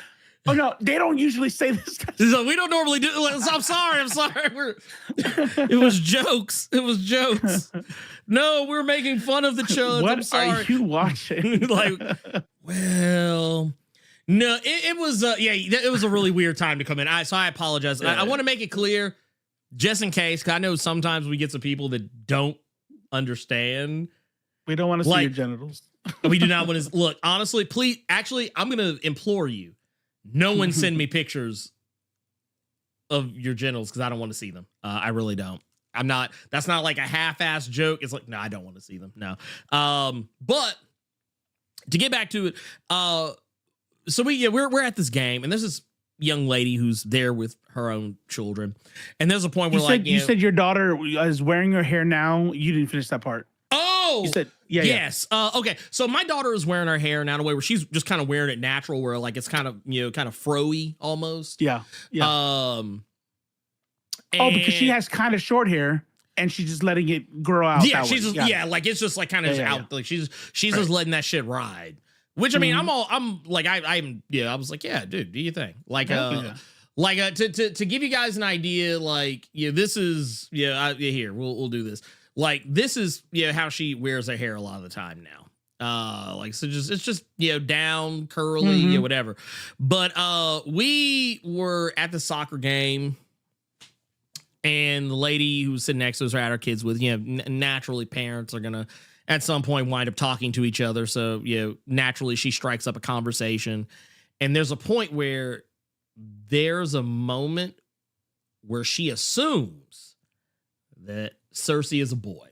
oh no, they don't usually say this. So we don't normally do. I'm sorry. It was jokes. No, we're making fun of the chuds. What I'm sorry. are you watching? Like, well, no, it was. It was a really weird time to come in. So I apologize. I want to make it clear, just in case, because I know sometimes we get some people that don't understand. We don't want to see your genitals. We do not want to look. Honestly, please. Actually, I'm going to implore you. No one send me pictures of your genitals because I don't want to see them. I really don't. That's not like a half-ass joke. It's like, no, I don't want to see them. No. But to get back to it, so we're at this game, and there's this young lady who's there with her own children, and there's a point where you said your daughter is wearing her hair now. You didn't finish that part. Oh, you said yes. Okay, so my daughter is wearing her hair now in a way where she's just kind of wearing it natural, where like it's kind of fro-y almost. Yeah. Because she has kind of short hair and she's just letting it grow out. Yeah, she's just like it's just like kind of out. Like she's just letting that shit ride. Which I mean, I was like, yeah, dude, do you think? Like, to give you guys an idea, like, this is here we'll do this. Like, this is how she wears her hair a lot of the time now. Like, so it's just down, curly, whatever. But we were at the soccer game, and the lady who was sitting next to us, had our kids with, naturally parents are gonna at some point wind up talking to each other. So naturally she strikes up a conversation, and there's a point where there's a moment where she assumes that Cersei is a boy.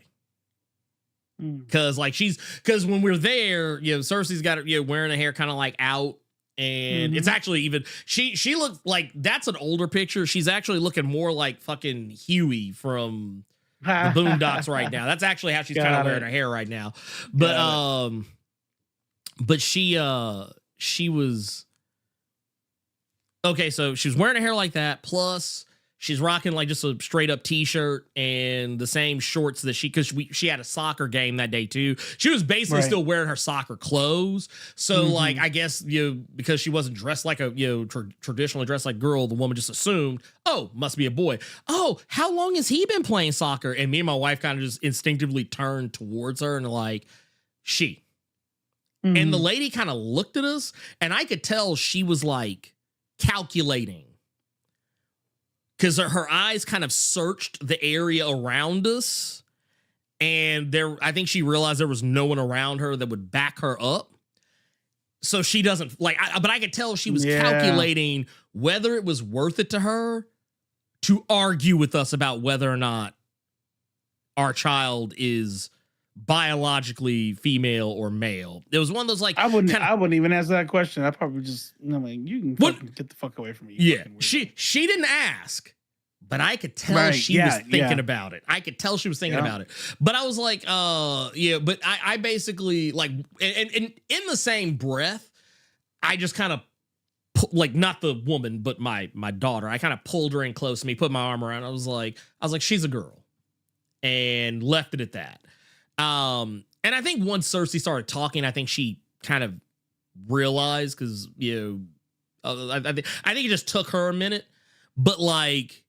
Because when we're there, Cersei's got her, wearing her hair kind of like out, and it's actually even she looks like that's an older picture. She's actually looking more like fucking Huey from the Boondocks right now. That's actually how she's kind of wearing her hair right now. But she was okay. So she was wearing her hair like that. Plus, she's rocking like just a straight up t-shirt and the same shorts that she had a soccer game that day too. She was basically still wearing her soccer clothes. So like, I guess, because she wasn't dressed like a, traditionally dressed like girl, the woman just assumed, oh, must be a boy. Oh, how long has he been playing soccer? And me and my wife kind of just instinctively turned towards her and like, she. And the lady kind of looked at us and I could tell she was like calculating. Because her eyes kind of searched the area around us. And I think she realized there was no one around her that would back her up. So she doesn't but I could tell she was calculating whether it was worth it to her to argue with us about whether or not our child is biologically female or male. It was one of those like I wouldn't even answer that question. I probably just you can fucking get the fuck away from me. Yeah, she didn't ask, but I could tell she was thinking about it. I could tell she was thinking about it. But I was like, but I basically like, and in the same breath, I just kind of like not the woman, but my daughter. I kind of pulled her in close to me, put my arm around. I was like, she's a girl, and left it at that. And I think once Cersei started talking, I think she kind of realized because I think it just took her a minute, but like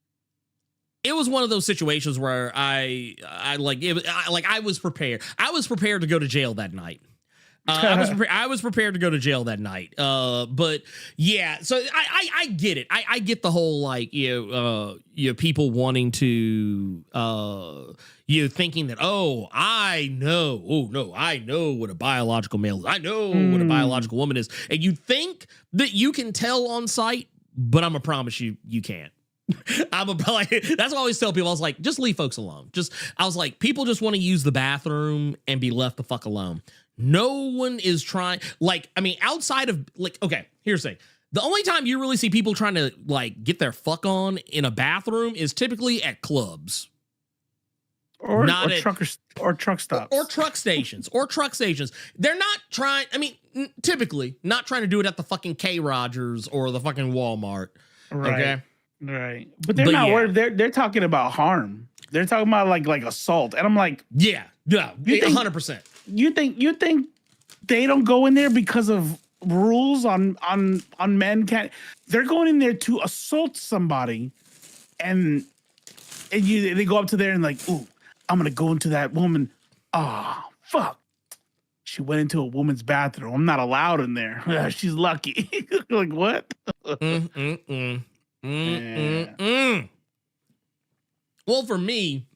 it was one of those situations where I was prepared. I was prepared to go to jail that night. I was prepared to go to jail that night. But yeah, so I get it. I get the whole like people wanting to thinking that I know what a biological male is. I know what a biological woman is, and you think that you can tell on sight, but I'm gonna promise you can't. That's what I always tell people. I was like, just leave folks alone. I was like, people just want to use the bathroom and be left the fuck alone. No one is trying, outside of, okay, here's the thing. The only time you really see people trying to, get their fuck on in a bathroom is typically at clubs. Or truck stops. Or truck stations. They're not trying, typically, not trying to do it at the fucking K. Rogers or the fucking Walmart. Right. Okay? Right. But they're not worried. They're talking about harm. They're talking about, like assault. And I'm like... Yeah, 100%. You think they don't go in there because of rules on men can't? They're going in there to assault somebody, and they go up to there and like, ooh, I'm gonna go into that woman. Ah, fuck. She went into a woman's bathroom. I'm not allowed in there. She's lucky. Like what? Well, for me,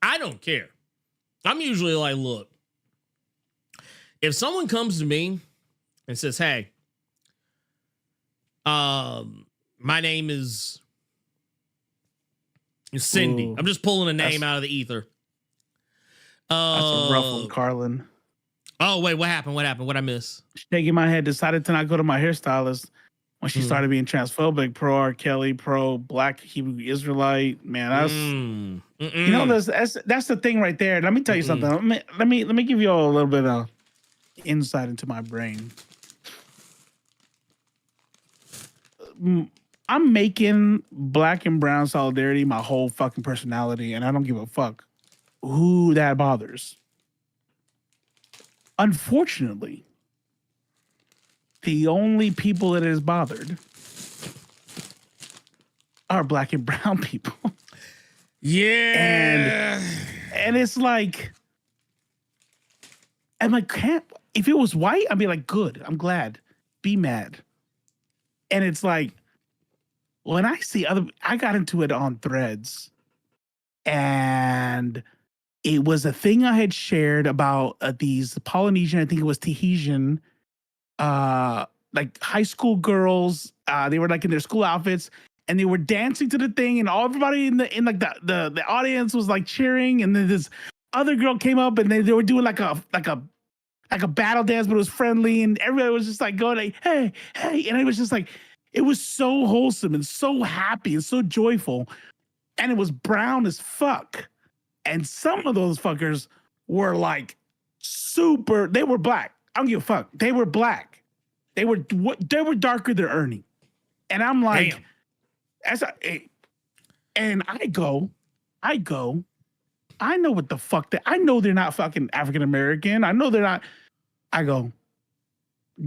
I don't care. I'm usually like, look, if someone comes to me and says, hey, my name is Cindy. Ooh, I'm just pulling a name out of the ether. That's a rough one, Carlin. Oh, wait, what happened? What'd I miss? Shaking my head, decided to not go to my hairstylist when she started being transphobic, pro R. Kelly, pro Black Hebrew Israelite. Man, that's the thing right there. Let me tell you something. Let me give you all a little bit of insight into my brain. I'm making Black and brown solidarity my whole fucking personality, and I don't give a fuck who that bothers. Unfortunately, the only people that is bothered are Black and brown people. Yeah. And it's like, I'm like, if it was white, I'd be like, good, I'm glad. Be mad. And it's like, when I see I got into it on Threads, and it was a thing I had shared about these Polynesian, I think it was Tahitian, like high school girls They were like in their school outfits, and they were dancing to the thing, and everybody in the audience was like cheering. And then this other girl came up, and they were doing like a battle dance, but it was friendly, and everybody was just like going like, hey, hey, and it was just like, it was so wholesome and so happy and so joyful, and it was brown as fuck. And some of those fuckers were like super. They were black. I don't give a fuck. They were black. They were darker than Ernie. And I'm like, and I go, I know what the fuck I know they're not fucking African American. I know they're not. I go,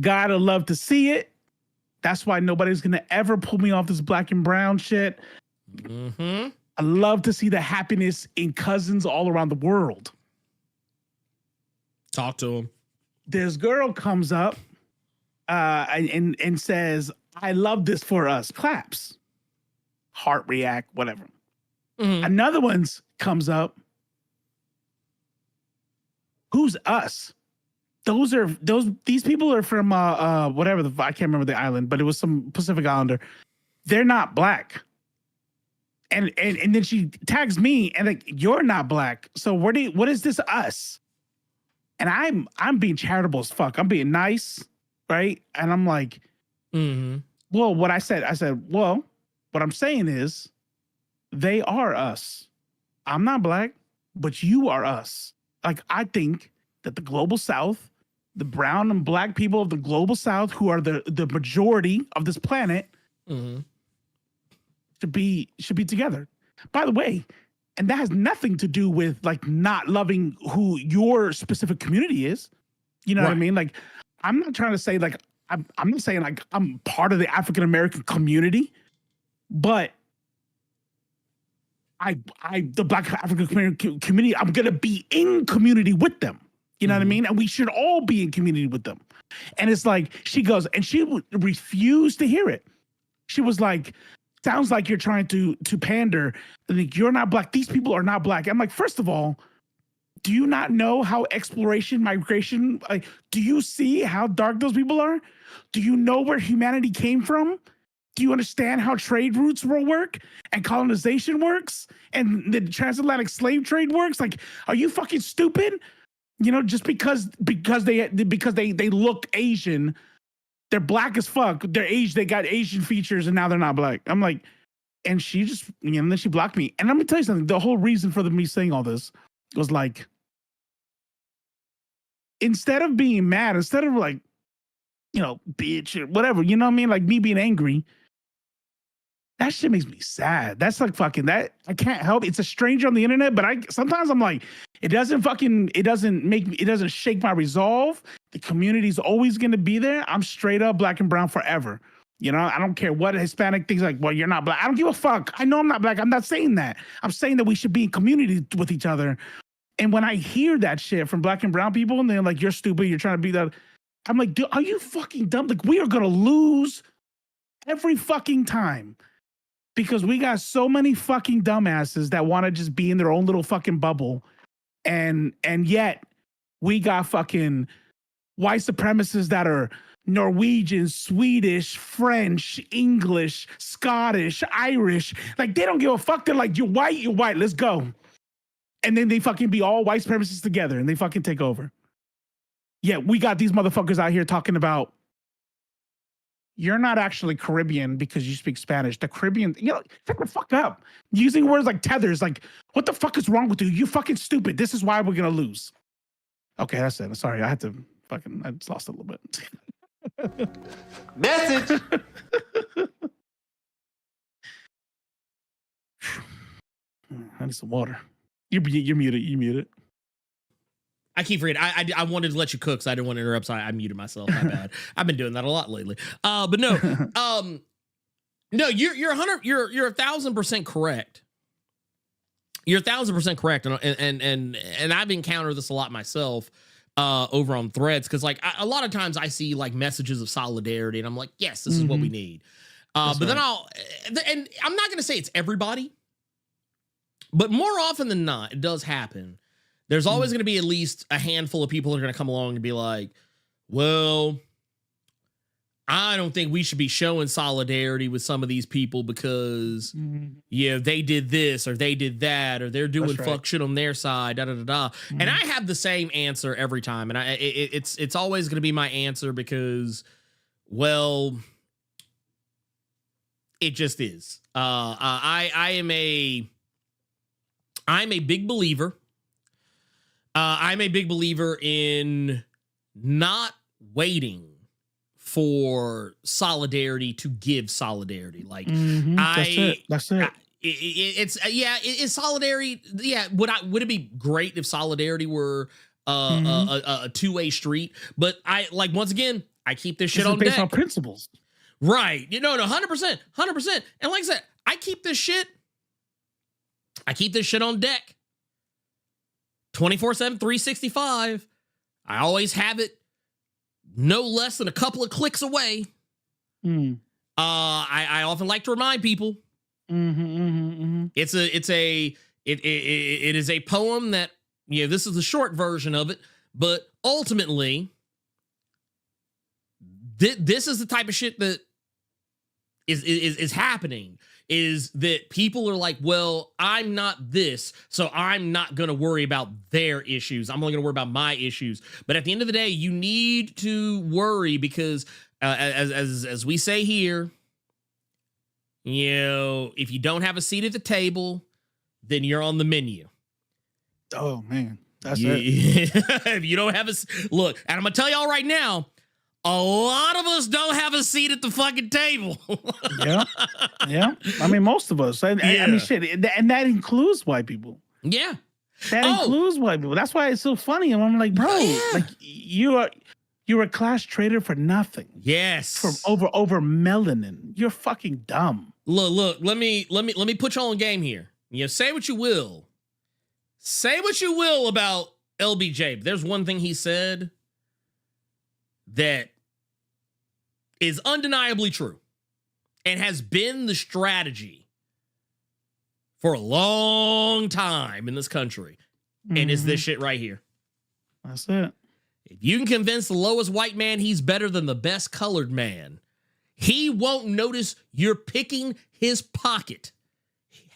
gotta love to see it. That's why nobody's gonna ever pull me off this black and brown shit. Mm-hmm. I love to see the happiness in cousins all around the world. Talk to him. This girl comes up and says, I love this for us. Claps. Heart react, whatever. Mm-hmm. Another one comes up. Who's us? These people are from whatever I can't remember the island, but it was some Pacific Islander. They're not black. And then she tags me and like, you're not black. So what is this us? And I'm being charitable as fuck. I'm being nice, right? And I'm like, well, what I said, well, what I'm saying is they are us. I'm not black, but you are us. Like, I think that the global South, the brown and black people of the global South, who are the majority of this planet, should be together. By the way, and that has nothing to do with like not loving who your specific community is. You know what I mean? Like, I'm not trying to say like I'm not saying like I'm part of the African American community, but the Black African community, I'm gonna be in community with them. You know what I mean? And we should all be in community with them. And it's like, she goes, and she refused to hear it. She was like, sounds like you're trying to pander. Like, you're not black. These people are not black. I'm like, first of all, do you not know how exploration, migration, like, do you see how dark those people are? Do you know where humanity came from? Do you understand how trade routes will work and colonization works and the transatlantic slave trade works? Like, are you fucking stupid? You know, just because they look Asian, they're black as fuck. They're Asian. They got Asian features, and now they're not black. I'm like, and she just, and then she blocked me. And let me tell you something. The whole reason for me saying all this was like, instead of being mad, instead of like, you know, bitch or whatever, you know what I mean? Like me being angry, that shit makes me sad. That's like fucking that. I can't help it. It's a stranger on the internet, but sometimes I'm like, it doesn't shake my resolve. The community's always going to be there. I'm straight up black and brown forever. You know, I don't care what Hispanic thinks, like, well, you're not black. I don't give a fuck. I know I'm not black. I'm not saying that. I'm saying that we should be in community with each other. And when I hear that shit from black and brown people, and they're like, you're stupid, you're trying to be that. I'm like, dude, are you fucking dumb? Like, we are going to lose every fucking time. Because we got so many fucking dumbasses that want to just be in their own little fucking bubble. And yet we got fucking white supremacists that are Norwegian, Swedish, French, English, Scottish, Irish. Like, they don't give a fuck. They're like, you're white, let's go. And then they fucking be all white supremacists together and they fucking take over. Yeah, we got these motherfuckers out here talking about, you're not actually Caribbean because you speak Spanish. The Caribbean, you know, shut the fuck up. Using words like tethers, like, what the fuck is wrong with you? You fucking stupid. This is why we're going to lose. Okay, that's it. Sorry, I just lost a little bit. Message. I need some water. You're muted. You muted. I keep forgetting. I wanted to let you cook, so I didn't want to interrupt. So I muted myself. My bad. I've been doing that a lot lately. But no, no, you're 1,000% correct. You're 1,000% correct, and I've encountered this a lot myself over on Threads, because like a lot of times I see like messages of solidarity, and I'm like, yes, this is what we need. But then and I'm not going to say it's everybody, but more often than not, it does happen. There's always going to be at least a handful of people that are going to come along and be like, well, I don't think we should be showing solidarity with some of these people because they did this or they did that or they're doing fuck shit on their side. Da da da da. And I have the same answer every time, and it's always going to be my answer because, well, it just is. I'm a big believer. I'm a big believer in not waiting for solidarity to give solidarity. Like that's it. It's solidarity. Yeah. Would it be great if solidarity were a two-way street? But once again, I keep this shit on based deck. on principles. Right. 100%. And like I said, I keep this shit on deck 24/7, 365. I always have it no less than a couple of clicks away. I often like to remind people. It is a poem that, this is the short version of it, but ultimately, this is the type of shit that is happening. Is that people are like, well, I'm not this, so I'm not going to worry about their issues. I'm only going to worry about my issues. But at the end of the day, you need to worry because, as we say here, if you don't have a seat at the table, then you're on the menu. Oh man, that's it. If you don't have look, and I'm gonna tell y'all right now, a lot of us don't have a seat at the fucking table. Yeah. I mean, most of us. I mean, shit, and that includes white people. Yeah, that includes white people. That's why it's so funny. And I'm like, bro, like you're a class traitor for nothing. Yes, for over melanin. You're fucking dumb. Look. Let me put y'all on game here. Say what you will. Say what you will about LBJ. But there's one thing he said that is undeniably true and has been the strategy for a long time in this country. And it's this shit right here. That's it. If you can convince the lowest white man he's better than the best colored man, he won't notice you're picking his pocket.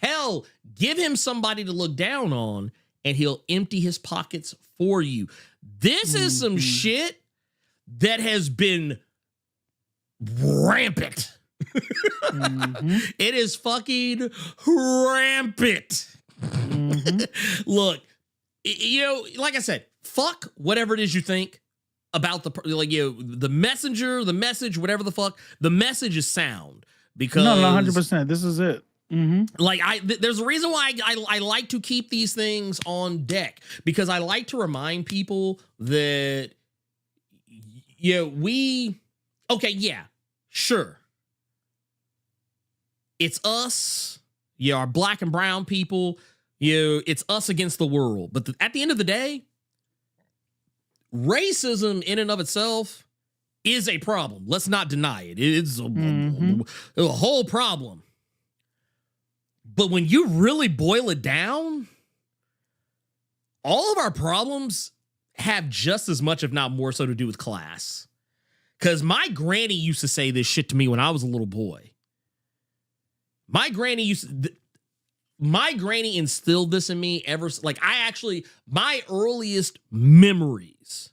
Hell, give him somebody to look down on and he'll empty his pockets for you. This is some shit that has been rampant. It is fucking rampant. Look, like I said, fuck whatever it is you think about the messenger, the message, whatever the fuck. The message is sound because 100%. This is it. There's a reason why I like to keep these things on deck because I like to remind people that sure. It's us, our black and brown people, it's us against the world. But at the end of the day, racism in and of itself is a problem. Let's not deny it. It's a whole problem. But when you really boil it down, all of our problems have just as much, if not more so, to do with class. Because my granny used to say this shit to me when I was a little boy. My granny instilled this in me my earliest memories.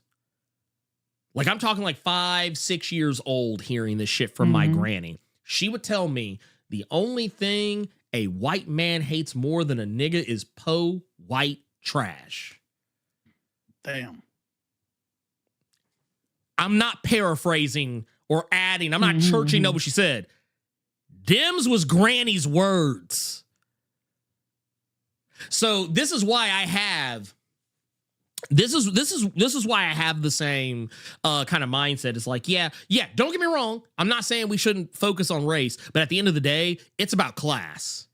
Like I'm talking like 5-6 years old hearing this shit from my granny. She would tell me the only thing a white man hates more than a nigga is po white trash. Damn. I'm not paraphrasing or adding. I'm not churching up what she said. Dems was granny's words. So this is why I have this is why I have the same kind of mindset. It's like, yeah, don't get me wrong. I'm not saying we shouldn't focus on race, but at the end of the day, it's about class.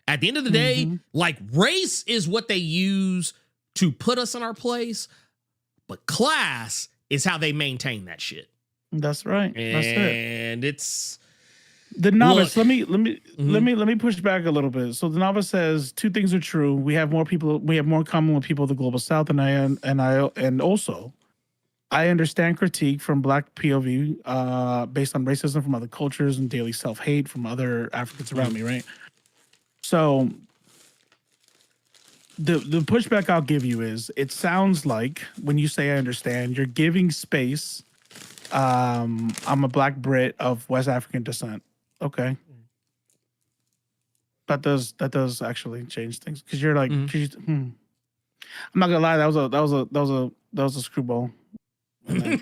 At the end of the day, like race is what they use to put us in our place, but class is how they maintain that shit. That's right. That's it. And it's the novice. Let me push back a little bit. So the novice says two things are true. We have more in common with people of the global south, and also I understand critique from Black POV based on racism from other cultures and daily self-hate from other Africans around me, right? So the pushback I'll give you is it sounds like when you say I understand, you're giving space. I'm a Black Brit of West African descent. Okay. That does actually change things because you're like, I'm not gonna lie, that was a screwball. You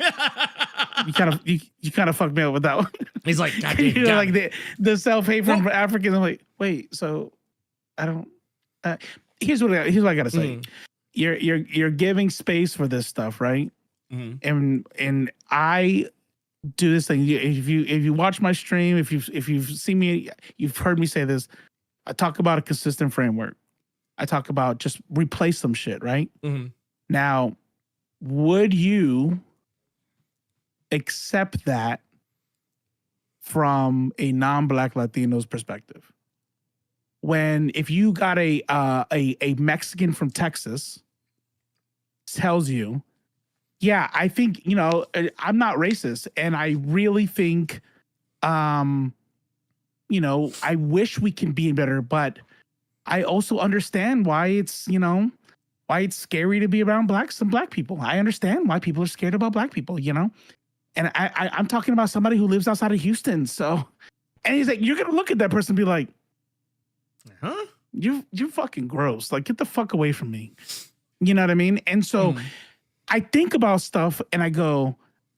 kind of fucked me up with that one. He's like, God damn, you know, like the self-hate from Africans. I'm like, wait, so I don't. Here's what I gotta say. You're giving space for this stuff, right? And I do this thing. If you watch my stream, if you've seen me, you've heard me say this. I talk about a consistent framework. I talk about just replace some shit, right? Now, would you accept that from a non-Black Latino's perspective? If you got a Mexican from Texas tells you, yeah, I think, I'm not racist, and I really think, I wish we can be better, but I also understand why it's scary to be around some Black people. I understand why people are scared about Black people, And I'm talking about somebody who lives outside of Houston. So, and he's like, you're gonna look at that person and be like, huh? You're fucking gross. Like, get the fuck away from me. You know what I mean? And so I think about stuff and I go,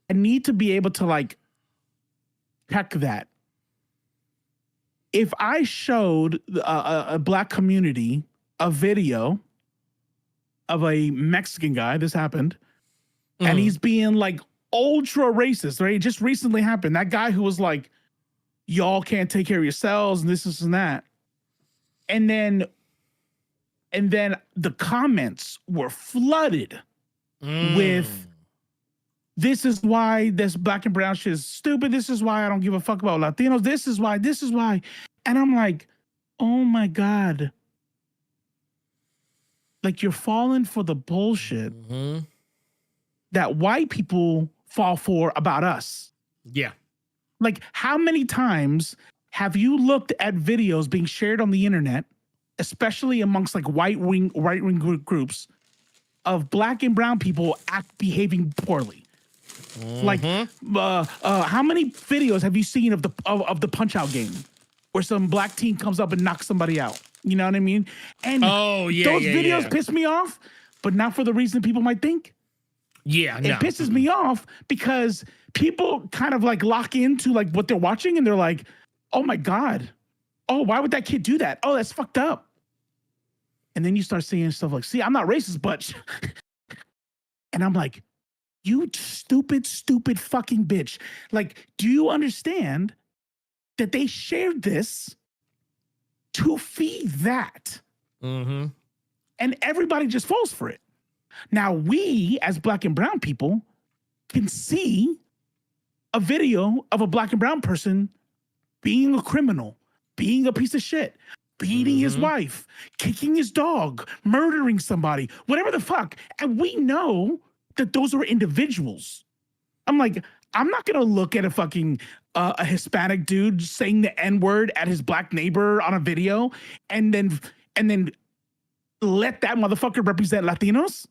I need to be able to like check that. If I showed a Black community a video of a Mexican guy, this happened, and he's being like ultra racist, right? It just recently happened. That guy who was like, y'all can't take care of yourselves and this and that. And then the comments were flooded with, this is why this Black and brown shit is stupid. This is why I don't give a fuck about Latinos. This is why. And I'm like, oh my God. Like, you're falling for the bullshit that white people fall for about us. Yeah. Like, how many times have you looked at videos being shared on the internet, especially amongst like right wing groups, of Black and brown people behaving poorly? Like, how many videos have you seen of the Punch Out game where some Black teen comes up and knocks somebody out? You know what I mean? And those videos piss me off, but not for the reason people might think. Yeah, it pisses me off because people kind of like lock into like what they're watching and they're like, oh my God, oh, why would that kid do that? Oh, that's fucked up. And then you start seeing stuff like, see, I'm not racist, but and I'm like, you stupid fucking bitch. Like, do you understand that they shared this to feed that? And everybody just falls for it. Now, we as Black and brown people can see a video of a Black and brown person being a criminal, being a piece of shit, beating his wife, kicking his dog, murdering somebody, whatever the fuck. And we know that those are individuals. I'm like, I'm not gonna look at a fucking a Hispanic dude saying the N-word at his Black neighbor on a video and then let that motherfucker represent Latinos.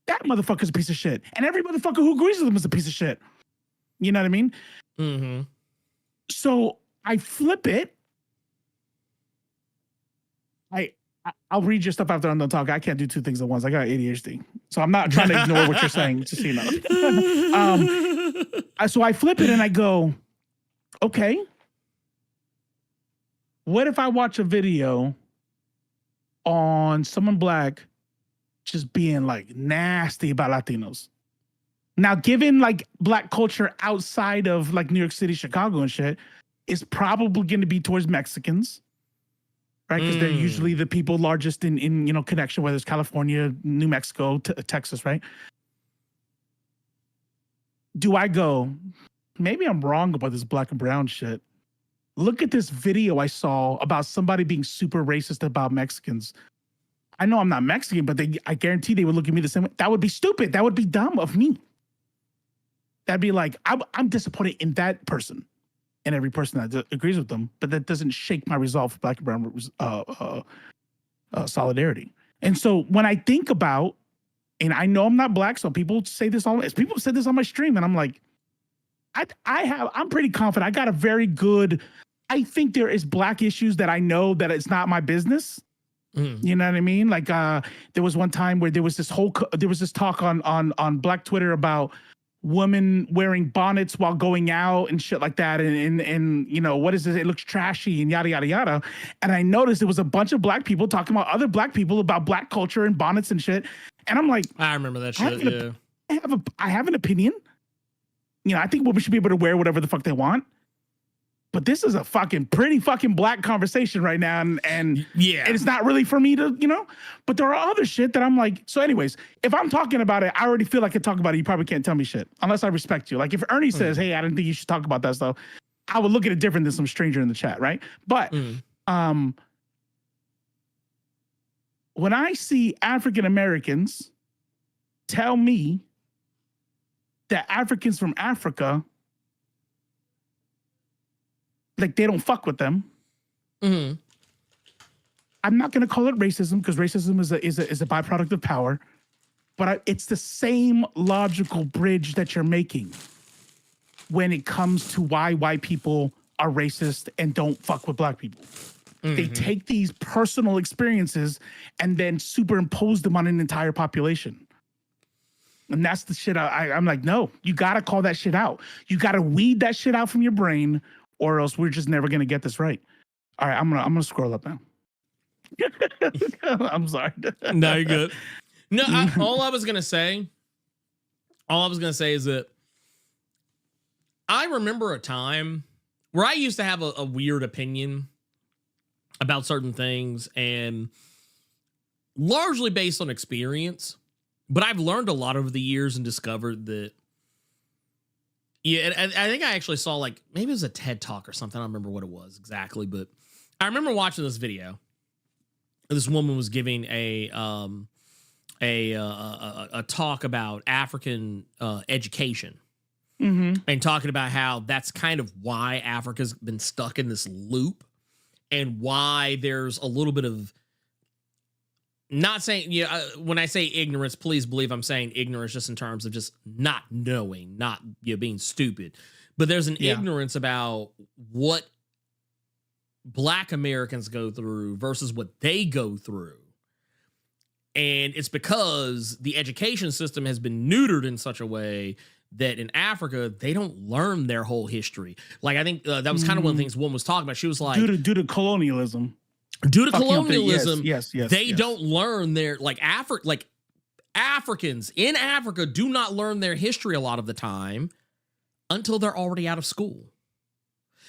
That motherfucker's a piece of shit. And every motherfucker who agrees with him is a piece of shit. You know what I mean? So I flip it. I'll read your stuff after I'm done talking. I can't do two things at once. I got ADHD. So I'm not trying to ignore what you're saying, just so you know. So I flip it and I go, okay, what if I watch a video on someone Black just being like nasty about Latinos? Now, given like Black culture outside of like New York City, Chicago and shit, is probably going to be towards Mexicans, right? Because they're usually the people largest in connection, whether it's California, New Mexico, Texas, right? Do I go, maybe I'm wrong about this Black and brown shit. Look at this video I saw about somebody being super racist about Mexicans. I know I'm not Mexican, but I guarantee they would look at me the same way. That would be stupid. That would be dumb of me. that'd be like, I'm disappointed in that person and every person that agrees with them, but that doesn't shake my resolve for Black and brown solidarity. And so when I think about, and I know I'm not Black, so people say this people said this on my stream, and I'm like, I'm pretty confident. I got a very good, I think there is Black issues that I know that it's not my business. You know what I mean? Like there was one time where there was this talk on Black Twitter about women wearing bonnets while going out and shit like that, and you know, what is this? It looks trashy and yada yada yada. And I noticed there was a bunch of Black people talking about other Black people about Black culture and bonnets and shit. And I'm like, I remember that shit. I have an opinion. You know, I think women should be able to wear whatever the fuck they want. But this is a pretty fucking Black conversation right now. And it's not really for me to, you know, but there are other shit that I'm like, so anyways, if I'm talking about it, I already feel like I can talk about it. You probably can't tell me shit unless I respect you. Like if Ernie says, hey, I didn't think you should talk about that stuff, I would look at it different than some stranger in the chat. Right. But, when I see African-Americans tell me that Africans from Africa, like they don't fuck with them. I'm not gonna call it racism because racism is a byproduct of power, but it's the same logical bridge that you're making when it comes to why white people are racist and don't fuck with Black people. They take these personal experiences and then superimpose them on an entire population. And that's the shit I'm like, no, you gotta call that shit out. You gotta weed that shit out from your brain, or else we're just never gonna get this right. All right, I'm gonna scroll up now. I'm sorry. No, you're good. No, all I was gonna say is that I remember a time where I used to have a weird opinion about certain things, and largely based on experience. But I've learned a lot over the years and discovered that, and I think I actually saw, like, maybe it was a TED Talk or something. I don't remember what it was exactly, but I remember watching this video. This woman was giving a talk about African education, and talking about how that's kind of why Africa's been stuck in this loop, and why there's a little bit of, not saying, when I say ignorance, please believe I'm saying ignorance just in terms of just not knowing, not being stupid. But there's an ignorance about what Black Americans go through versus what they go through. And it's because the education system has been neutered in such a way that in Africa, they don't learn their whole history. Like, I think that was kind of one of the things one was talking about. She was like, due to colonialism. Due to colonialism, yes, they don't learn their, Africans in Africa do not learn their history a lot of the time until they're already out of school.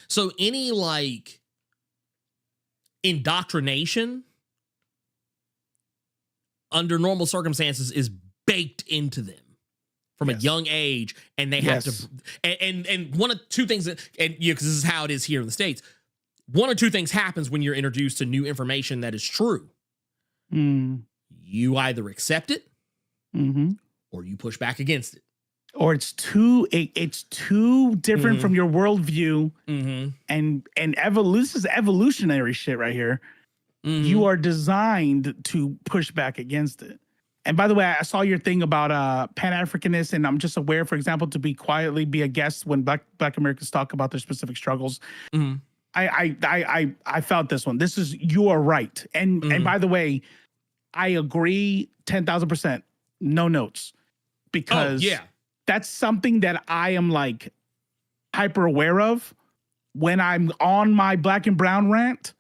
So any like indoctrination under normal circumstances is baked into them from a young age, and they have to, and one of two things that, and because this is how it is here in the States. One or two things happens when you're introduced to new information that is true. You either accept it, or you push back against it, or it's too different from your worldview. And this is evolutionary shit right here. You are designed to push back against it. And by the way, I saw your thing about Pan-Africanists, and I'm just aware, for example, to be a guest when Black Americans talk about their specific struggles. I felt this one. This is, you are right. And by the way, I agree 10,000%. No notes. Because that's something that I am like hyper aware of when I'm on my Black and brown rant.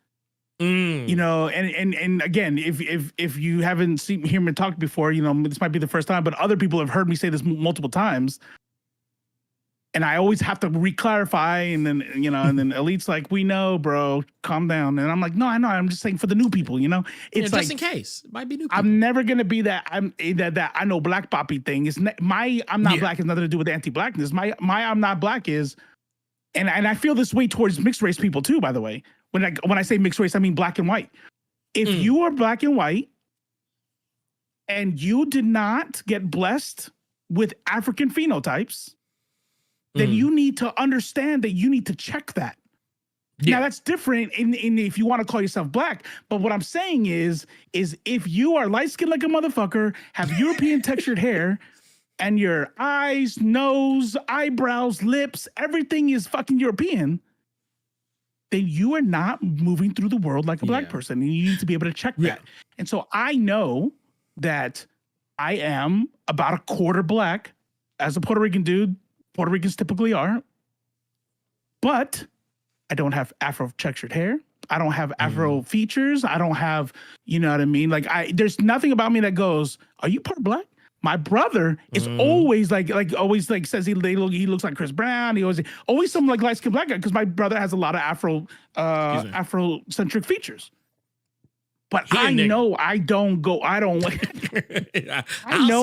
You know, and again, if you haven't seen hear me talk before, you know, this might be the first time, but other people have heard me say this multiple times. And I always have to re-clarify, and then, you know, and then Elite's like, we know, bro, calm down. And I'm like, no, I know. I'm just saying for the new people, you know? It's just in case. It might be new people. I'm never going to be that I know Black poppy thing. It's I'm not Black has nothing to do with anti-Blackness. My I'm not Black is, and I feel this way towards mixed race people too, by the way. When I say mixed race, I mean Black and white. If you are Black and white and you did not get blessed with African phenotypes, then you need to understand that you need to check that. Now that's different in if you want to call yourself black. But what I'm saying is if you are light skinned like a motherfucker, have European textured hair, and your eyes, nose, eyebrows, lips, everything is fucking European, then you are not moving through the world like a black person. And you need to be able to check that. And so I know that I am about a quarter black as a Puerto Rican dude. Puerto Ricans typically are. But I don't have Afro textured hair. I don't have Afro features. I don't have, you know what I mean? Like there's nothing about me that goes, are you part black? My brother is always always says he looks like Chris Brown. He always some like light skinned black guy because my brother has a lot of Afro-centric features. But I know I don't. I know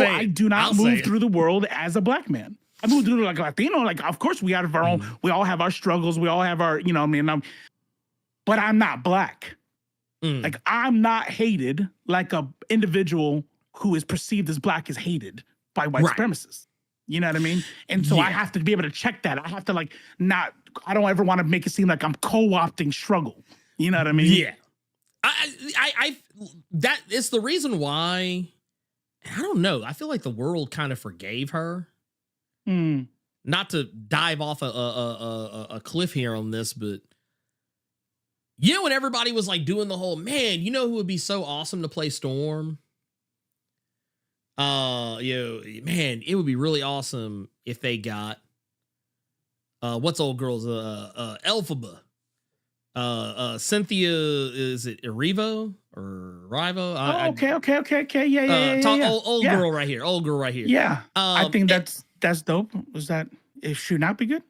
I do not move through the world as a black man. I move through like a Latino. Like of course we have our own. We all have our struggles. We all have our, you know what I mean. But I'm not black. Like I'm not hated like a individual who is perceived as black is hated by white supremacists. You know what I mean? And so I have to be able to check that. I have to I don't ever want to make it seem like I'm co-opting struggle. You know what I mean? Yeah. That is the reason why, I don't know. I feel like the world kind of forgave her. Not to dive off a cliff here on this, but you know, when everybody was like doing the whole, man, you know who would be so awesome to play Storm? Man, it would be really awesome if they got what's old girl's Elphaba. Cynthia, is it Erivo or Rivo? Okay. Yeah. Old girl right here. Old girl right here. Yeah. I think that's dope. It should not be good?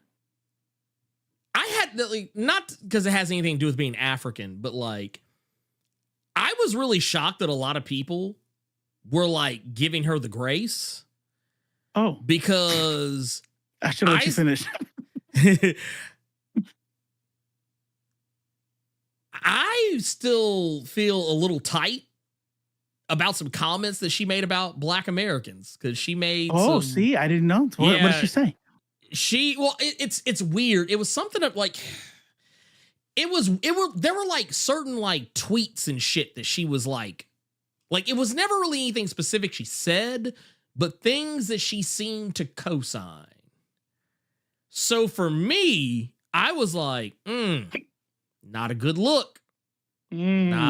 I had not because it has anything to do with being African, but like I was really shocked that a lot of people were like giving her the grace. Oh, because I should let you finish. I still feel a little tight about some comments that she made about Black Americans because she made. See, I didn't know. What did she say? It's weird. It was something of like. There were like certain like tweets and shit that she was like it was never really anything specific she said, but things that she seemed to co-sign. So for me, I was like, not a good look. Not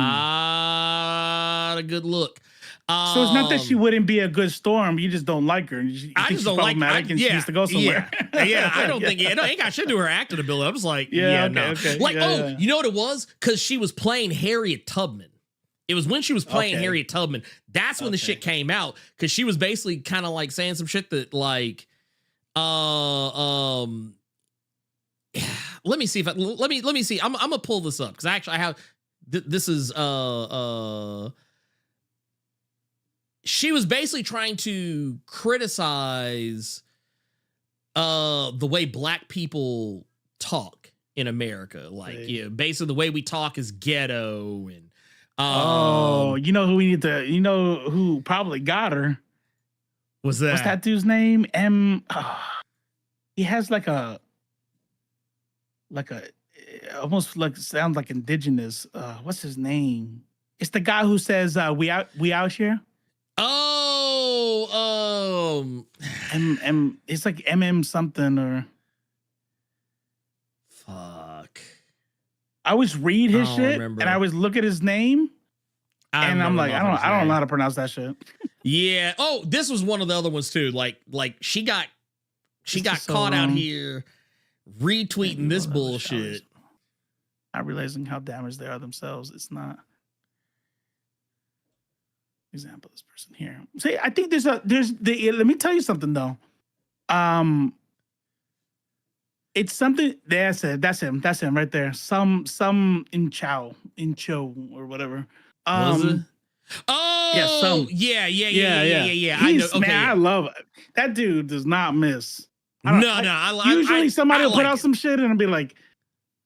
a good look. So it's not that she wouldn't be a good Storm. You just don't like her. I just don't like her. And she needs to go somewhere. I don't think it ain't got shit to do her acting ability. I'm just like, no. Okay. You know what it was? Because she was playing Harriet Tubman. It was when she was playing Harriet Tubman. That's when the shit came out. Because she was basically kind of like saying some shit that like, let me see if let me see. I'm gonna pull this up because actually I have this is she was basically trying to criticize the way Black people talk in America. Like, basically the way we talk is ghetto and you know who probably got her? What's that? What's that dude's name? He has like a almost like sounds like indigenous. What's his name? It's the guy who says we out here. It's like MM something or fuck. I always read his shit and I always look at his name and I'm like, I don't know how to pronounce that shit. Yeah. Oh, this was one of the other ones too. Like she got caught out here retweeting this bullshit. Not realizing how damaged they are themselves. It's not. Example, this person here. See, I think let me tell you something though. It's something that's him right there. Some in Cho or whatever. Was it? Oh, yeah. I know. Okay, man, I love it. That dude does not miss. Usually somebody will put out some shit and I'll be like,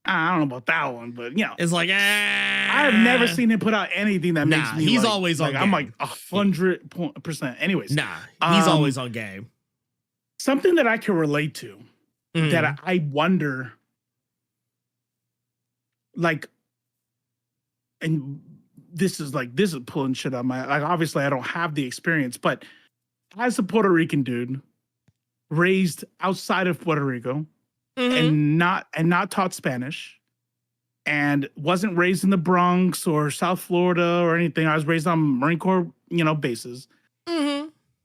I don't know about that one, but you know, it's like I've never seen him put out anything that makes me. He's always on. I'm like 100%. Anyways, he's always on game. Something that I can relate to that I wonder, like, and this is pulling shit on my, like, obviously I don't have the experience, but as a Puerto Rican dude raised outside of Puerto Rico and not taught Spanish and wasn't raised in the Bronx or South Florida or anything. I was raised on Marine Corps, bases.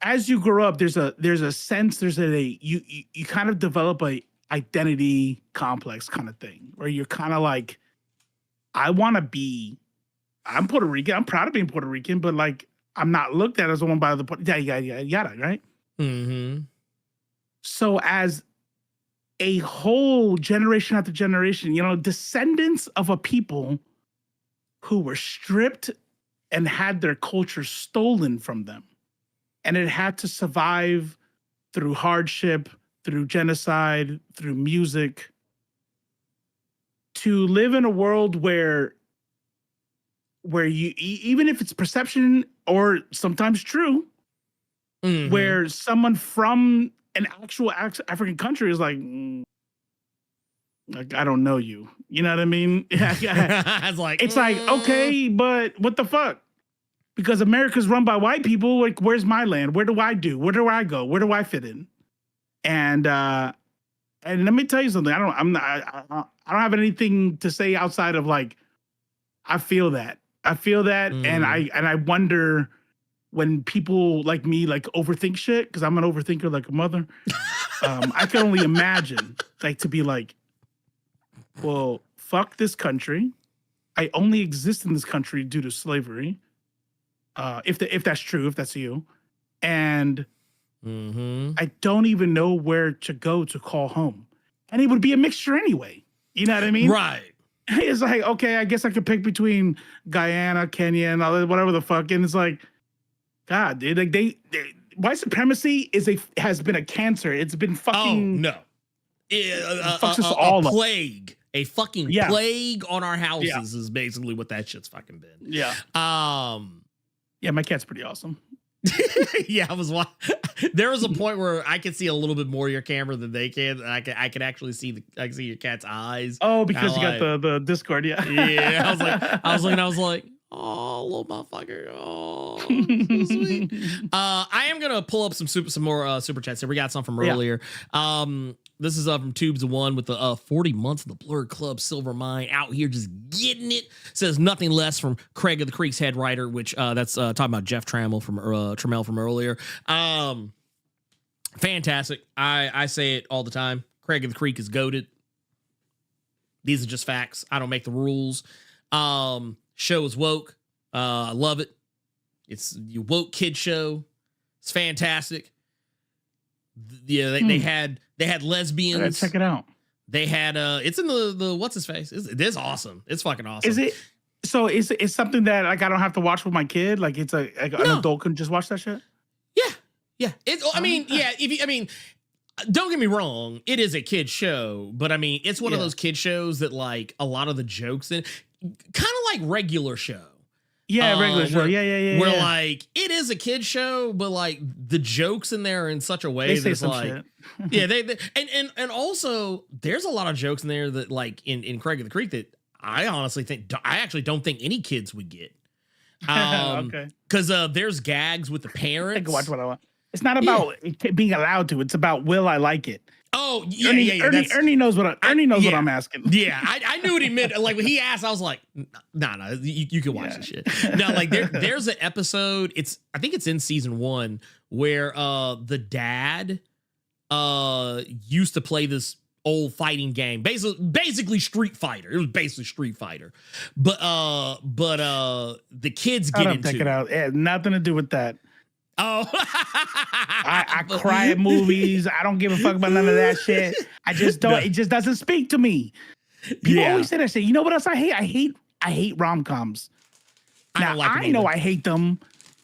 As you grow up, there's a sense, you kind of develop a identity complex kind of thing where you're kind of like, I'm Puerto Rican. I'm proud of being Puerto Rican, but like, I'm not looked at as one by the yada, right? So as a whole generation after generation, descendants of a people who were stripped and had their culture stolen from them, and it had to survive through hardship, through genocide, through music, to live in a world where you, even if it's perception or sometimes true, where someone from an actual African country is like, I don't know you. You know what I mean? It's like, okay, but what the fuck? Because America's run by white people. Like, where's my land? Where do I do? Where do I go? Where do I fit in? And let me tell you something. I don't have anything to say outside of like, I feel that, and I wonder when people like me like overthink shit, because I'm an overthinker like a mother. I can only imagine like to be like, well, fuck this country. I only exist in this country due to slavery. If that's true, if that's you, and I don't even know where to go to call home, and it would be a mixture anyway. You know what I mean? Right. It's like, okay, I guess I could pick between Guyana, Kenya, and all that, whatever the fuck. And it's like, God, dude, like they white supremacy has been a cancer. It's been fucking fucks us all up. Plague. A fucking plague on our houses is basically what that shit's fucking been. Yeah. Yeah, my cat's pretty awesome. Yeah, there was a point where I could see a little bit more of your camera than they can. And I could actually see your cat's eyes. Oh, because you got the Discord, yeah. Yeah, I was like, oh, little motherfucker. Oh, so sweet. I am gonna pull up some more super chats here. We got some from earlier. This is from Tubes of One with the 40 months of the Blerd Club Silver Mine out here just getting it. Says nothing less from Craig of the Creek's head writer, which that's talking about Jeff Trammell from earlier. Fantastic. I say it all the time. Craig of the Creek is goated. These are just facts. I don't make the rules. Show is woke. I love it. It's your woke kid show. It's fantastic. Yeah, they had lesbians. I gotta check it out. They had it's in the what's his face. It is awesome. It's fucking awesome. Is it? So it's something that like I don't have to watch with my kid. Like it's an adult can just watch that shit. Yeah. I mean, don't get me wrong. It is a kid show, but I mean, it's one of those kid shows that like a lot of the jokes in, kind of like regular show. Yeah, regular show. Yeah. Where like it is a kid show, but like the jokes in there are in such a way they that's like, shit. Yeah, they and also there's a lot of jokes in there that like in Craig of the Creek that I honestly think I actually don't think any kids would get. Okay. Because there's gags with the parents. I can watch what I want. It's not about being allowed to. It's about will I like it. Oh yeah, Ernie knows what what I'm asking. Yeah, I knew what he meant. Like when he asked, I was like, nah, you can watch this shit. No, like there's an episode. I think it's in season 1 where the dad used to play this old fighting game, basically Street Fighter. It was basically Street Fighter, but the kids get into check it out. It had nothing to do with that. Oh, I cry at movies. I don't give a fuck about none of that shit. I just don't. It just doesn't speak to me. People always say that shit. You know what else I hate? I hate rom-coms. Now I know I hate them.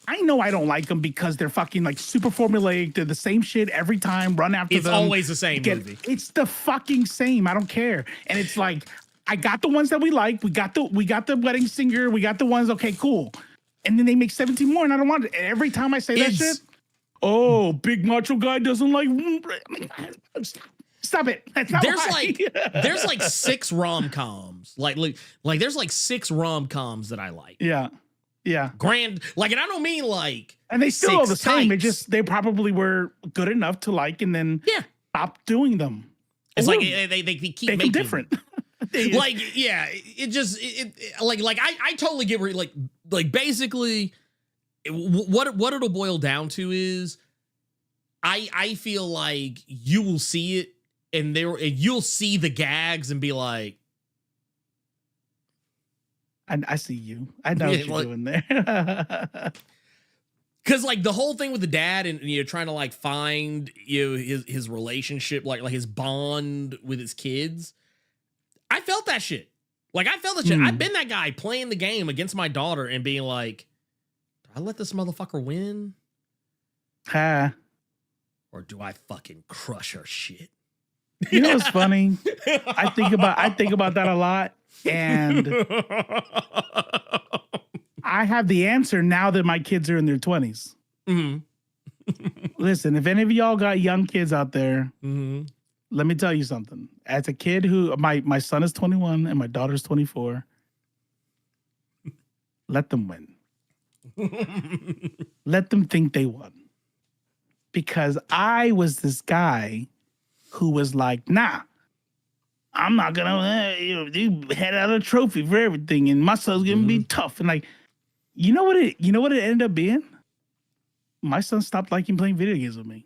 I know I don't like them because they're fucking like super formulaic. They're the same shit every time. Run after them. It's always the same movie. It's the fucking same. I don't care. And it's like I got the ones that we like. We got the Wedding Singer. We got the ones. Okay, cool. And then they make 17 more, and I don't want it. And every time I say that shit, big macho guy doesn't like. Stop it. That's not there's like 6 rom-coms. Like there's like 6 rom-coms that I like. Yeah. Yeah. Grand, like, and I don't mean like, and they still are the same. It types. just, they probably were good enough to like, and then stop doing them. It's like they keep making making different. Like, yeah, it just, like I totally get where, like basically what it'll boil down to is I feel like you will see it and you'll see the gags and be like, I see you. I know what you're doing there. Because like the whole thing with the dad and trying to like find his relationship, like his bond with his kids, I felt that shit. Like I felt that shit. I've been that guy playing the game against my daughter and being like, do I let this motherfucker win? Or do I fucking crush her shit? You know what's funny? I think about that a lot. And I have the answer now that my kids are in their 20s. Listen, if any of y'all got young kids out there, let me tell you something. As a kid who, my son is 21 and my daughter's 24, let them win. Let them think they won. Because I was this guy who was like, nah, I'm not gonna, you had out a trophy for everything, and my son's gonna be tough. And like, you know what it ended up being? My son stopped liking playing video games with me.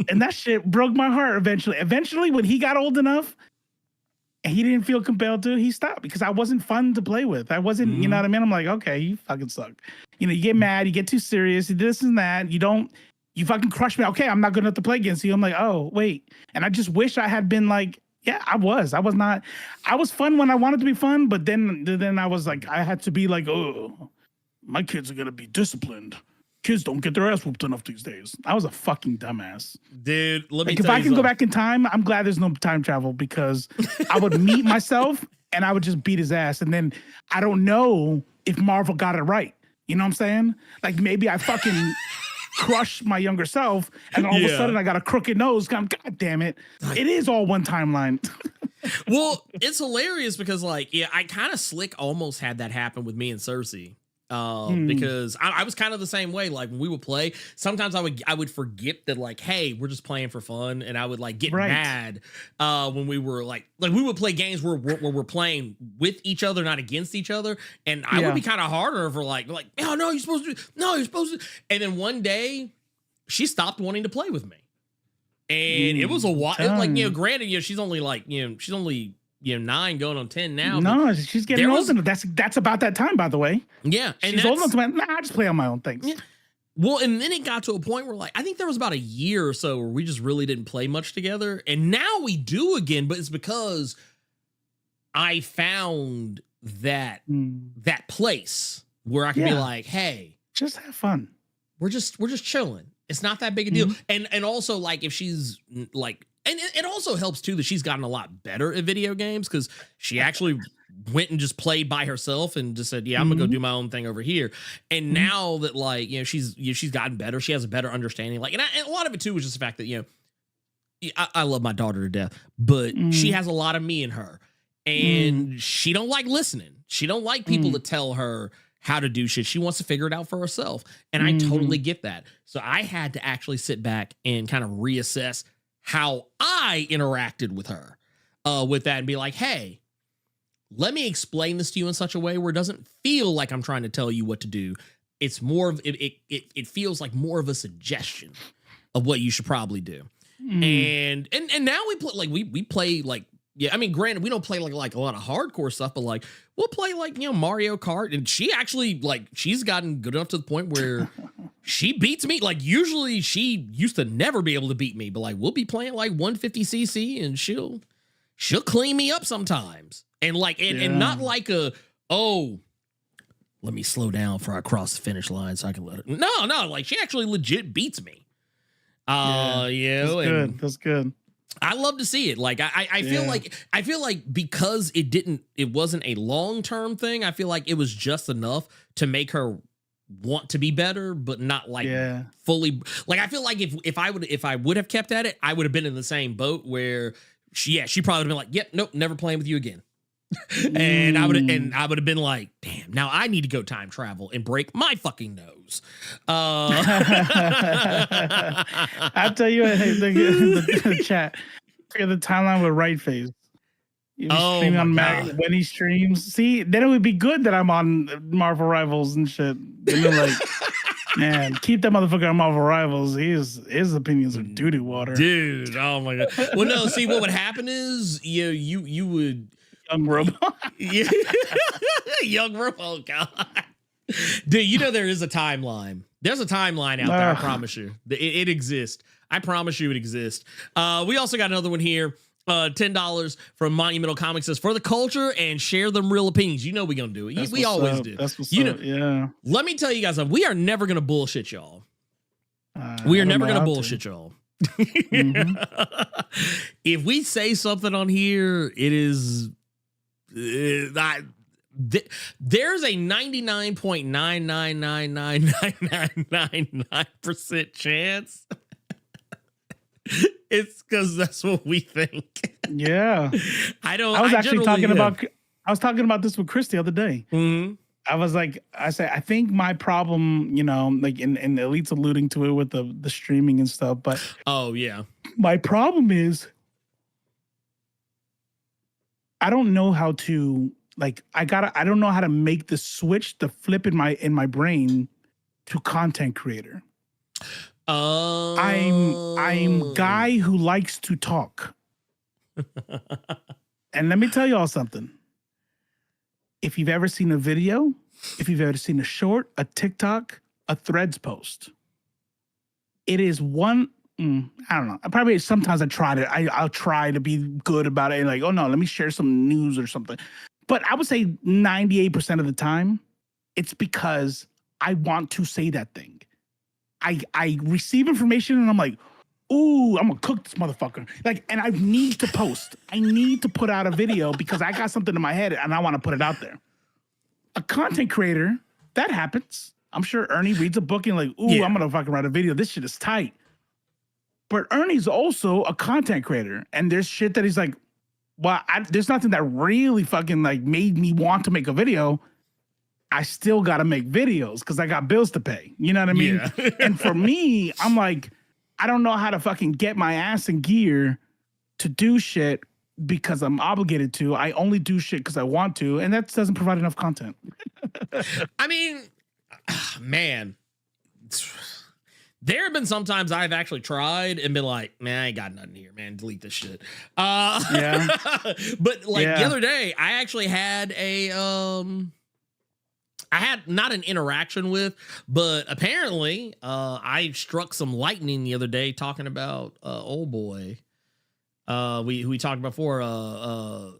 And that shit broke my heart eventually. Eventually, when he got old enough and he didn't feel compelled to, he stopped because I wasn't fun to play with. I wasn't, you know what I mean? I'm like, okay, you fucking suck. You get mad, you get too serious, this and that. You fucking crush me. Okay, I'm not good enough to play against you. I'm like, oh, wait. And I just wish I had been like, yeah, I was fun when I wanted to be fun, but then I was like, I had to be like, oh, my kids are gonna be disciplined. Kids don't get their ass whooped enough these days. I was a fucking dumbass. Dude, let me if I can go back in time, I'm glad there's no time travel because I would meet myself and I would just beat his ass. And then I don't know if Marvel got it right. You know what I'm saying? Like maybe I fucking crush my younger self and all of a sudden I got a crooked nose. God damn it. It is all one timeline. Well, it's hilarious because like, I kind of slick almost had that happen with me and Cersei. Because I was kind of the same way. Like when we would play, sometimes I would forget that like, hey, we're just playing for fun, and I would like get mad when we were like we would play games where we're playing with each other, not against each other, and I would be kind of harder for like oh no, you're supposed to, and then one day she stopped wanting to play with me, and it was a while. Like granted, she's only 9 going on 10 now. No, she's getting old enough. That's about that time, by the way. Yeah. And she's old enough to I just play on my own things. Yeah. Well, and then it got to a point where like, I think there was about a year or so where we just really didn't play much together. And now we do again, but it's because I found that place where I can be like, hey, just have fun. We're just chilling. It's not that big a deal. And also like if she's like, and it also helps too that she's gotten a lot better at video games because she actually went and just played by herself and just said, yeah, I'm gonna go do my own thing over here. And now that like, she's gotten better, she has a better understanding. Like, and a lot of it too was just the fact that, I love my daughter to death, but she has a lot of me in her and she don't like listening. She don't like people to tell her how to do shit. She wants to figure it out for herself. And I totally get that. So I had to actually sit back and kind of reassess how I interacted with her with that and be like, hey, let me explain this to you in such a way where it doesn't feel like I'm trying to tell you what to do. It's more of it feels like more of a suggestion of what you should probably do. And now we play like we play like, yeah, I mean, granted, we don't play like a lot of hardcore stuff, but like we'll play like, Mario Kart, and she actually like she's gotten good enough to the point where she beats me. Like usually she used to never be able to beat me, but like we'll be playing like 150cc and she'll clean me up sometimes. And like and not like let me slow down before I cross the finish line so I can let her. No, like she actually legit beats me. That's good. I love to see it. Like I feel like because it wasn't a long-term thing, I feel like it was just enough to make her want to be better, but not like fully. Like I feel like if I would have kept at it, I would have been in the same boat where she probably would have been like, yep, nope, never playing with you again. And I would have been like, damn, now I need to go time travel and break my fucking nose. I'll tell you, the chat, the timeline with Right Face. Streaming on Mag when he streams. See, then it would be good that I'm on Marvel Rivals and shit. Like, man, keep that motherfucker on Marvel Rivals. His opinions are doo-doo water. Dude, oh my god. Well, no, see, what would happen is you would Young Robo. Young Robo, God. Dude, there is a timeline. There's a timeline out there, I promise you. It exists. I promise you it exists. We also got another one here. $10 from Monumental Comics says, for the culture and share them real opinions. You know we're going to do it. We always do. That's what's up. Yeah. Let me tell you guys something. We are never going to bullshit y'all. We are never going to bullshit y'all. If we say something on here, it is... there's a 99.9999999% chance it's because that's what we think. Yeah. I was talking about this with Chris the other day. Mm-hmm. I said, I think my problem, like, and Elite's alluding to it with the streaming and stuff, but oh yeah, my problem is I don't know how to, like, I don't know how to make the switch, the flip in my brain to content creator. I'm guy who likes to talk. And let me tell y'all something. If you've ever seen a video, if you've ever seen a short, a TikTok, a Threads post, it is one, I don't know. Sometimes I tried it. I'll try to be good about it and like, oh no, let me share some news or something. But I would say 98% of the time, it's because I want to say that thing. I receive information and I'm like, ooh, I'm gonna cook this motherfucker. Like, and I need to post. I need to put out a video because I got something in my head and I want to put it out there. A content creator, that happens. I'm sure Ernie reads a book and like, ooh, I'm gonna fucking write a video. This shit is tight. But Ernie's also a content creator, and there's shit that he's like, well, there's nothing that really fucking like made me want to make a video. I still got to make videos because I got bills to pay. You know what I mean? Yeah. And for me, I'm like, I don't know how to fucking get my ass in gear to do shit because I'm obligated to. I only do shit because I want to, and that doesn't provide enough content. I mean, man, there have been sometimes I've actually tried and been like, man, I ain't got nothing here, man. Delete this shit. Yeah. But like the other day, I actually had I had not an interaction with, but apparently I struck some lightning the other day talking about old boy. We talked about before,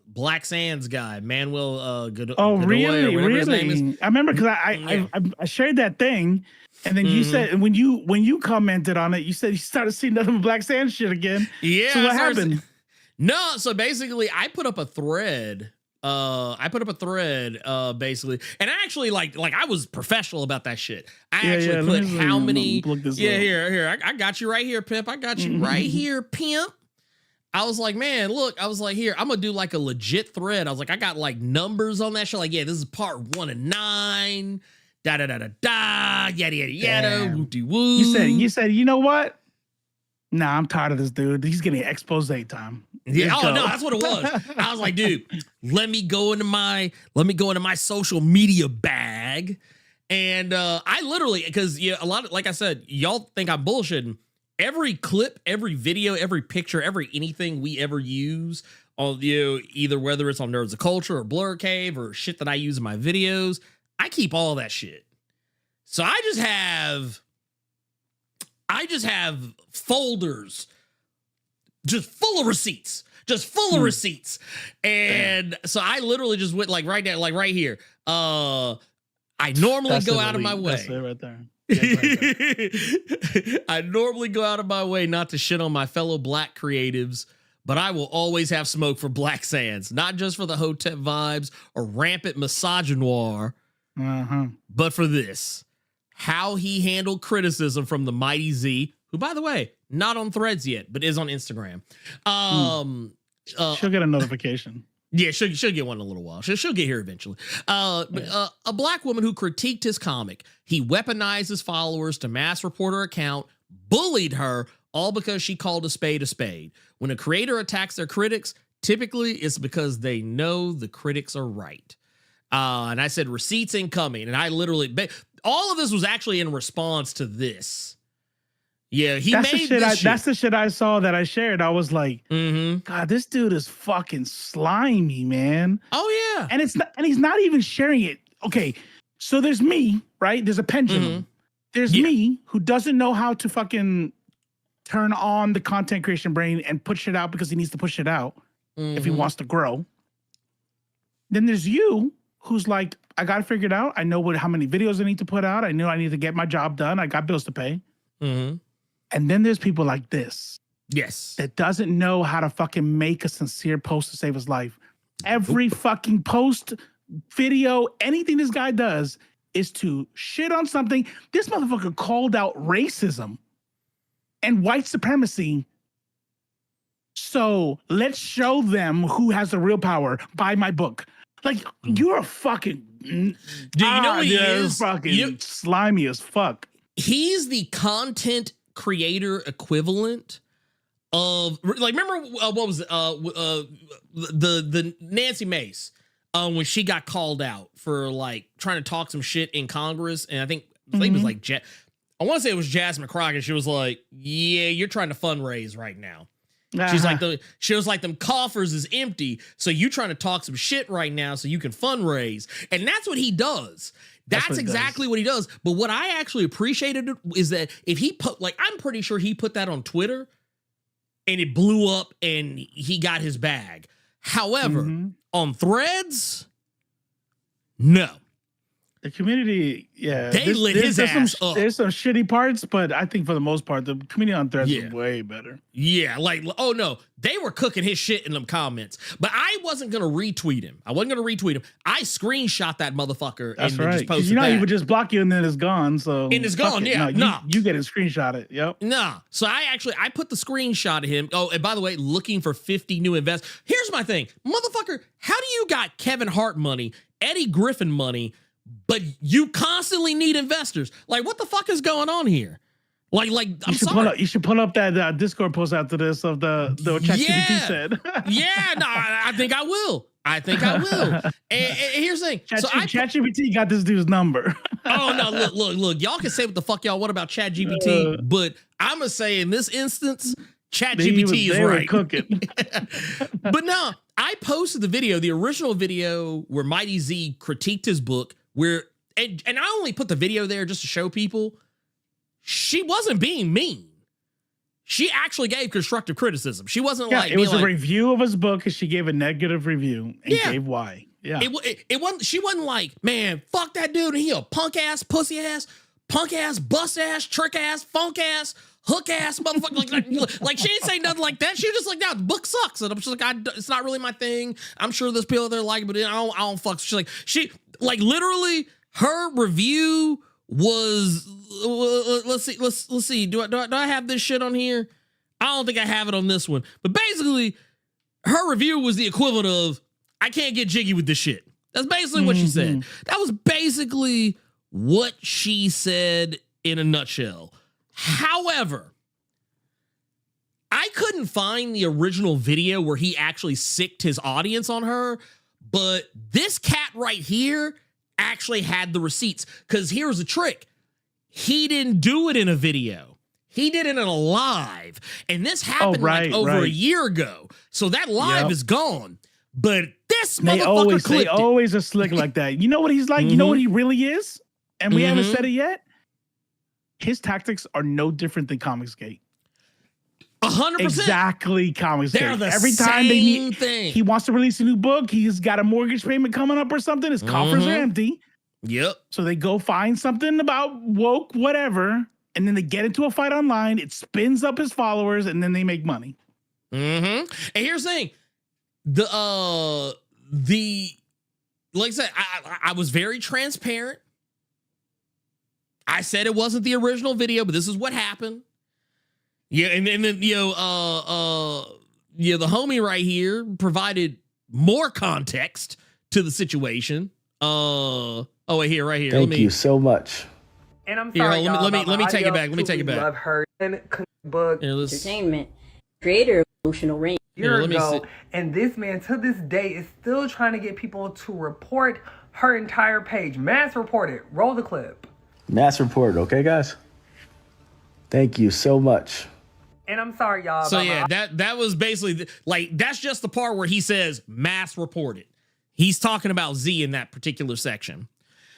Black Sands guy, Manuel Godoy, really? His name is. I remember because I shared that thing, and then you said when you commented on it, you said you started seeing nothing but Black Sands shit again. Yeah. So what happened? No, so basically I put up a thread. Basically, and I actually like I was professional about that shit. I actually put how many. Here, I got you right here, pimp. I got you right here, pimp. I was like, man, look, I was like, here, I'm gonna do like a legit thread. I was like, I got like numbers on that shit. Like, yeah, this is part 1 of 9. Da da da da da. Yada yada yada. Woo woo. You said, you know what? Nah, I'm tired of this dude. He's getting expose time. Yeah. Oh no, that's what it was. I was like, dude, let me go into my social media bag, and I literally, because a lot of, like I said, y'all think I'm bullshitting. Every clip, every video, every picture, every anything we ever use on either whether it's on Nerds of Culture or Blerd Cave or shit that I use in my videos, I keep all that shit. So I just have folders just full of receipts. And so I literally just went like right there, like right here. I normally go out of my way. That's it right there. I normally go out of my way not to shit on my fellow Black creatives, but I will always have smoke for Black Sands, not just for the Hotep vibes or rampant misogynoir, but for this. how he handled criticism from the Mighty Z, who, by the way, not on Threads yet, but is on Instagram. She'll get a notification. Yeah, she'll get one in a little while. She'll get here eventually. A black woman who critiqued his comic. He weaponized his followers to mass report her account, bullied her, all because she called a spade a spade. When a creator attacks their critics, typically it's because they know the critics are right. And I said, receipts incoming. And I literally, all of this was actually in response to this. Yeah, that's the shit I saw that I shared. I was like, God, this dude is fucking slimy, man. Oh yeah. And he's not even sharing it. Okay. So there's me, right? There's a pendulum. There's me who doesn't know how to fucking turn on the content creation brain and push it out because he needs to push it out if he wants to grow. Then there's you who's like, I got to figure it out. I know how many videos I need to put out. I know I need to get my job done. I got bills to pay. And then there's people like this. Yes. That doesn't know how to fucking make a sincere post to save his life. Every fucking post, video, anything this guy does is to shit on something. This motherfucker called out racism and white supremacy. So let's show them who has the real power. Buy my book. Like, you're a fucking... Do you know what he is? Fucking slimy as fuck. He's the content creator equivalent of, like, remember what was the Nancy Mace when she got called out for like trying to talk some shit in Congress, and I think it was like I want to say it was Jasmine Crockett. She was like, "Yeah, you're trying to fundraise right now." She's like, she was like, them coffers is empty, so you trying to talk some shit right now so you can fundraise, and that's what he does. That's exactly what he does. But what I actually appreciated is that if he put, like, I'm pretty sure he put that on Twitter and it blew up and he got his bag. However, on Threads, no. The community, yeah. They lit his ass up. There's some shitty parts, but I think for the most part, the community on Threads is way better. Yeah, like, oh no, they were cooking his shit in them comments. But I wasn't going to retweet him. I screenshot that motherfucker. That's and right. just posted you know, that. he would just block you and then it's gone. So and it's gone, yeah. You get it screenshotted. Yep. Nah. So I put the screenshot of him. Oh, and by the way, looking for 50 new investors. Here's my thing. Motherfucker, how do you got Kevin Hart money, Eddie Griffin money, but you constantly need investors? Like, what the fuck is going on here? Like, I'm sorry. You should pull up that Discord post after this of the ChatGPT said. Yeah, no, I think I will. And here's the thing. ChatGPT got this dude's number. Oh no, look. Y'all can say what the fuck y'all want about ChatGPT, but I'm gonna say in this instance, ChatGPT is right. Cooking. But no, I posted the video, the original video where Mighty Z critiqued his book, and I only put the video there just to show people she wasn't being mean. She actually gave constructive criticism. She wasn't like, it was a review of his book, and she gave a negative review and gave why. Yeah, it wasn't. She wasn't like, man, fuck that dude. He a punk ass, pussy ass, punk ass, bust ass, trick ass, funk ass, hook ass, motherfucker. Like she didn't say nothing like that. She was just like, no, the book sucks, and I'm just like, it's not really my thing. I'm sure there's people there like it, but I don't fuck. She's like, literally, her review was, let's see. Do I have this shit on here? I don't think I have it on this one. But basically, her review was the equivalent of, I can't get jiggy with this shit. That's basically what she said. That was basically what she said in a nutshell. However, I couldn't find the original video where he actually sicked his audience on her, but this cat right here actually had the receipts. Because here's the trick. He didn't do it in a video. He did it in a live. And this happened over a year ago. So that live is gone. But this motherfucker clipped it. They always are slick like that. You know what he's like? You know what he really is? And we haven't said it yet? His tactics are no different than Comicsgate. 100%. Exactly, Comicsgate. They're the Every time same thing. He wants to release a new book, he's got a mortgage payment coming up or something, his coffers are empty. Yep. So they go find something about woke, whatever, and then they get into a fight online, it spins up his followers, and then they make money. And here's the thing. Like I said, I was very transparent. I said it wasn't the original video, but this is what happened. Yeah, and then the homie right here provided more context to the situation. Wait, here, right here. Thank you so much. And I'm sorry, here, let me take it back. Let me take it back. Love her and book entertainment creator emotional range. Year ago, and this man to this day is still trying to get people to report her entire page. Mass report it. Roll the clip. Mass report, okay, guys? Thank you so much. And I'm sorry, y'all. So yeah, that was basically like that's just the part where he says mass reported. He's talking about Z in that particular section.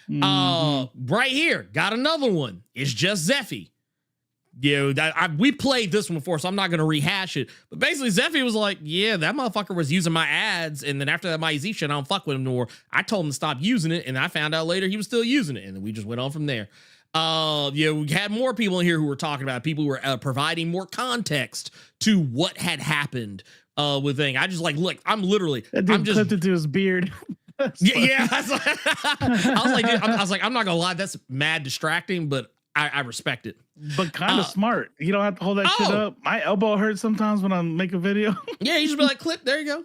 Right here, got another one. It's just Zeffy. You know, we played this one before, so I'm not going to rehash it. But basically, Zeffy was like, yeah, that motherfucker was using my ads. And then after that My Z shit, I don't fuck with him no more. I told him to stop using it. And I found out later he was still using it. And then we just went on from there. We had more people in here who were talking about people who were providing more context to what had happened with thing. I just like, look, I'm just clipped it to his beard. Yeah. I was like, dude, I'm not gonna lie, that's mad distracting, but I respect it. But kind of smart. You don't have to hold that shit up. My elbow hurts sometimes when I make a video. Yeah, you just be like, clip, there you go.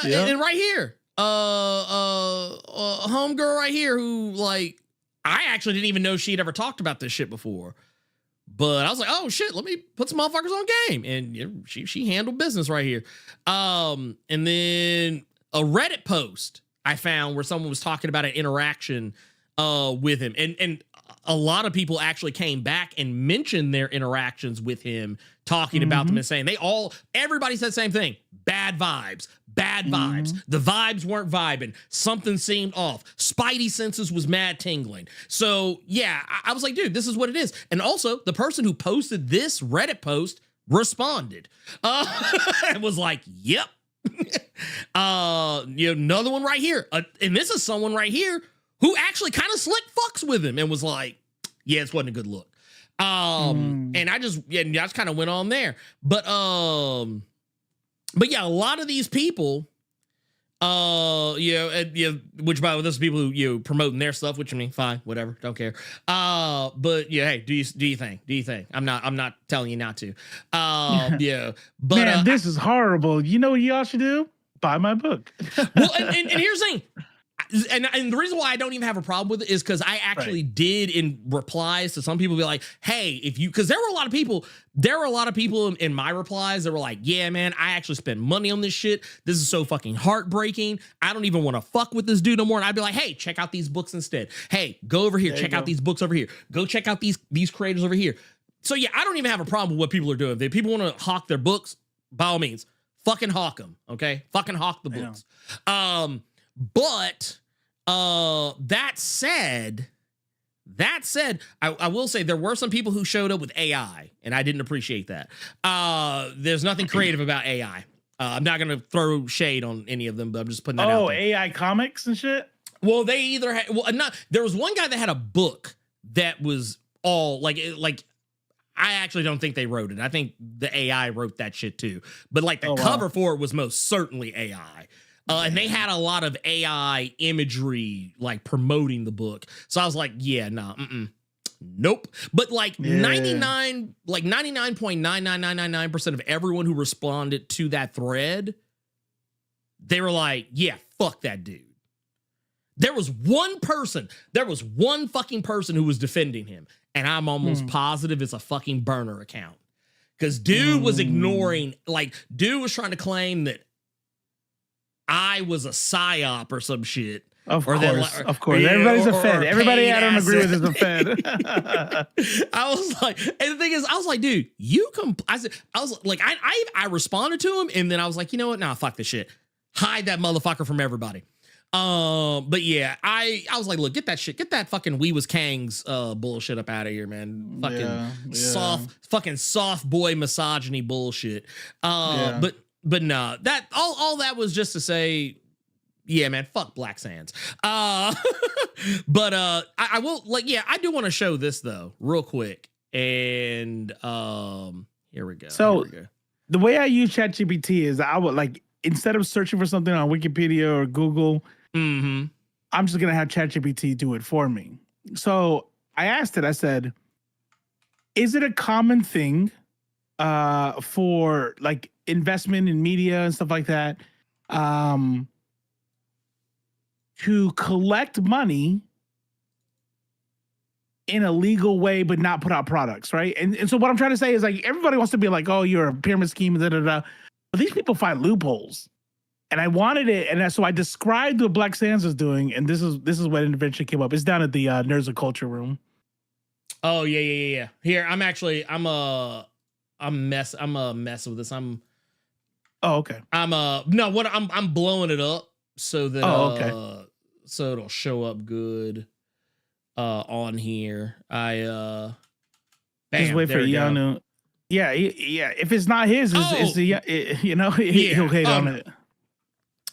And right here, homegirl right here who like, I actually didn't even know she'd ever talked about this shit before. But I was like, oh shit, let me put some motherfuckers on game. And you know, she handled business right here. And then a Reddit post I found where someone was talking about an interaction with him. And a lot of people actually came back and mentioned their interactions with him, talking about them and saying everybody said the same thing. Bad vibes. The vibes weren't vibing. Something seemed off. Spidey senses was mad tingling. So yeah, I was like, dude, this is what it is. And also the person who posted this Reddit post responded and was like, yep. Another one right here. And this is someone right here who actually kind of slick fucks with him and was like, yeah, this wasn't a good look. And I just kind of went on there. But yeah, a lot of these people, which by this is people who promoting their stuff, which I mean, fine, whatever, don't care. But yeah, hey, do you think? I'm not telling you not to. Yeah, but man, this is horrible. You know what y'all should do? Buy my book. Well, and here's the thing. And the reason why I don't even have a problem with it is because I actually did in replies to some people be like, hey, because there were a lot of people in my replies that were like, yeah, man, I actually spent money on this shit. This is so fucking heartbreaking. I don't even want to fuck with this dude no more. And I'd be like, hey, check out these books instead. Hey, go over here. Check out these books over here. Go check out these creators over here. So yeah, I don't even have a problem with what people are doing. If people want to hawk their books, by all means, fucking hawk them. Okay. Fucking hawk the books. But that said, I will say there were some people who showed up with AI, and I didn't appreciate that. There's nothing creative about AI. I'm not gonna throw shade on any of them, but I'm just putting that out there. AI comics and shit. Well, they either had there was one guy that had a book that was all like I actually don't think they wrote it. I think the AI wrote that shit too. But like the cover for it was most certainly AI. And they had a lot of AI imagery, like promoting the book. So I was like, yeah, nah, nope. But like 99.99999% of everyone who responded to that thread, they were like, yeah, fuck that dude. There was one fucking person who was defending him. And I'm almost positive it's a fucking burner account. Because dude was ignoring, dude was trying to claim that I was a psyop or some shit. Of course. Everybody's a Fed. Everybody I don't agree with is a Fed. I was like, and the thing is, I was like, dude, I responded to him, and then I was like, you know what? Nah, fuck this shit. Hide that motherfucker from everybody. But yeah, I was like, look, get that fucking We Was Kang's bullshit up out of here, man. Fucking soft boy misogyny bullshit. But no, that all that was just to say, yeah, man, fuck Black Sands. But I will I do want to show this though, real quick. And here we go. So the way I use ChatGPT is I would instead of searching for something on Wikipedia or Google, I'm just gonna have ChatGPT do it for me. So I asked it. I said, "Is it a common thing for like investment in media and stuff like that to collect money in a legal way but not put out products, right?" And so what I'm trying to say is like everybody wants to be like, "Oh, you're a pyramid scheme," da da da. But these people find loopholes. And I wanted it, and so I described what Black Sands is doing, and this is what eventually came up. It's down at the Nerds of Culture room. Oh yeah. Here, I'm a mess with this. I'm blowing it up so that so it'll show up good on here. Bam, just wait for Ianu. Yeah. If it's not his, he'll hate on it.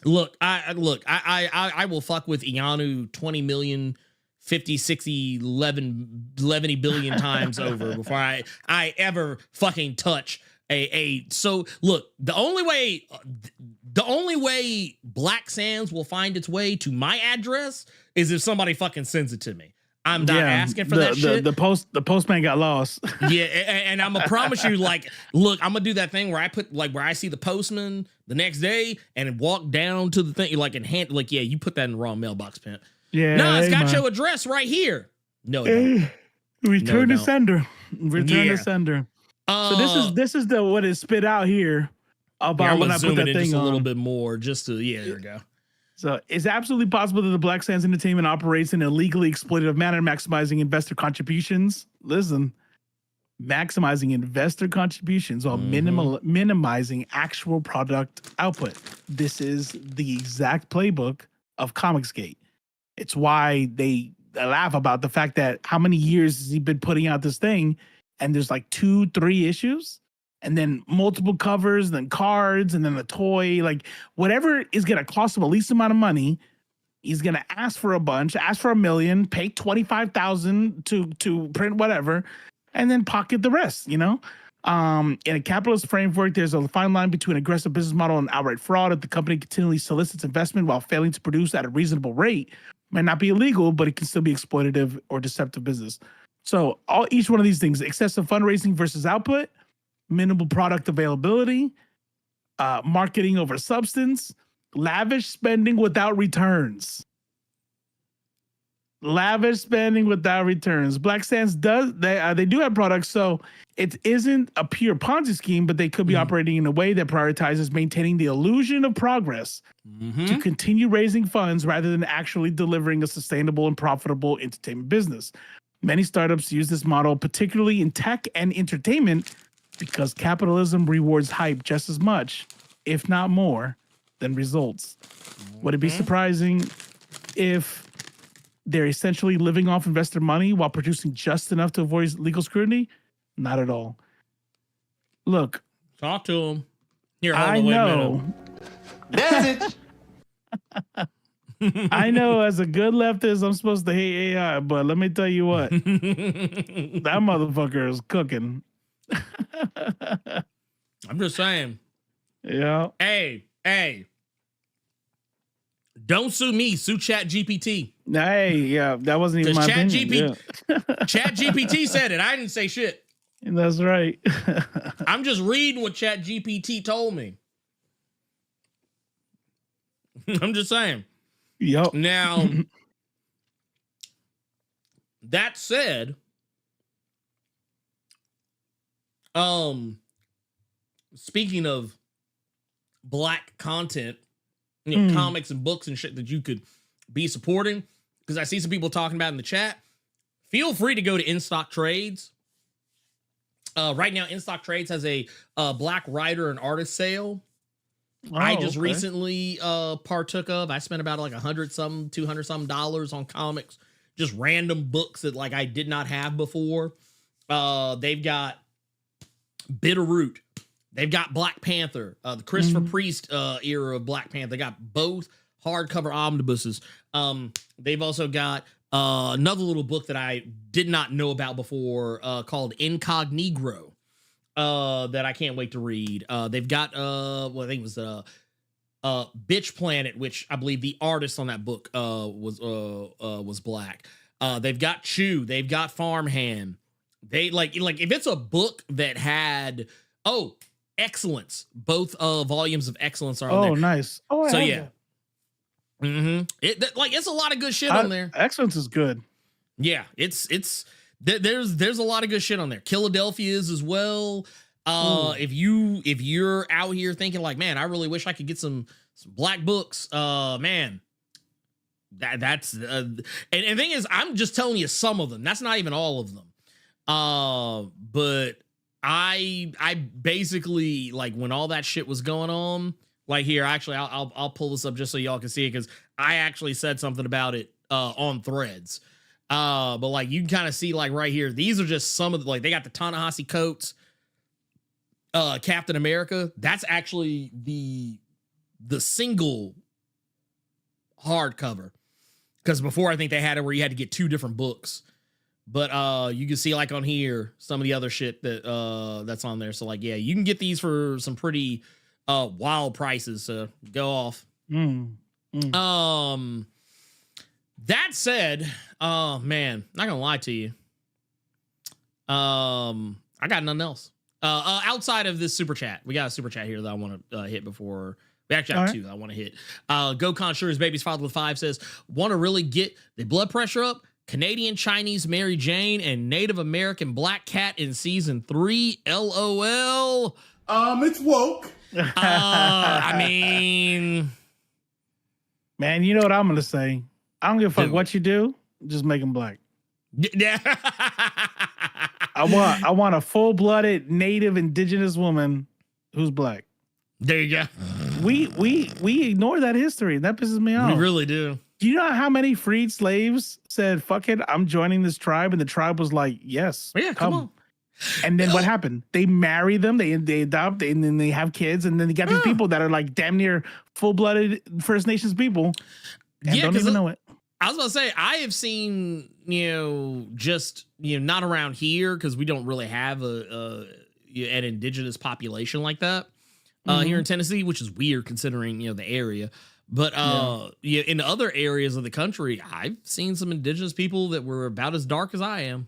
Look, I will fuck with Ianu 20 million, 50, 60, 11 billion times over before I ever fucking touch so look, the only way Black Sands will find its way to my address is if somebody fucking sends it to me. I'm not asking for that shit. The postman got lost. Yeah, and I'm gonna promise you, like, look, I'm gonna do that thing where I put like where I see the postman the next day and walk down to the thing, like, and hand, like, yeah, you put that in the wrong mailbox, Pimp. Yeah, no, it's got your address right here. No, return to sender. Return to sender. So this is what it spit out here about when I put that thing just on. A little bit more, just to there we go. So it's absolutely possible that the Black Sands Entertainment operates in a legally exploitative manner, maximizing investor contributions. Listen, maximizing investor contributions while minimizing actual product output. This is the exact playbook of Comicsgate. It's why they laugh about the fact that how many years has he been putting out this thing, and there's like 2-3 issues. And then multiple covers, then cards, and then a toy, like whatever is going to cost him the least amount of money, he's going to ask for a bunch, ask for $1 million, pay $25,000 to print whatever, and then pocket the rest, In a capitalist framework, there's a fine line between aggressive business model and outright fraud. If the company continually solicits investment while failing to produce at a reasonable rate, it might not be illegal, but it can still be exploitative or deceptive business. So each one of these things, excessive fundraising versus output, minimal product availability, marketing over substance, lavish spending without returns. Lavish spending without returns. Black Sands they do have products, so it isn't a pure Ponzi scheme, but they could be operating in a way that prioritizes maintaining the illusion of progress to continue raising funds rather than actually delivering a sustainable and profitable entertainment business. Many startups use this model, particularly in tech and entertainment, because capitalism rewards hype just as much, if not more, than results. Would it be surprising if they're essentially living off investor money while producing just enough to avoid legal scrutiny? Not at all. Look. Talk to him. Here, I know. Message. I know as a good leftist, I'm supposed to hate AI, but let me tell you what. That motherfucker is cooking. I'm just saying. Yeah. Hey. Don't sue me. Sue ChatGPT. Hey, yeah, that wasn't even my opinion. ChatGPT said it. I didn't say shit. That's right. I'm just reading what ChatGPT told me. I'm just saying. Yep. Now, that said, speaking of black content, comics and books and shit that you could be supporting, because I see some people talking about in the chat, feel free to go to In Stock Trades. Right now, In Stock Trades has a black writer and artist sale. I just recently partook of. I spent about like $200 on comics, just random books that like I did not have before. They've got Bitterroot. They've got Black Panther, the Christopher Priest era of Black Panther. They got both hardcover omnibuses. They've also got another little book that I did not know about before called Incognegro that I can't wait to read. They've got, I think it was Bitch Planet, which I believe the artist on that book was black. They've got Chew. They've got Farmhand. They like if it's a book that had Excellence. Both volumes of Excellence are on there. Oh, nice. Oh, so yeah. It's a lot of good shit on there. Excellence is good. Yeah, there's a lot of good shit on there. Philadelphia is as well. If you're out here thinking like, man, I really wish I could get some black books. Man, that's and the thing is, I'm just telling you some of them. That's not even all of them. But I basically, like, when all that shit was going on, like, here, actually, I'll pull this up just so y'all can see it, because I actually said something about it on Threads. But like, you can kind of see, like, right here, these are just some of the, like, they got the Ta-Nehisi Coates, Captain America. That's actually the single hardcover, because before I think they had it where you had to get 2 different books. But you can see, like, on here some of the other shit that that's on there. So like, yeah, you can get these for some pretty wild prices. So go off. That said, man, not gonna lie to you. I got nothing else. Outside of this super chat, we got a super chat here that I want to hit before. We actually have 2 that I want to hit. Go Conjure his baby's father with 5 says, want to really get the blood pressure up? Canadian Chinese Mary Jane and Native American Black Cat in season 3. LOL. It's woke. I mean, man, you know what I'm gonna say? I don't give a fuck what you do. Just make them black. Yeah. I want a full-blooded Native Indigenous woman who's black. There you go. We ignore that history. That pisses me off. We really do. Do you know how many freed slaves said, fuck it, I'm joining this tribe? And the tribe was like, yes, come on. And then what happened? They marry them, they adopt, and then they have kids. And then you got these people that are like damn near full-blooded First Nations people and don't even know it. I was about to say, I have seen, just, not around here, because we don't really have an indigenous population like that here in Tennessee, which is weird considering, the area. But in other areas of the country, I've seen some indigenous people that were about as dark as I am.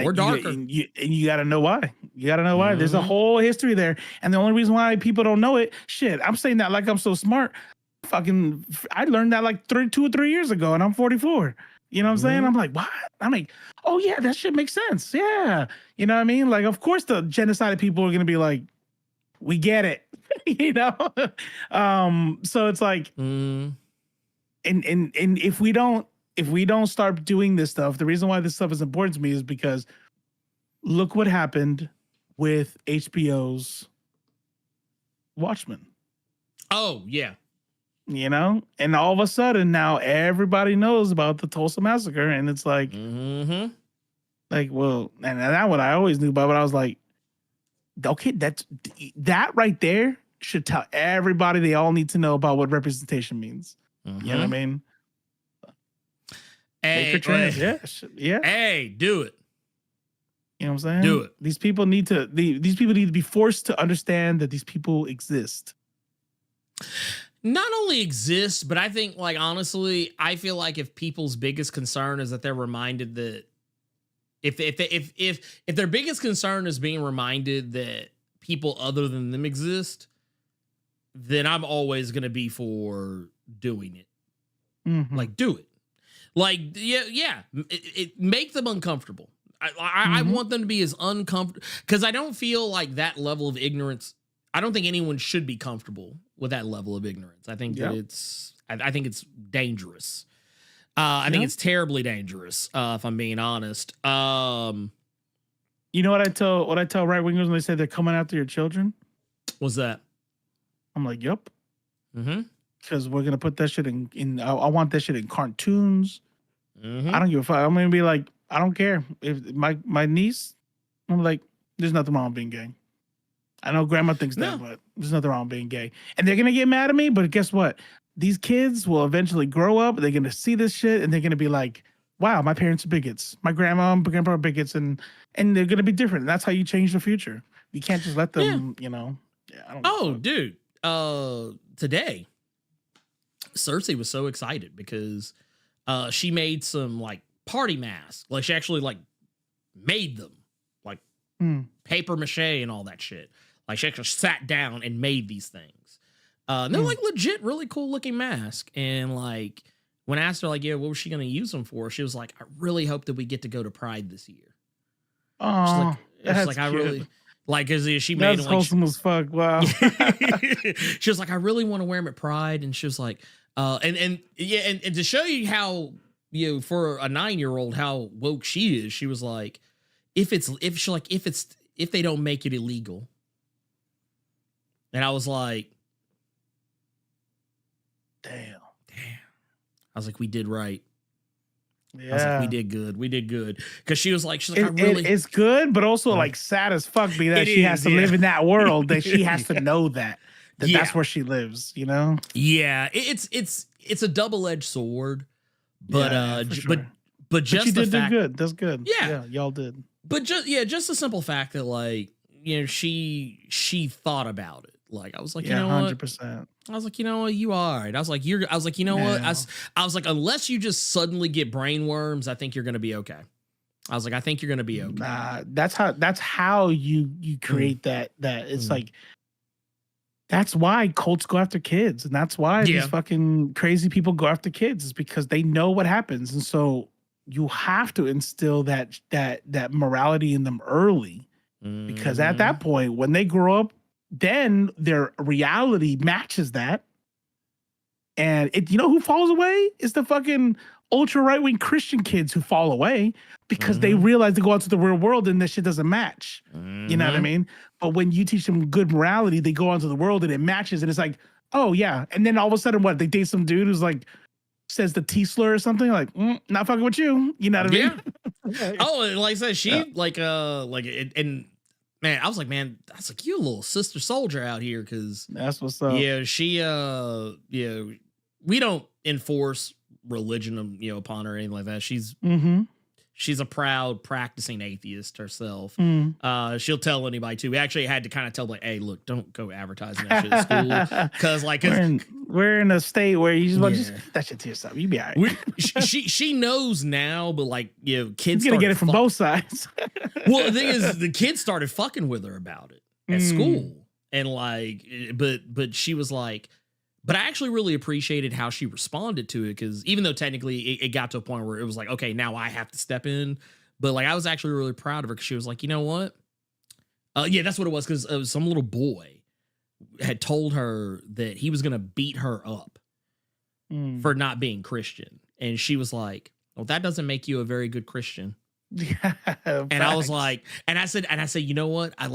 Or darker. And you got to know why. You got to know why. There's a whole history there. And the only reason why people don't know it, I'm saying that like I'm so smart. I learned that like 2 or 3 years ago, and I'm 44. You know what I'm saying? I'm like, what? I'm like, oh yeah, that shit makes sense. Yeah. You know what I mean? Like, of course the genocidal people are going to be like, we get it. So it's like, and if we don't start doing this stuff, the reason why this stuff is important to me is because look what happened with HBO's Watchmen. Oh yeah. And all of a sudden now everybody knows about the Tulsa massacre, and it's like, like, well, and that one I always knew about, but I was like, okay, that right there should tell everybody they all need to know about what representation means. You know what I mean? Hey, yeah. Hey, do it. You know what I'm saying? Do it. These people need to be forced to understand that these people exist. Not only exist, but I think, like, honestly, I feel like if people's biggest concern is that they're reminded that if their biggest concern is being reminded that people other than them exist, then I'm always going to be for doing it. Like, do it. Like, yeah. It make them uncomfortable. I want them to be as uncomfortable, because I don't feel like that level of ignorance. I don't think anyone should be comfortable with that level of ignorance. I think that I think it's dangerous. I think it's terribly dangerous, if I'm being honest. You know what I tell right wingers when they say they're coming after your children? What's that? I'm like, yep. Because we're gonna put that shit in. I want that shit in cartoons. I don't give a fuck. I'm gonna be like, I don't care if my niece. I'm like, there's nothing wrong with being gay. I know grandma thinks that, but there's nothing wrong with being gay. And they're gonna get mad at me, but guess what? These kids will eventually grow up. They're gonna see this shit, and they're gonna be like, "Wow, my parents are bigots. My grandma and grandpa are bigots," and they're gonna be different. And that's how you change the future. You can't just let them, I don't know. Dude. Today, Cersei was so excited because she made some like party masks. Like she actually like made them, like paper mache and all that shit. Like she actually sat down and made these things. They're like legit, really cool looking mask. And like when I asked her, like, yeah, what was she gonna use them for? She was like, I really hope that we get to go to Pride this year. Oh, she's like, I really like, cause she made that's them, like, wholesome as fuck. Wow. She was like, I really want to wear them at Pride, and she was like, and to show you how, you know, for a 9-year-old how woke she is, she was like, if they don't make it illegal, and I was like, damn. I was like, we did right. Yeah, I was like, we did good. Because she's like, I really, it's good, but also like sad as fuck because she has to live in that world, that she has to know that's where she lives, you know? Yeah, it's a double-edged sword, but sure. but just you the did fact, do good. That's good. Yeah, y'all did. But just the simple fact that, like, you know, she thought about it. Like, I was like, you know 100%. what? I was like, you know what? You are all right. I was like, you know what? I was like, unless you just suddenly get brain worms, I think you're gonna be okay. I was like, I think you're gonna be okay. Nah, that's how you create that it's like, that's why cults go after kids, and that's why these fucking crazy people go after kids, is because they know what happens, and so you have to instill that morality in them early, because at that point, when they grow up, then their reality matches that. And you know who falls away? It's the fucking ultra right-wing Christian kids who fall away because they realize they go out to the real world and this shit doesn't match. You know what I mean? But when you teach them good morality, they go out to the world and it matches, and it's like, oh yeah. And then all of a sudden, what, they date some dude who's like, says the T slur or something, like, not fucking with you. You know what I mean? Yeah. Oh, and like I said, she and man, I was like, you a little sister soldier out here, because that's what's up. Yeah, she we don't enforce religion, you know, upon her or anything like that. She's a proud practicing atheist herself. She'll tell anybody too. We actually had to kind of tell, like, hey, look, don't go advertising that shit at school, because like we're in a state where you just keep that shit to yourself. You be all right. she knows now, but like, you know, kids gonna get it from both sides. Well, the thing is, the kids started fucking with her about it at school, and like, but she was like, but I actually really appreciated how she responded to it, because even though technically it got to a point where it was like, okay, now I have to step in, but like, I was actually really proud of her, because she was like, you know what? Yeah, that's what it was, because some little boy had told her that he was gonna beat her up for not being Christian, and she was like, well, that doesn't make you a very good Christian. Yeah, and I was like, and I said, you know what? I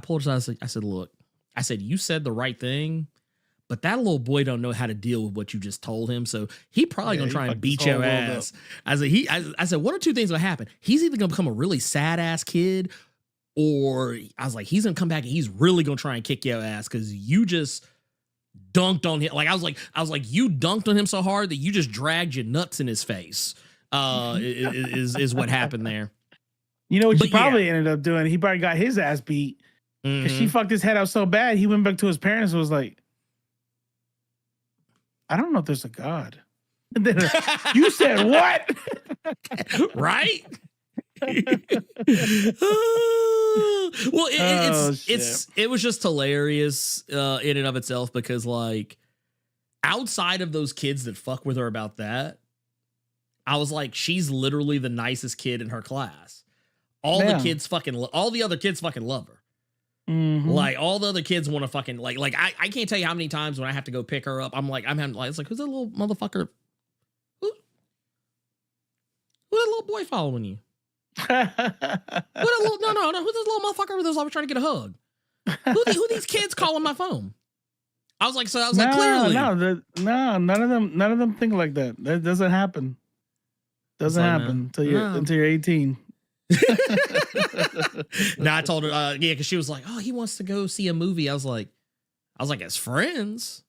pulled her aside. I said, look, I said, you said the right thing, but that little boy don't know how to deal with what you just told him, so he probably gonna try and beat your ass. I said, one or two things will happen. He's either gonna become a really sad ass kid, or I was like, he's gonna come back and he's really gonna try and kick your ass, because you just dunked on him. Like, I was like, you dunked on him so hard that you just dragged your nuts in his face. Is what happened there. You know what you probably ended up doing? He probably got his ass beat, because she fucked his head up so bad, he went back to his parents and was like, I don't know if there's a God. And then, you said what? Right? Well, it was just hilarious in and of itself, because like, outside of those kids that fuck with her about that, I was like, she's literally the nicest kid in her class. All the other kids fucking love her. Like, all the other kids want to fucking like I can't tell you how many times when I have to go pick her up, it's like, who's that little motherfucker? Who's that little boy following you? Who's this little motherfucker who's always trying to get a hug? Who these kids calling my phone? I was like, clearly. None of them think like that. That doesn't happen. Doesn't happen until you're 18. I told her, because she was like, oh, he wants to go see a movie. I was like, as friends.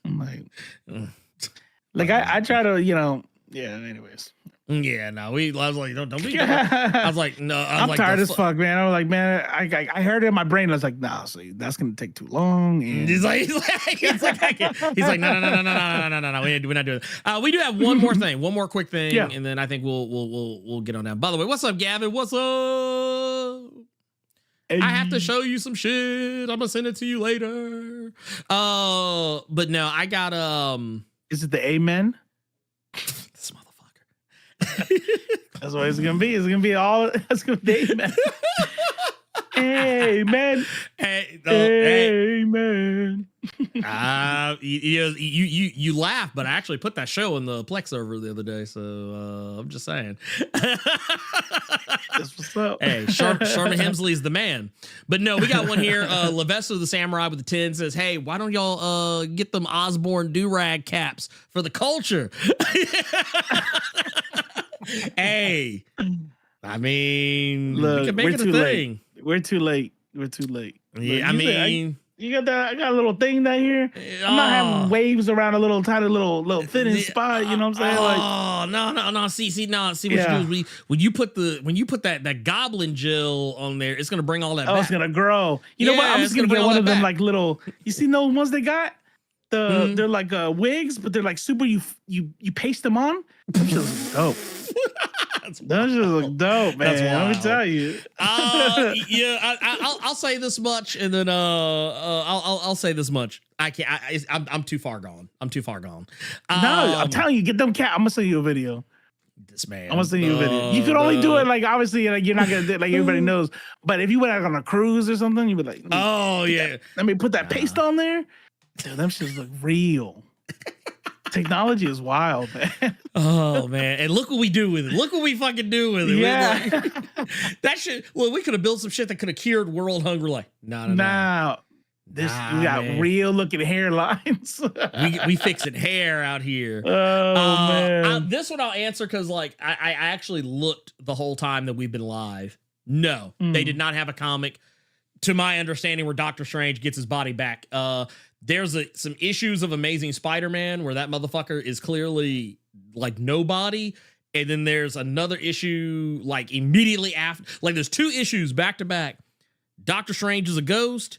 I'm like, I try to, anyways. Yeah, no, I was like, don't be. I was like, no, I'm like, tired as fuck, man. I was like, man, I heard it in my brain. I was like, nah, so that's gonna take too long. And he's like, no. We're not doing it. We do have one more thing, one more quick thing, and then I think we'll get on down. By the way, what's up, Gavin? What's up? Hey. I have to show you some shit. I'm gonna send it to you later. But no, I got Is it the Amen? This motherfucker. That's what it's gonna be. It's gonna be all. It's gonna be Amen. Amen. Amen. You laugh, but I actually put that show in the Plex server the other day, so I'm just saying. That's what's up. Hey, Sherman Hemsley's the man. But no, we got one here. Levesso the Samurai with the 10 says, hey, why don't y'all get them Osborne do-rag caps for the culture? Hey, I mean, look, we can make it a thing. Late. We're too late. Yeah, look, you got that. I got a little thing down here. I'm not having waves around a little tiny little thinning spot. You know what I'm saying? No. See what you do is when you put that goblin gel on there, it's gonna bring all that. Oh, back. It's gonna grow. You know what? I'm just gonna get one of them like little. You see those ones they got? They're like wigs, but they're like super. You paste them on. That just dope. That just look dope, man. Let me tell you. I'll say this much, and then I'll say this much. I can't. I'm too far gone. No, I'm telling you, get them cat. I'm gonna send you a video. This man. I'm gonna send you a video. You could only do it like obviously like you're not gonna do it like everybody knows. But if you went out on a cruise or something, you'd be like, let me put that paste on there. Dude, them shits look real. Technology is wild, man. Oh man, and look what we do with it. Look what we fucking do with it. Yeah, that shit. Well, we could have built some shit that could have cured world hunger. Like, no. We got real looking hairlines. we fixing hair out here. Oh man, this one I'll answer because like I actually looked the whole time that we've been live. No, they did not have a comic, to my understanding, where Doctor Strange gets his body back. There's some issues of Amazing Spider-Man where that motherfucker is clearly like nobody. And then there's another issue like immediately after. Like there's two issues back to back. Doctor Strange is a ghost.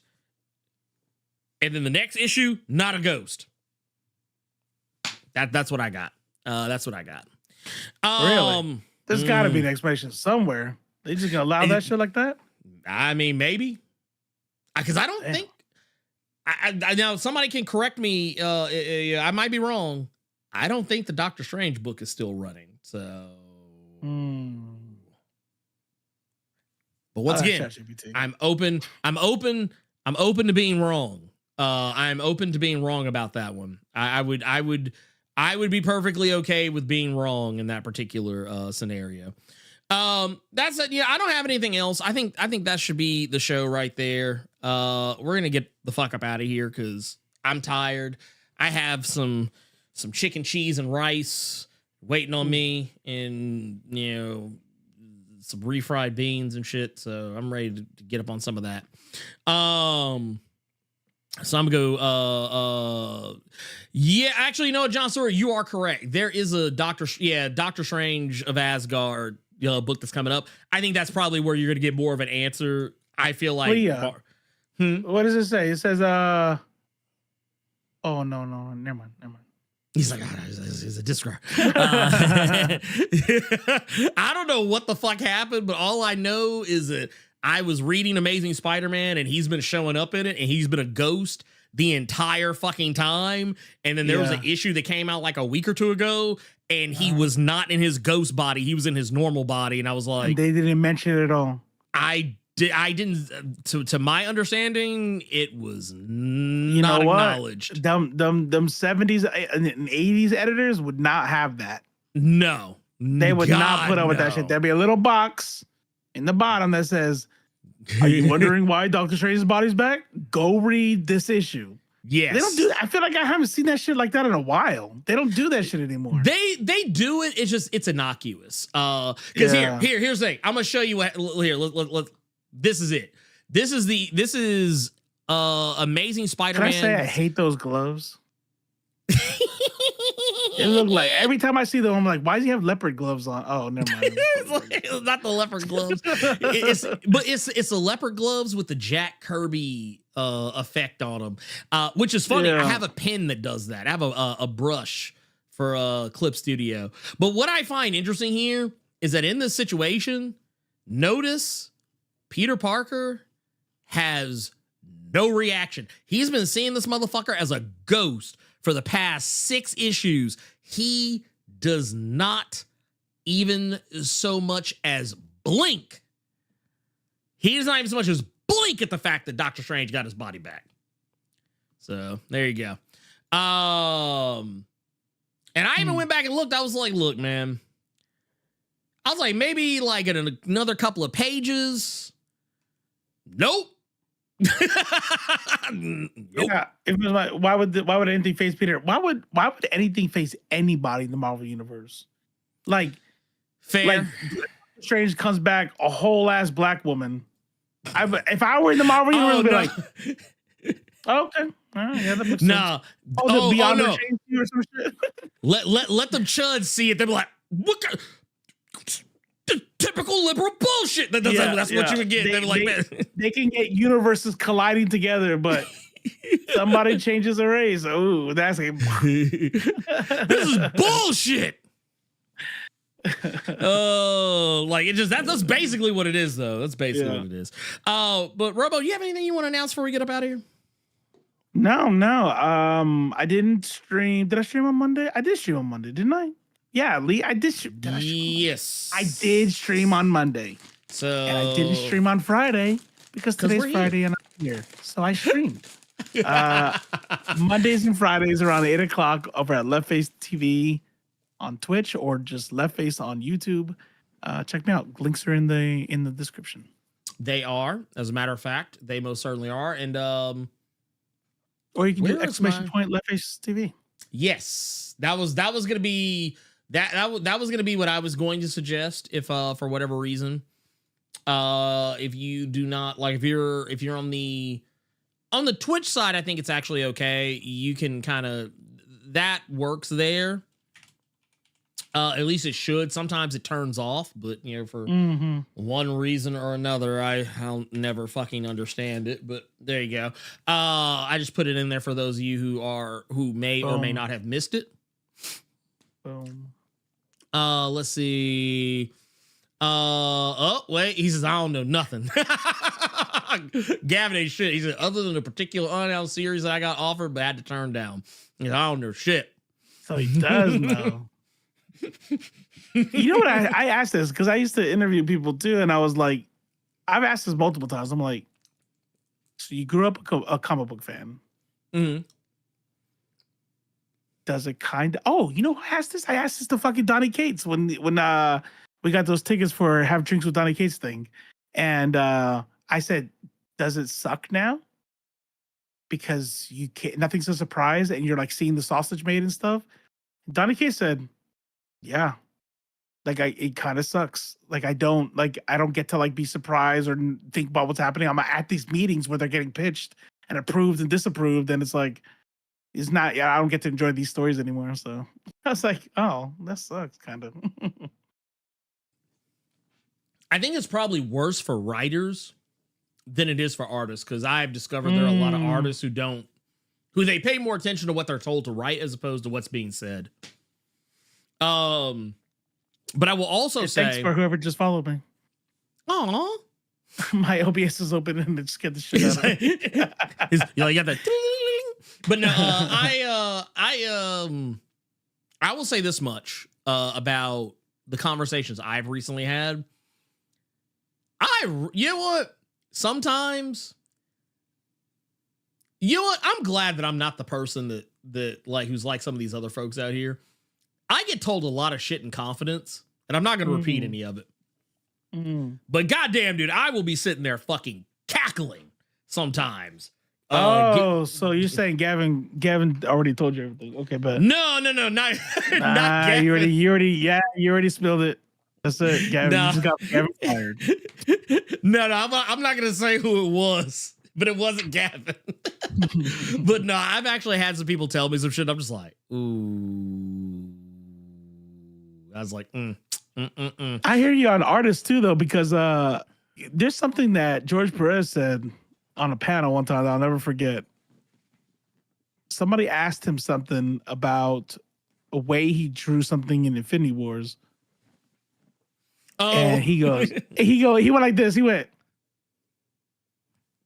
And then the next issue, not a ghost. That's what I got. Really? There's got to be an explanation somewhere. They just gonna allow that shit like that? I mean, maybe. Because I don't think. I now somebody can correct me. I might be wrong. I don't think the Doctor Strange book is still running. So, but once again, I'm open to being wrong. I'm open to being wrong about that one. I would be perfectly okay with being wrong in that particular scenario. That's it. Yeah, I don't have anything else. I think that should be the show right there. We're gonna get the fuck up out of here because I'm tired. I have some chicken, cheese, and rice waiting on me, and some refried beans and shit. So I'm ready to get up on some of that. So I'm gonna go. Yeah, actually, you know what, John Stewart, you are correct. There is a Doctor Strange of Asgard book that's coming up. I think that's probably where you're gonna get more of an answer. I feel like. What does it say? It says, oh no, never mind. He's like, he's a discard. I don't know what the fuck happened, but all I know is that I was reading Amazing Spider-Man and he's been showing up in it and he's been a ghost the entire fucking time. And then there was an issue that came out like a week or two ago and he was not in his ghost body. He was in his normal body. And I was like, and they didn't mention it at all. I didn't, to my understanding, it was not acknowledged. Them 70s and 80s editors would not have that. No. They would not put up with that shit. There'd be a little box in the bottom that says, are you wondering why Doctor Strange's body's back? Go read this issue. Yes. They don't do that. I feel like I haven't seen that shit like that in a while. They don't do that shit anymore. They do it. It's innocuous. Because here's the thing. I'm gonna show you here. This is it. This is Amazing Spider-Man. Can I say I hate those gloves? It looked like every time I see them, I'm like, why does he have leopard gloves on? Oh, never mind. It's not the leopard gloves. It's the leopard gloves with the Jack Kirby effect on them, which is funny. Yeah. I have a pen that does that. I have a brush for Clip Studio. But what I find interesting here is that in this situation, notice Peter Parker has no reaction. He's been seeing this motherfucker as a ghost for the past 6 issues. He does not even so much as blink. He does not even so much as blink at the fact that Doctor Strange got his body back. So there you go. And I even went back and looked. I was like, look, man. I was like, maybe like in another couple of pages. Nope. Nope. Yeah, it was like, why would anything face Peter? Why would anything face anybody in the Marvel universe? Like, fair. Like Strange comes back a whole ass black woman. If I were in the Marvel universe, I'd be like, okay, yeah, that makes sense. Nah. Beyond no. or some shit. Let them chuds see it. They'll be like, what? The typical liberal bullshit. That's what you would get. They're like, man. They can get universes colliding together, but somebody changes a race. Oh, that's a this is bullshit. Oh, like it just that's basically what it is, though. That's basically what it is. But Robo, you have anything you want to announce before we get up out of here? No. I didn't stream. Did I stream on Monday? I did stream on Monday, didn't I? Yeah, Lee, I did. Yes, I did stream on Monday. So and I didn't stream on Friday because today's Friday and I'm here. So I streamed. Mondays and Fridays around 8 o'clock over at Left Face TV on Twitch or just Left Face on YouTube. Check me out. Links are in the description. They are, as a matter of fact, they most certainly are. And or you can do !point Left Face TV. Yes, that was gonna be that was gonna be what I was going to suggest if for whatever reason, if you do not like if you're on the Twitch side, I think it's actually okay. You can kind of that works there. At least it should. Sometimes it turns off, but you know, for one reason or another, I'll never fucking understand it. But there you go. I just put it in there for those of you who may or may not have missed it. Boom. Let's see. Oh wait, he says I don't know nothing. Gavin ain't shit. He said other than a particular unannounced series that I got offered but had to turn down. He said, I don't know shit. So he does know. You know what? I asked this because I used to interview people too, and I was like, I've asked this multiple times. I'm like, so you grew up a comic book fan? Mm-hmm. Does it kind of? Oh, you know who asked this? I asked this to fucking Donnie Cates when we got those tickets for Have Drinks with Donnie Cates thing, and I said, does it suck now? Because you can't, nothing's a surprise, and you're like seeing the sausage made and stuff. Donnie Cates said, yeah, like it kind of sucks. Like I don't get to like be surprised or think about what's happening. I'm at these meetings where they're getting pitched and approved and disapproved, and it's like it's not. Yeah, I don't get to enjoy these stories anymore. So I was like, oh, that sucks, kind of. I think it's probably worse for writers than it is for artists because I've discovered there are a lot of artists who they pay more attention to what they're told to write as opposed to what's being said. But I will also say thanks for whoever just followed me. Aw. My OBS is open and it just get the shit out of me. You got that. But no, I will say this much about the conversations I've recently had. You know what? Sometimes, you know what? I'm glad that I'm not the person that like who's like some of these other folks out here. I get told a lot of shit in confidence, and I'm not going to repeat any of it. But goddamn, dude, I will be sitting there fucking cackling sometimes. So you're saying Gavin already told you everything? Okay, but no, not Gavin. You already spilled it. That's it, Gavin. Nah. You just got Gavin fired. No, I'm not gonna say who it was, but it wasn't Gavin. But no, I've actually had some people tell me some shit. I'm just like, ooh. I was like, I hear you on artists too, though, because there's something that George Perez said on a panel one time that I'll never forget. Somebody asked him something about a way he drew something in Infinity Wars. Oh, and he went like this. He went,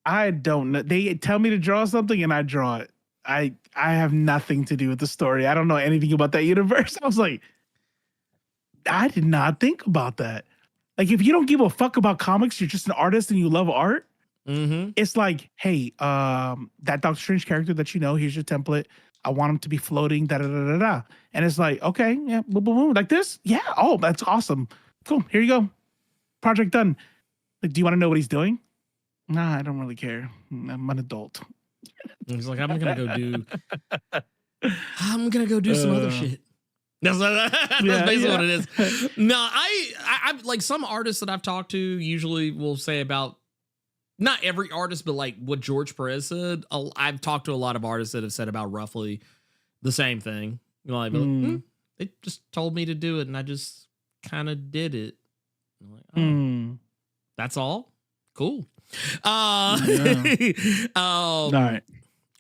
I don't know. They tell me to draw something and I draw it. I have nothing to do with the story. I don't know anything about that universe. I was like, I did not think about that. Like, if you don't give a fuck about comics, you're just an artist and you love art. It's like, hey, that Doctor Strange character that you know, here's your template. I want him to be floating, da da da da da. And it's like, okay, yeah, boom, boom, boom, like this. Yeah, oh, that's awesome. Cool, here you go. Project done. Like, do you want to know what he's doing? Nah, I don't really care. I'm an adult. He's like, I'm gonna go do some other shit. That's basically what it is. No, I like some artists that I've talked to usually will say about, not every artist, but like what George Perez said. I've talked to a lot of artists that have said about roughly the same thing. Like, they just told me to do it, and I just kind of did it. I'm like, oh, that's all? Cool. All right.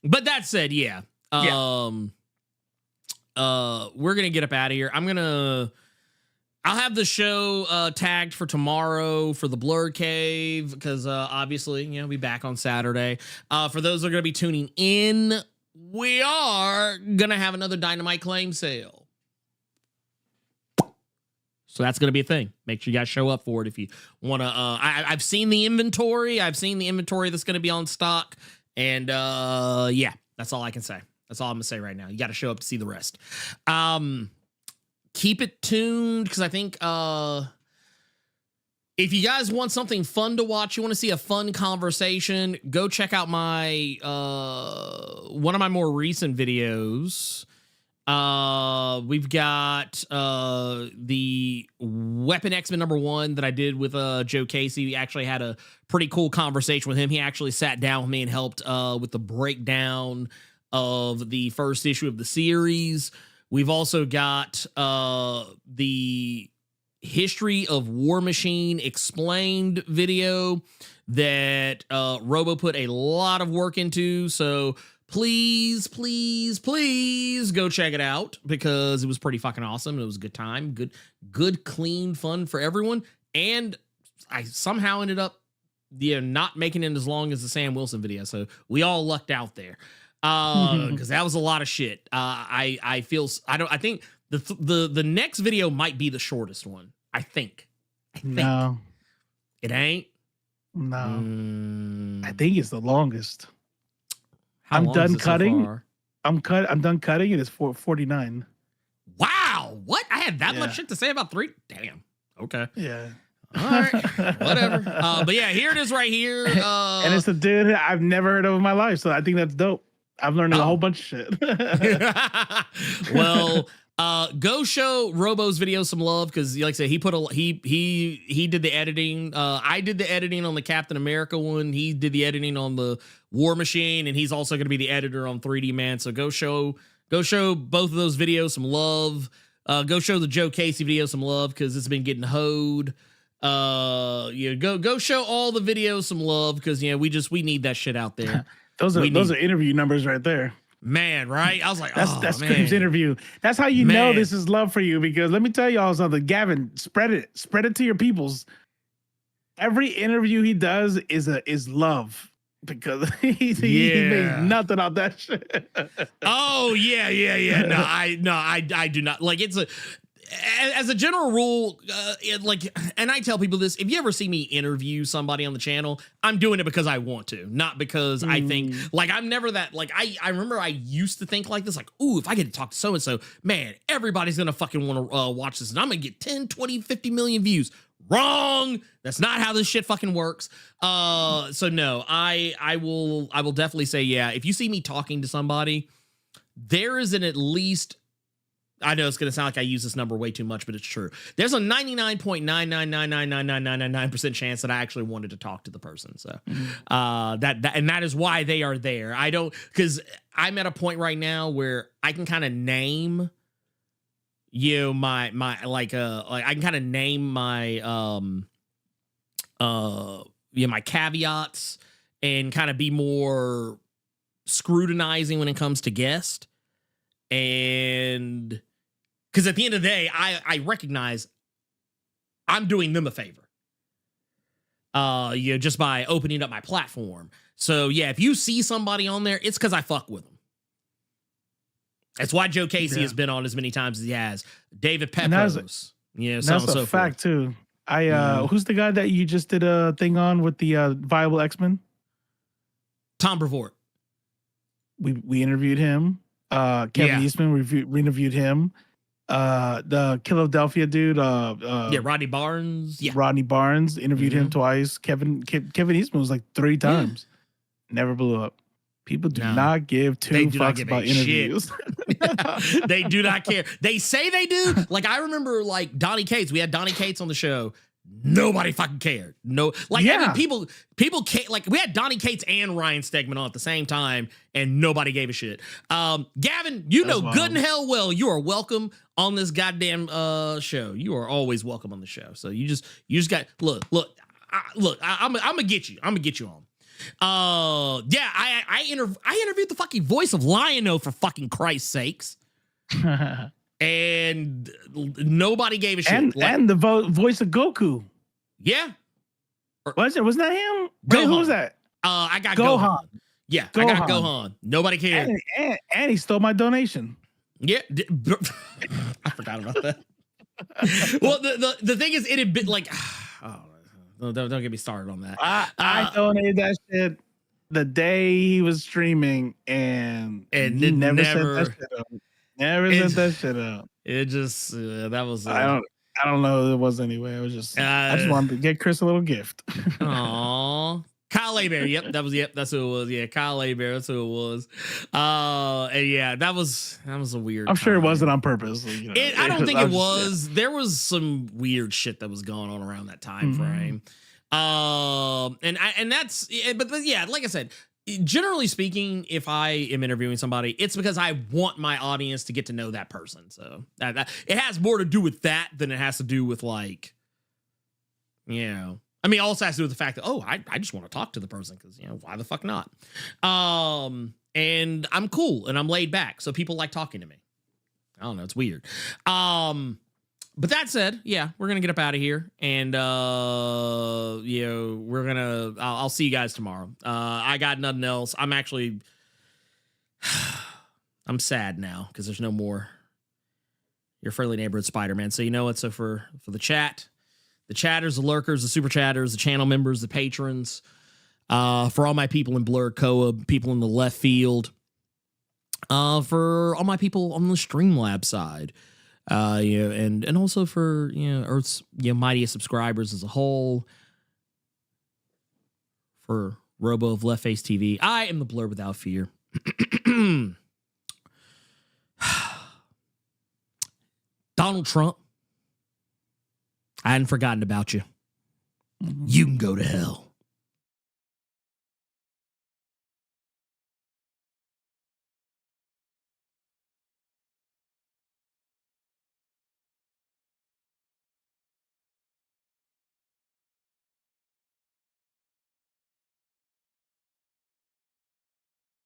But that said, yeah. We're gonna get up out of here. I'll have the show tagged for tomorrow for the Blerd Cave because obviously, we'll be back on Saturday. For those that are gonna be tuning in, we are gonna have another Dynamite claim sale. So that's going to be a thing. Make sure you guys show up for it if you want to. I've seen the inventory. I've seen the inventory that's going to be on stock. And yeah, that's all I can say. That's all I'm going to say right now. You got to show up to see the rest. Keep it tuned because I think if you guys want something fun to watch, you want to see a fun conversation, go check out my one of my more recent videos. We've got the Weapon X-Men #1 that I did with Joe Casey. We actually had a pretty cool conversation with him. He actually sat down with me and helped with the breakdown of the first issue of the series. We've also got the History of War Machine Explained video that Robo put a lot of work into. So please go check it out because it was pretty fucking awesome. It was a good time, good, clean fun for everyone. And I somehow ended up, not making it as long as the Sam Wilson video. So we all lucked out there because that was a lot of shit. I think the next video might be the shortest one. I think. No, it ain't. No, I think it's the longest. I'm done cutting. So I'm done cutting. It is 4:49. Wow, what? I had that much shit to say about 3. Damn. Okay. Yeah. All right. Whatever. But yeah, here it is right here. And it's a dude I've never heard of in my life, so I think that's dope. I've learned a whole bunch of shit. Well, go show Robo's video some love because, like I said, he did the editing. I did the editing on the Captain America one. He did the editing on the War Machine, and he's also going to be the editor on 3D Man. So go show both of those videos some love. Go show the Joe Casey video some love because it's been getting hoed. Go show all the videos some love because we need that shit out there. those are interview numbers right there. Man, right? I was like, that's Scream's interview. That's how you know this is love for you. Because let me tell y'all something, Gavin, spread it to your peoples. Every interview he does is love because he made nothing out that shit. Oh yeah. No, I do not like. It's as a general rule, and I tell people this: if you ever see me interview somebody on the channel, I'm doing it because I want to, not because I think, I'm never that, I remember I used to think like this, ooh, if I get to talk to so-and-so, man, everybody's going to fucking want to watch this and I'm going to get 10, 20, 50 million views. Wrong. That's not how this shit fucking works. So no, I will definitely say, yeah, if you see me talking to somebody, there is at least, I know it's going to sound like I use this number way too much, but it's true. There's a 99.9999999% chance that I actually wanted to talk to the person. So that is why they are there. Because I'm at a point right now where I can kind of name, my like I can kind of name my my caveats and kind of be more scrutinizing when it comes to guest. And because at the end of the day, I recognize I'm doing them a favor. Just by opening up my platform. So yeah, if you see somebody on there, it's because I fuck with them. That's why Joe Casey has been on as many times as he has. David Pepros, that's a fact too. Who's the guy that you just did a thing on with the Viable X-Men? Tom Brevoort. We interviewed him. Kevin Eastman, we interviewed him. The Philadelphia dude, Rodney Barnes. Yeah, Rodney Barnes interviewed him twice. Kevin Eastman was like 3 times. Never blew up. People do not give two fucks about interviews. They do not care. They say they do. Like I remember, like Donnie Cates. We had Donnie Cates on the show. Nobody fucking cared. No, like I mean, people can't. Like we had Donnie Cates and Ryan Stegman on at the same time, and nobody gave a shit. Gavin, you know good and hell well you are welcome on this goddamn show. You are always welcome on the show. So you just got look. I'm gonna get you. I'm gonna get you on. I interviewed the fucking voice of Lion-O for fucking Christ's sakes. And nobody gave a shit. And the voice of Goku. Yeah. Wasn't that him? Wait, who was that? I got Gohan. Yeah, I got Gohan. Nobody cared. And he stole my donation. Yeah. I forgot about that. Well, the thing is, it had been like, don't get me started on that. I donated that shit the day he was streaming, and he never sent that shit up. Never sent that shit out. It just that was. I don't know who it was anyway. It was just I just wanted to get Chris a little gift. Aww. Kyle Abear. That's who it was. Yeah, Kyle Abear, that's who it was. And yeah, that was a weird. I'm sure it wasn't on purpose. You know, I don't think it was. There was some weird shit that was going on around that time frame. And that's but yeah, like I said, generally speaking, if I am interviewing somebody, it's because I want my audience to get to know that person. So that it has more to do with that than it has to do with like, I mean, it also has to do with the fact that, I just want to talk to the person because, why the fuck not? And I'm cool and I'm laid back. So people like talking to me. I don't know. It's weird. But that said, yeah, we're going to get up out of here. And, I'll see you guys tomorrow. I got nothing else. I'm sad now because there's no more your friendly neighborhood Spider-Man. So you know what? So for the chat, the chatters, the lurkers, the super chatters, the channel members, the patrons, for all my people in Blerd Co-op, people in the left field, for all my people on the Streamlab side, and also for Earth's mightiest subscribers as a whole, for Robo of Left Face TV, I am the Blerd without fear. Donald Trump, I hadn't forgotten about you. You can go to hell.